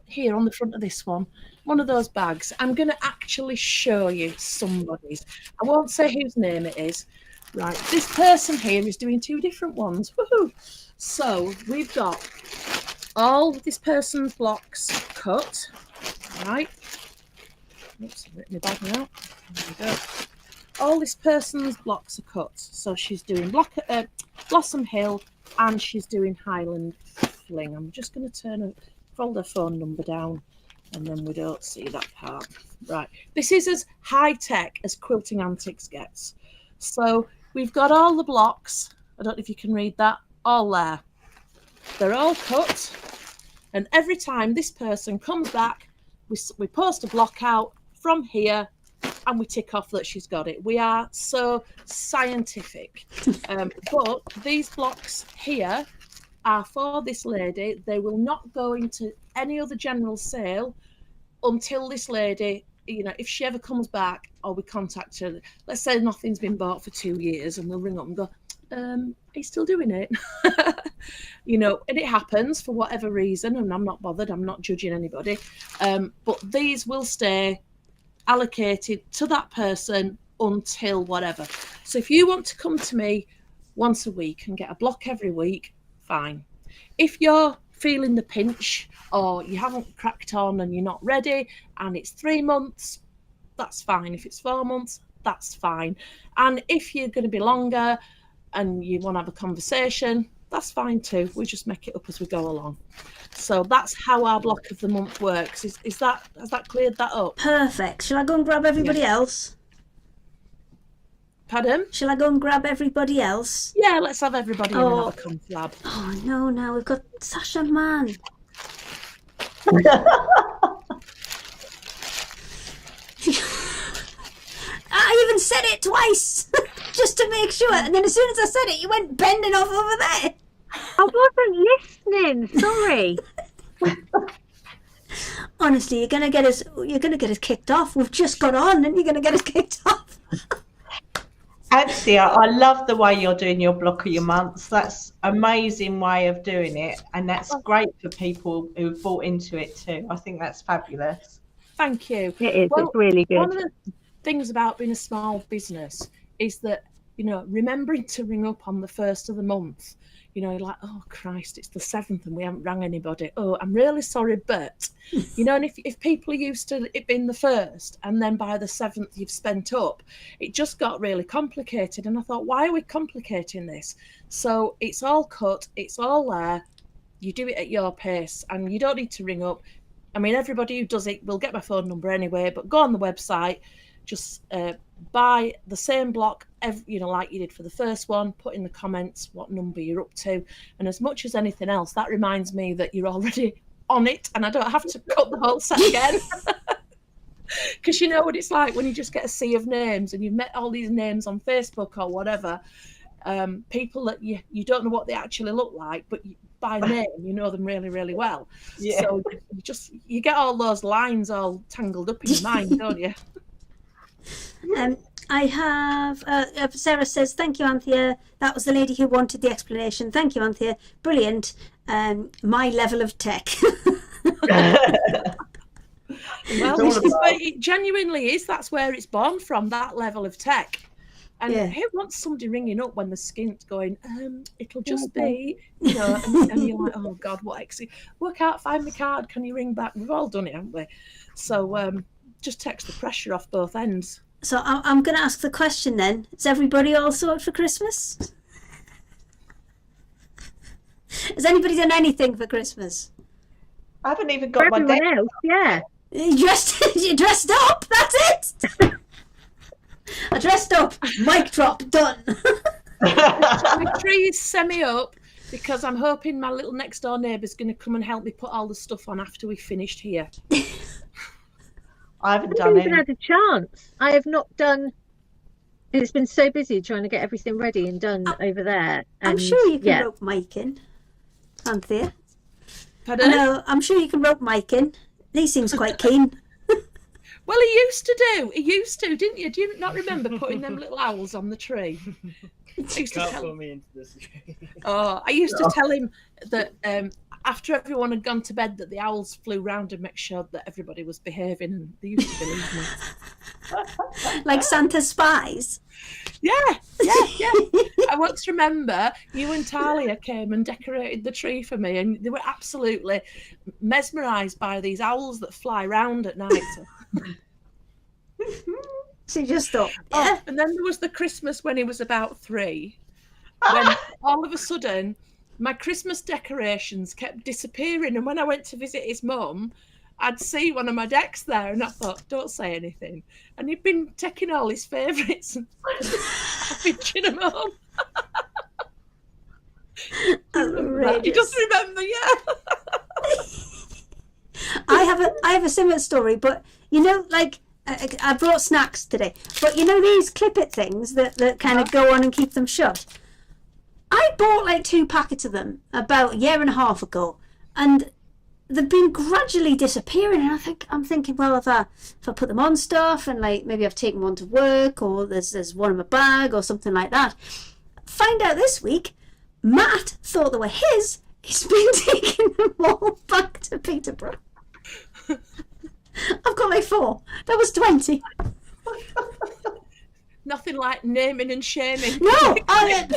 Here on the front of this one of those bags. I'm going to actually show you somebody's. I won't say whose name it is. Right, this person here is doing 2 different ones. Woohoo! So we've got all this person's blocks cut. Right. Oops, I've written my bag now. There we go. All this person's blocks are cut. So she's doing Blossom Hill and she's doing Highland Fling. I'm just going to fold her phone number down and then we don't see that part. Right. This is as high-tech as Quilting Antics gets. So we've got all the blocks. I don't know if you can read that. All there. They're all cut. And every time this person comes back, we post a block out from here and we tick off that she's got it. We are so scientific. But these blocks here are for this lady. They will not go into any other general sale until this lady, you know, if she ever comes back or we contact her, let's say nothing's been bought for 2 years, and we'll ring up and go, Are you still doing it? You know, and it happens for whatever reason, and I'm not bothered. I'm not judging anybody. But these will stay allocated to that person until whatever. So if you want to come to me once a week and get a block every week, fine. If you're feeling the pinch or you haven't cracked on and you're not ready and it's 3 months, that's fine. If it's 4 months, that's fine. And if you're going to be longer and you want to have a conversation, that's fine too. We just make it up as we go along. So that's how our block of the month works. Has that cleared that up? Perfect. Shall I go and grab everybody else? Pardon? Shall I go and grab everybody else? Yeah, let's have everybody in and have a conflab. Oh no, now we've got Sasha Man. I even said it twice just to make sure, and then as soon as I said it, you went bending off over there. I wasn't listening. Sorry. Honestly, you're gonna get us kicked off. We've just got on, and you're gonna get us kicked off. Anthea, I love the way you're doing your block of your months. That's an amazing way of doing it, and that's great for people who've bought into it too. I think that's fabulous. Thank you. It is. It's really good. One of the things about being a small business is that, you know, remembering to ring up on the first of the month. You know, like, oh Christ, it's the 7th and we haven't rang anybody. Oh, I'm really sorry, but you know, and if people are used to it being the 1st and then by the 7th you've spent up, it just got really complicated. And I thought, why are we complicating this? So it's all cut, it's all there. You do it at your pace and you don't need to ring up. I mean, everybody who does it will get my phone number anyway, but go on the website, just buy the same block, you know, like you did for the first one, put in the comments what number you're up to. And as much as anything else, that reminds me that you're already on it and I don't have to cut the whole set again. Because you know what it's like when you just get a sea of names and you've met all these names on Facebook or whatever, people that you don't know what they actually look like, but by name you know them really, really well. Yeah. So you get all those lines all tangled up in your mind, don't you? I have Sarah says, thank you, Anthea. That was the lady who wanted the explanation. Thank you, Anthea. Brilliant. My level of tech. Well, it genuinely is. That's where it's born from, that level of tech. And who wants somebody ringing up when the skin's going, it'll just be, you know, and you're like, oh God, what I can't find my card. Can you ring back? We've all done it, haven't we? So just takes the pressure off both ends. So I'm going to ask the question then. Is everybody all sorted for Christmas? Has anybody done anything for Christmas? I haven't even got my day. Yeah. You dressed up. That's it. I dressed up. Mic drop. Done. My tree is semi-up because I'm hoping my little next door neighbour's going to come and help me put all the stuff on after we've finished here. I haven't even had a chance. I have not done. It's been so busy trying to get everything ready and done over there. And, I'm sure you can rope Mike in, Anthea. Pardon? No, I'm sure you can rope Mike in. He seems quite keen. Well, he used to, didn't you? Do you not remember putting them little owls on the tree? Put me into this. Oh, I used to tell him that after everyone had gone to bed, that the owls flew round and make sure that everybody was behaving, and they used to believe me. Like Santa's spies. Yeah. I once remember you and Talia came and decorated the tree for me, and they were absolutely mesmerised by these owls that fly round at night. She just thought, Oh, and then there was the Christmas when he was about 3, when all of a sudden my Christmas decorations kept disappearing, and when I went to visit his mum, I'd see one of my decks there, and I thought, don't say anything. And he'd been taking all his favourites and pitching them home. He doesn't remember, I have a similar story, but you know, like I brought snacks today, but you know these clip-it things that kind of go on and keep them shut. I bought like 2 packets of them about a year and a half ago, and they've been gradually disappearing. And I'm thinking, well, if I put them on stuff, and like maybe I've taken one to work, or there's one in my bag or something like that. find out this week, Matt thought they were his. He's been taking them all back to Peterborough. I've got like 4. That was 20. Nothing like naming and shaming. No,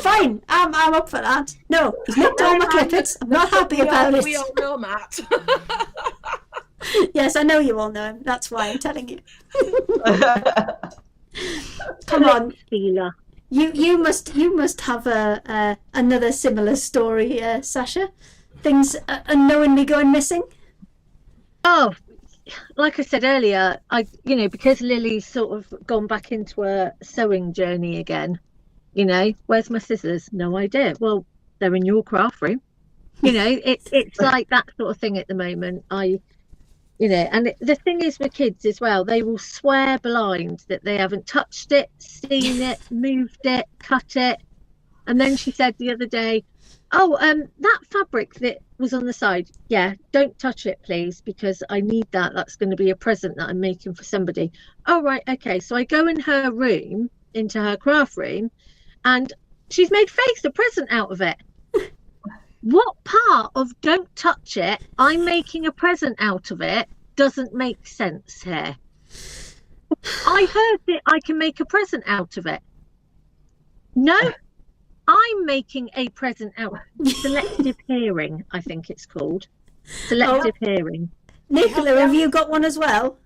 fine. I'm up for that. No, he's nicked all my clippets. I'm not happy about it. We all know Matt. Yes, I know you all know him. That's why I'm telling you. Come on, Sheila. you must have another similar story, Sasha. Things unknowingly going missing. Oh, like I said earlier, because Lily's sort of gone back into a sewing journey again. Where's my scissors? No idea. Well, they're in your craft room. It's like that sort of thing at the moment. And the thing is with kids as well, they will swear blind that they haven't touched it, seen it, moved it, cut it. And then she said the other day, that fabric that was on the side, yeah, don't touch it, please, because I need that. That's going to be a present that I'm making for somebody. Oh, right, okay. So I go in her room, into her craft room, and she's made a present out of it. What part of don't touch it, I'm making a present out of it, doesn't make sense here? I heard that I can make a present out of it. No, I'm making a present out. Selective hearing, I think it's called. Selective hearing. Nicola, have you got one as well?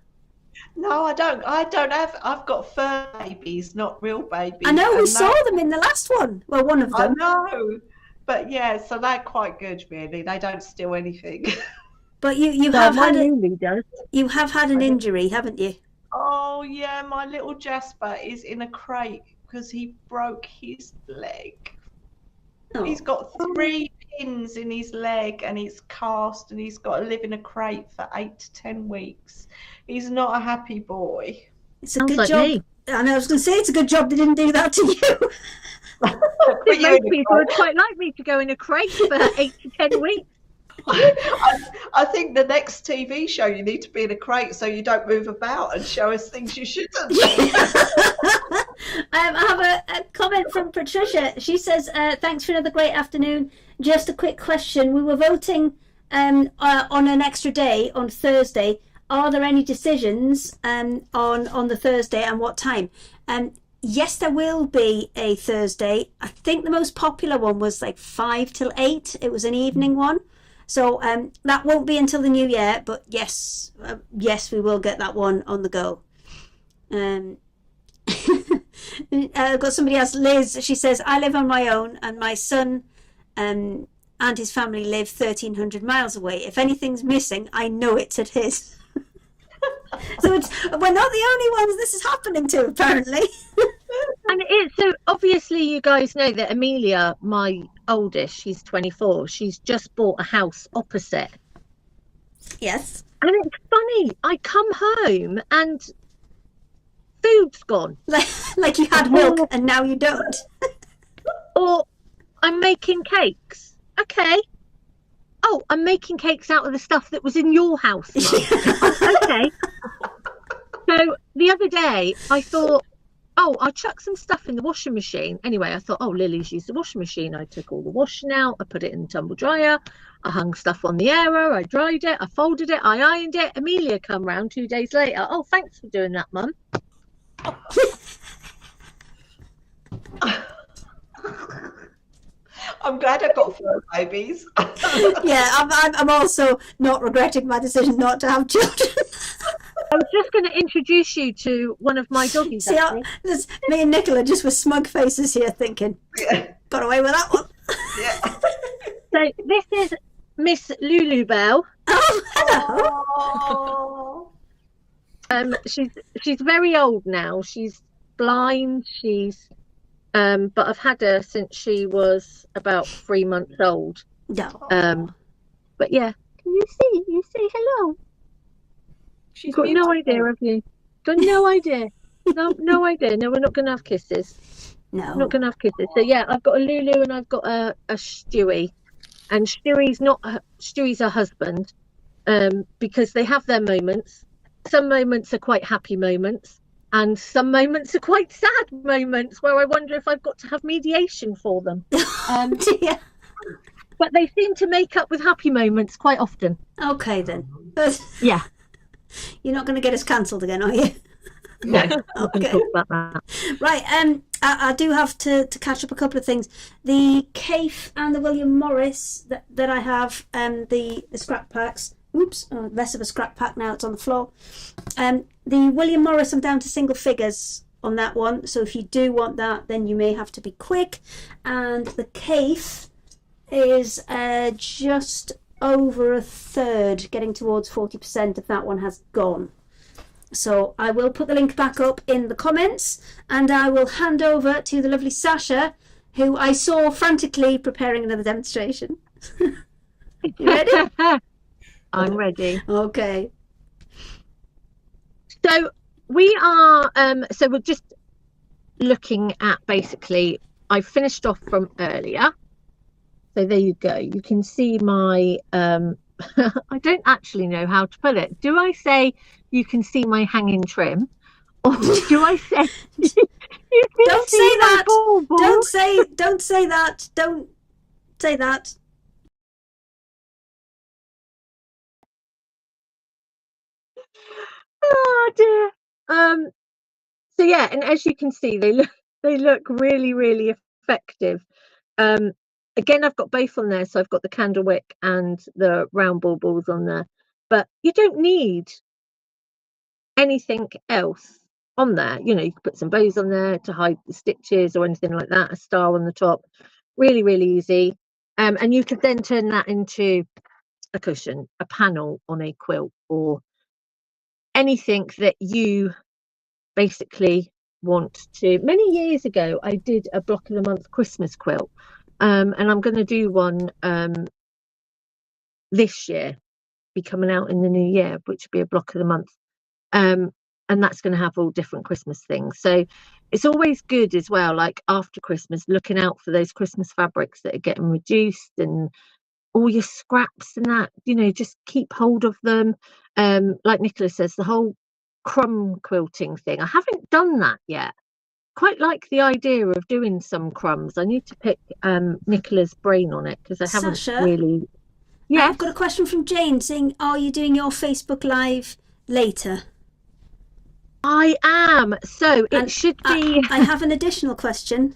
No, I don't have. I've got fur babies, not real babies. I know, we saw them in the last one. Well, one of them. I know. But yeah, so they're quite good, really. They don't steal anything. But you have had an injury, haven't you? Oh yeah, my little Jasper is in a crate because he broke his leg. Oh. He's got 3 pins in his leg and he's cast and he's got to live in a crate for 8 to 10 weeks. He's not a happy boy. It's a good job. Me. And I was going to say it's a good job they didn't do that to you. Most people would quite like me to go in a crate for 8 to 10 weeks. I think the next TV show you need to be in a crate so you don't move about and show us things you shouldn't. I have a comment from Patricia. She says, thanks for another great afternoon. Just a quick question. We were voting on an extra day on Thursday. Are there any decisions on the Thursday and what time? Yes, there will be a Thursday. I think the most popular one was like 5 till 8. It was an evening one. So that won't be until the new year, but yes, we will get that one on the go. I've got somebody else, Liz. She says, I live on my own and my son and his family live 1,300 miles away. If anything's missing, I know it's at his. So we're not the only ones this is happening to, apparently. And so obviously you guys know that Amelia, my oldest, she's 24. She's just bought a house opposite. Yes. And it's funny. I come home and food's gone. Like you had milk and now you don't. Or I'm making cakes. Okay. Oh, I'm making cakes out of the stuff that was in your house, Mum. Okay. So the other day I thought, I'll chuck some stuff in the washing machine. Anyway, I thought, Lily's used the washing machine. I took all the washing out. I put it in the tumble dryer. I hung stuff on the airer. I dried it. I folded it. I ironed it. Amelia come round 2 days later. Oh, thanks for doing that, Mum. I'm glad I got 4 babies. Yeah, I'm also not regretting my decision not to have children. I was just going to introduce you to one of my doggies. See, me and Nicola just with smug faces here thinking, got away with that one. Yeah. So this is Miss Lulu Bell. Oh, hello. She's very old now. She's blind. But I've had her since she was about 3 months old. No. But yeah, can you see? You say hello. She's got beautiful. No idea, have you? Got no idea. No idea. No, we're not going to have kisses. No. Not going to have kisses. So yeah, I've got a Lulu and I've got a Stewie. And Stewie's her husband, because they have their moments. Some moments are quite happy moments, And some moments are quite sad moments where I wonder if I've got to have mediation for them. Yeah. But they seem to make up with happy moments quite often. Okay then. Yeah. You're not going to get us cancelled again, are you? No, we can Okay. talk about that. Right. I do have to catch up a couple of things. The Cafe and the William Morris that I have, the scrap packs. Oops, less of a scrap pack now. It's on the floor. The William Morris, I'm down to single figures on that one. So if you do want that, then you may have to be quick. And the Cafe is just over a third, getting towards 40% of that one has gone. So I will put the link back up in the comments, and I will hand over to the lovely Sasha, who I saw frantically preparing another demonstration. You ready? I'm ready. Okay. So we are, so we're just looking at basically, I finished off from earlier. So there you go. You can see my, I don't actually know how to put it. Do I say you can see my hanging trim? Or do I say you can Don't see say my that. bauble? Don't say that. Don't say that. Oh dear. So yeah, and as you can see, they look really, really effective. Again, I've got both on there, so I've got the candle wick and the round baubles on there. But you don't need anything else on there. You know, you can put some bows on there to hide the stitches or anything like that. A star on the top, really, really easy. And you could then turn that into a cushion, a panel on a quilt, or anything that you basically want to. Many years ago I did a block of the month Christmas quilt, and I'm going to do one this year, be coming out in the new year, which will be a block of the month, and that's going to have all different Christmas things. So it's always good as well, like after Christmas, looking out for those Christmas fabrics that are getting reduced, and all your scraps and that, you know, just keep hold of them. Like Nicola says, the whole crumb quilting thing, I haven't done that yet. Quite like the idea of doing some crumbs. I need to pick Nicola's brain on it, because I haven't Sasha? really. Yeah, I've got a question from Jane saying, are you doing your Facebook Live later? I am. So it And should be. I have an additional question.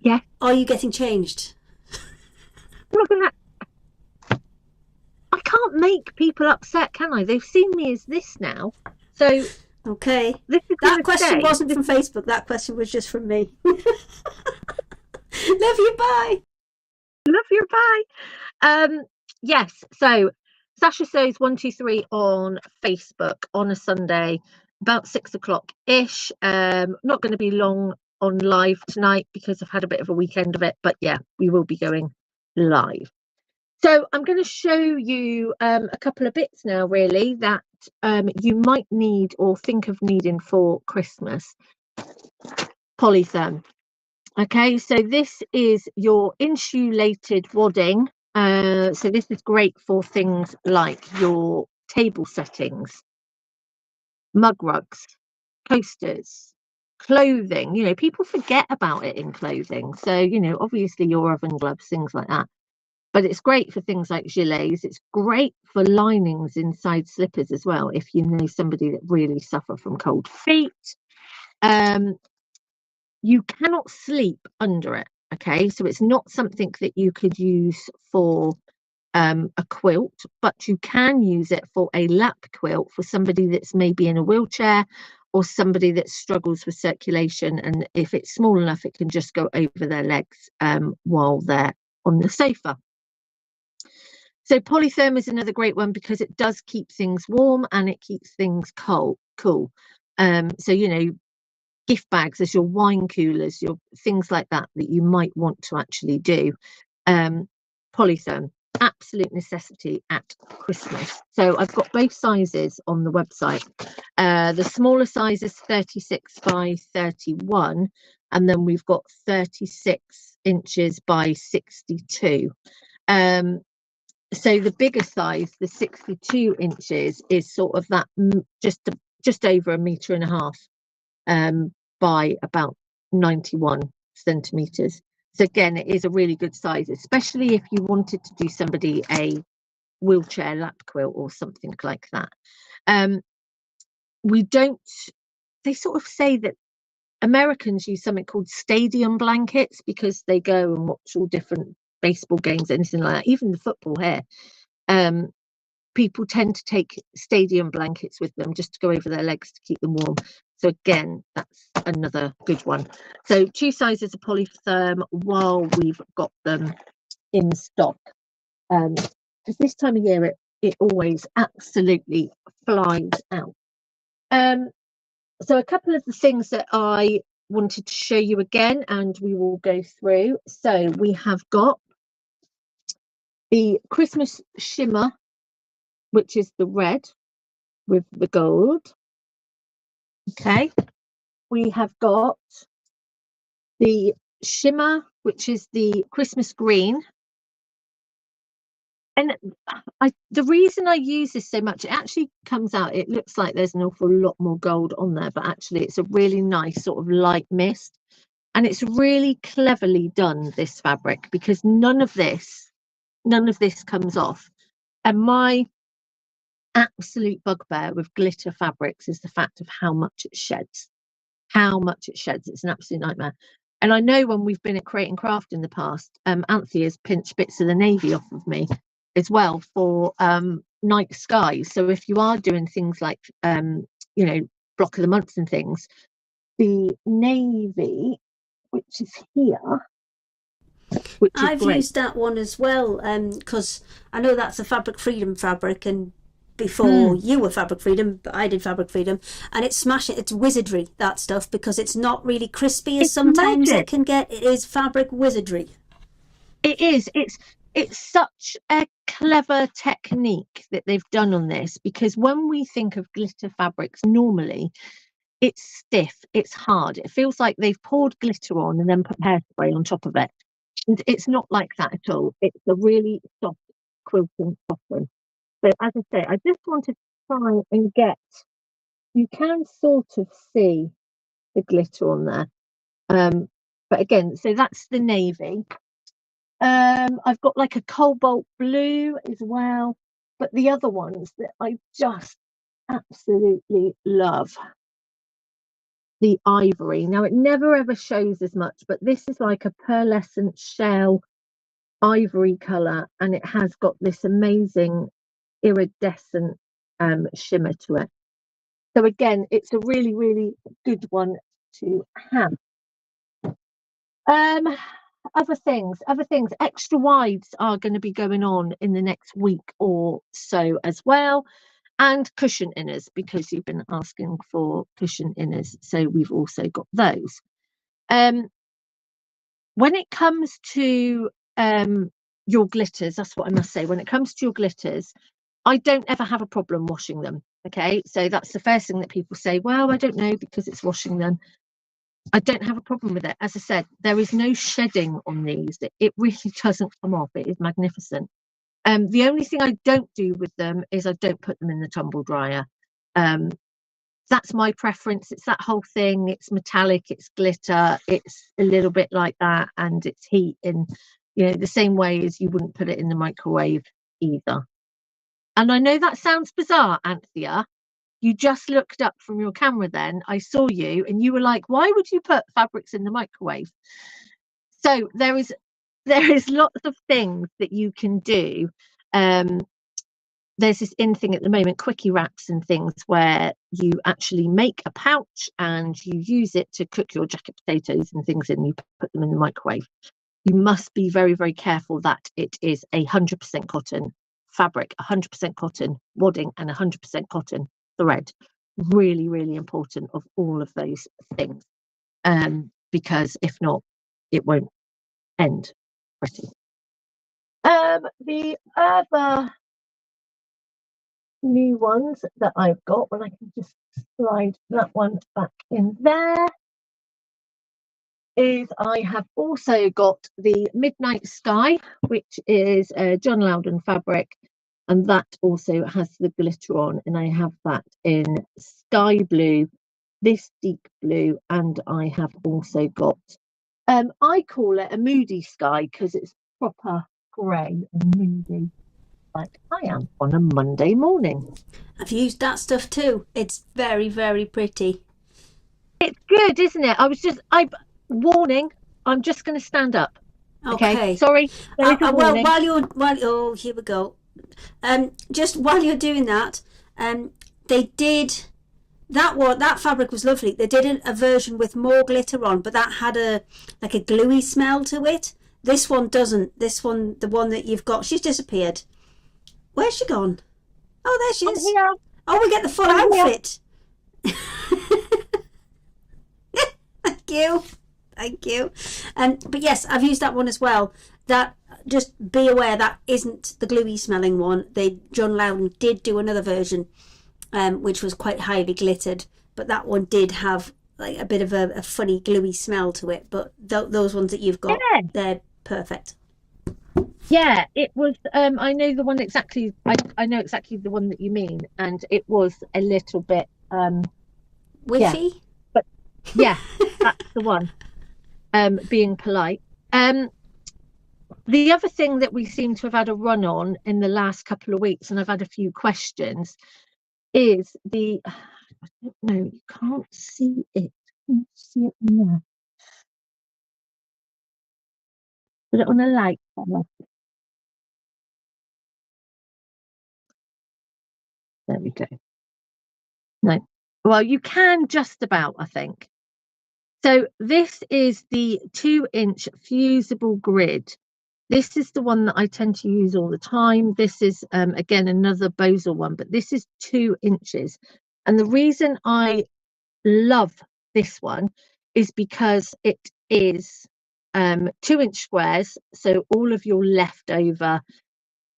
Yeah. Are you getting changed? Look at that. I can't make people upset, can I? They've seen me as this now. So Okay. this is That question stay. wasn't from Facebook. That question was just from me. Love you. Bye. Love your bye. Yes. So Sasha Sews 123 on Facebook on a Sunday, about 6 o'clock ish. Not going to be long on live tonight because I've had a bit of a weekend of it. But yeah, we will be going live. So I'm going to show you a couple of bits now, really, that you might need or think of needing for Christmas. Polytherm. Okay, so this is your insulated wadding. So this is great for things like your table settings, mug rugs, coasters, clothing. You know, people forget about it in clothing. So, you know, obviously your oven gloves, things like that. But it's great for things like gilets. It's great for linings inside slippers as well, if you know somebody that really suffer from cold feet. You cannot sleep under it. Okay, so it's not something that you could use for a quilt, but you can use it for a lap quilt for somebody that's maybe in a wheelchair, or somebody that struggles with circulation. And if it's small enough, it can just go over their legs while they're on the sofa. So Polytherm is another great one because it does keep things warm and it keeps things cool. So, you know, gift bags as your wine coolers, your things like that you might want to actually do. Polytherm, absolute necessity at Christmas. So I've got both sizes on the website. The smaller size is 36 by 31, and then we've got 36 inches by 62. So the bigger size, the 62 inches, is sort of that just over 1.5 meters. by about 91 centimeters. So again, it is a really good size, especially if you wanted to do somebody a wheelchair lap quilt or something like that. They sort of say that Americans use something called stadium blankets because they go and watch all different baseball games, anything like that, even the football here. People tend to take stadium blankets with them just to go over their legs to keep them warm. So again, that's another good one. So 2 sizes of polytherm while we've got them in stock. Because this time of year, it always absolutely flies out. So a couple of the things that I wanted to show you again, and we will go through. So we have got the Christmas shimmer, which is the red with the gold. Okay. We have got the shimmer, which is the Christmas green. And the reason I use this so much, it actually comes out, it looks like there's an awful lot more gold on there, but actually it's a really nice sort of light mist. And it's really cleverly done, this fabric, because none of this comes off. And my absolute bugbear with glitter fabrics is the fact of how much it sheds. It's an absolute nightmare. And I know when we've been at Create and Craft in the past, Anthea's pinched bits of the navy off of me as well for night skies. So if you are doing things like block of the months and things, the navy, which is here, I've used that one as well, because I know that's a Fabric Freedom fabric, and before you were Fabric Freedom, but I did Fabric Freedom, and it's smashing. It's wizardry, that stuff, because it's not really crispy as sometimes it can get. It is fabric wizardry. It is. It's such a clever technique that they've done on this, because when we think of glitter fabrics, normally it's stiff, it's hard. It feels like they've poured glitter on and then put hairspray on top of it. And it's not like that at all. It's a really soft quilting cotton. So as I say, I just wanted to try and get, you can sort of see the glitter on there. But again, so that's the navy. I've got like a cobalt blue as well. But the other ones that I just absolutely love, the ivory. Now it never ever shows as much, but this is like a pearlescent shell ivory colour, and it has got this amazing iridescent shimmer to it. So again, it's a really, really good one to have. Other things, extra wides are going to be going on in the next week or so as well, and cushion inners, because you've been asking for cushion inners, so we've also got those. When it comes to your glitters, that's what I must say, when it comes to your glitters, I don't ever have a problem washing them. Okay, so that's the first thing that people say, well, I don't know, because it's washing them. I don't have a problem with it. As I said, there is no shedding on these. It really doesn't come off. It is magnificent. The only thing I don't do with them is I don't put them in the tumble dryer. That's my preference. It's that whole thing. It's metallic, it's glitter, it's a little bit like that, and it's heat in, the same way as you wouldn't put it in the microwave either. And I know that sounds bizarre, Anthea. You just looked up from your camera then. I saw you and you were like, why would you put fabrics in the microwave? So there is lots of things that you can do. There's this in thing at the moment, quickie wraps and things, where you actually make a pouch and you use it to cook your jacket potatoes and things in. You put them in the microwave. You must be very, very careful that it is 100% cotton fabric, 100% cotton wadding, and 100% cotton thread. Really, really important of all of those things, because if not, it won't end pretty. The other new ones that I've got, when I can just slide that one back in there, is I have also got the Midnight Sky, which is a John Loudon fabric, and that also has the glitter on, and I have that in sky blue. this deep blue, and I have also got, I call it a moody sky because it's proper grey and moody, like I am on a Monday morning. I've used that stuff too. It's very, very pretty. It's good, isn't it? Warning, I'm just going to stand up. Okay. Sorry. Well, oh, here we go. Just while you're doing that, they did that fabric was lovely. They did a version with more glitter on, but that had a gluey smell to it. This one doesn't. This one, the one that you've got, she's disappeared. Where's she gone? Oh, there she is. Here. Oh, we get the full outfit. Thank you. But yes, I've used that one as well. That, just be aware, that isn't the gluey smelling one. John Loudon did do another version, which was quite highly glittered, but that one did have like a bit of a funny gluey smell to it. But those ones that you've got, they're perfect. Yeah, it was. I know the one exactly. I know exactly the one that you mean, and it was a little bit whiffy. Yeah, but yeah, that's the one. Being polite. The other thing that we seem to have had a run on in the last couple of weeks, and I've had a few questions, is I don't know, you can't see it. Can you see it in there? Put it on a light. There we go. No. Well, you can just about, I think. So this is the 2-inch fusible grid. This is the one that I tend to use all the time. This is, again, another Bosal one, but this is 2 inches. And the reason I love this one is because it is 2-inch squares. So all of your leftover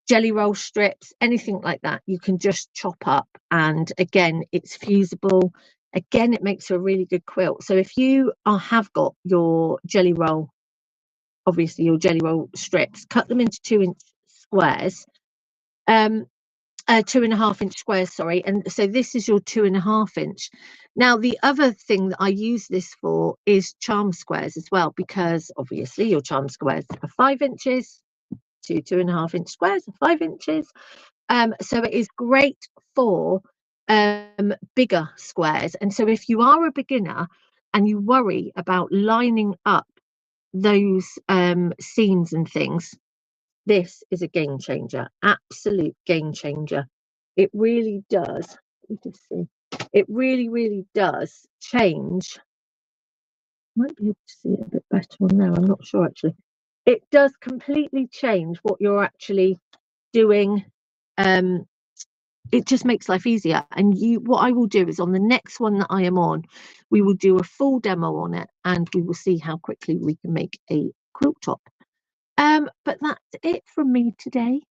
jelly roll strips, anything like that, you can just chop up. And again, it's fusible. Again, it makes a really good quilt. So if you have got your jelly roll, obviously your jelly roll strips, cut them into 2-inch squares, 2.5-inch squares, sorry. And so this is your 2.5-inch. Now, the other thing that I use this for is charm squares as well, because obviously your charm squares are 5 inches, 2.5-inch squares are 5 inches. So it is great for bigger squares. And so if you are a beginner and you worry about lining up those seams and things, this is a game changer, absolute game changer. It really does. Let me just see. It really does change. Might be able to see it a bit better on there. I'm not sure actually. It does completely change what you're actually doing. It just makes life easier. And what I will do is on the next one that I am on, we will do a full demo on it, and we will see how quickly we can make a quilt top. But that's it from me today.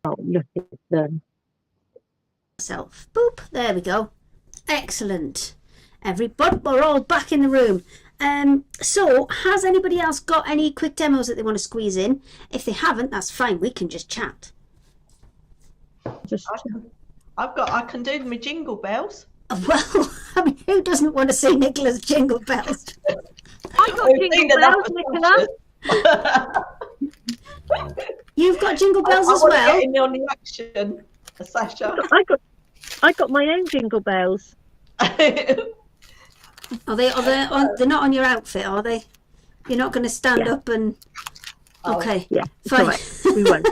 Oh, look at them. Boop, there we go. Excellent. Everybody, we're all back in the room. So has anybody else got any quick demos that they want to squeeze in? If they haven't, that's fine. We can just chat. I can do my jingle bells. Well, I mean, who doesn't want to see Nicola's jingle bells? I got jingle bells, Nicola. You've got jingle bells as well. I want to get in on the action, Sasha. I got my own jingle bells. They're not on your outfit, are they? You're not going to stand up and. Okay. Yeah. Fine. Right. We won't.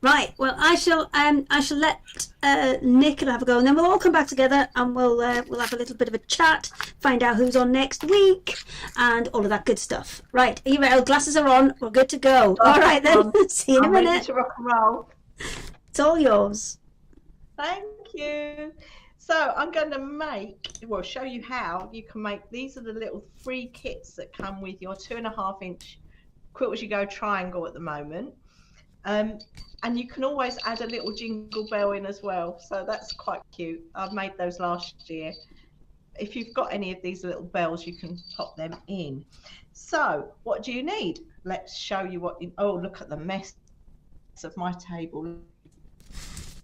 Right. Well, I shall let Nicola have a go, and then we'll all come back together and we'll have a little bit of a chat, find out who's on next week, and all of that good stuff. Right. Are you ready? Glasses are on. We're good to go. All right then. See you in a minute. Ready to rock and roll. It's all yours. Thank you. So I'm going to show you how you can make. These are the little free kits that come with your 2.5-inch Quilt As You Go triangle at the moment. And you can always add a little jingle bell in as well. So that's quite cute. I've made those last year. if you've got any of these little bells, you can pop them in. So what do you need? Let's show you what oh, look at the mess of my table.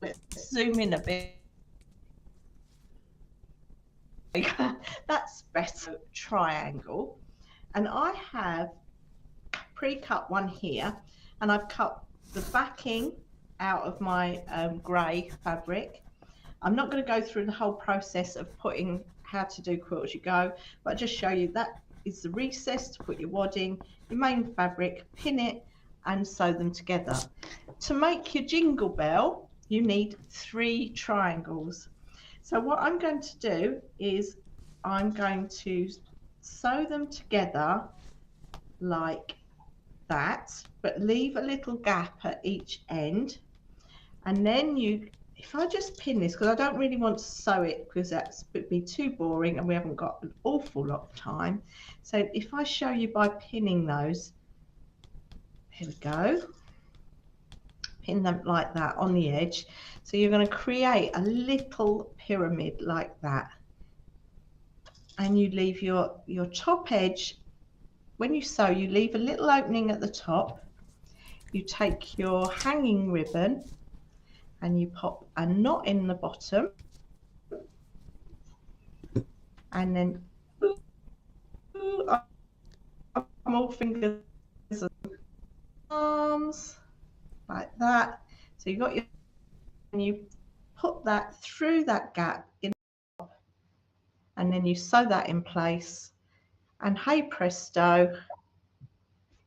Let's zoom in a bit. That's better. Triangle. And I have pre-cut one here, and I've cut the backing out of my grey fabric. I'm not going to go through the whole process of putting how to do quilt as you go, but I'll just show you that is the recess to put your wadding, your main fabric, pin it and sew them together. To make your jingle bell, you need 3 triangles. So what I'm going to do is I'm going to sew them together like that, but leave a little gap at each end. And then you, if I just pin this, because I don't really want to sew it because that would be too boring and we haven't got an awful lot of time. So if I show you by pinning those, here we go, pin them like that on the edge. So you're going to create a little pyramid like that, and you leave your top edge. When you sew, you leave a little opening at the top. You take your hanging ribbon and you pop a knot in the bottom, and then I'm all fingers and arms like that. So you got your, and you put that through that gap in the top, and then you sew that in place, and hey presto,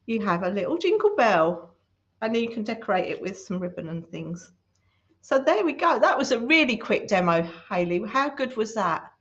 you have a little jingle bell, and then you can decorate it with some ribbon and things. So there we go. That was a really quick demo, Hayley. How good was that?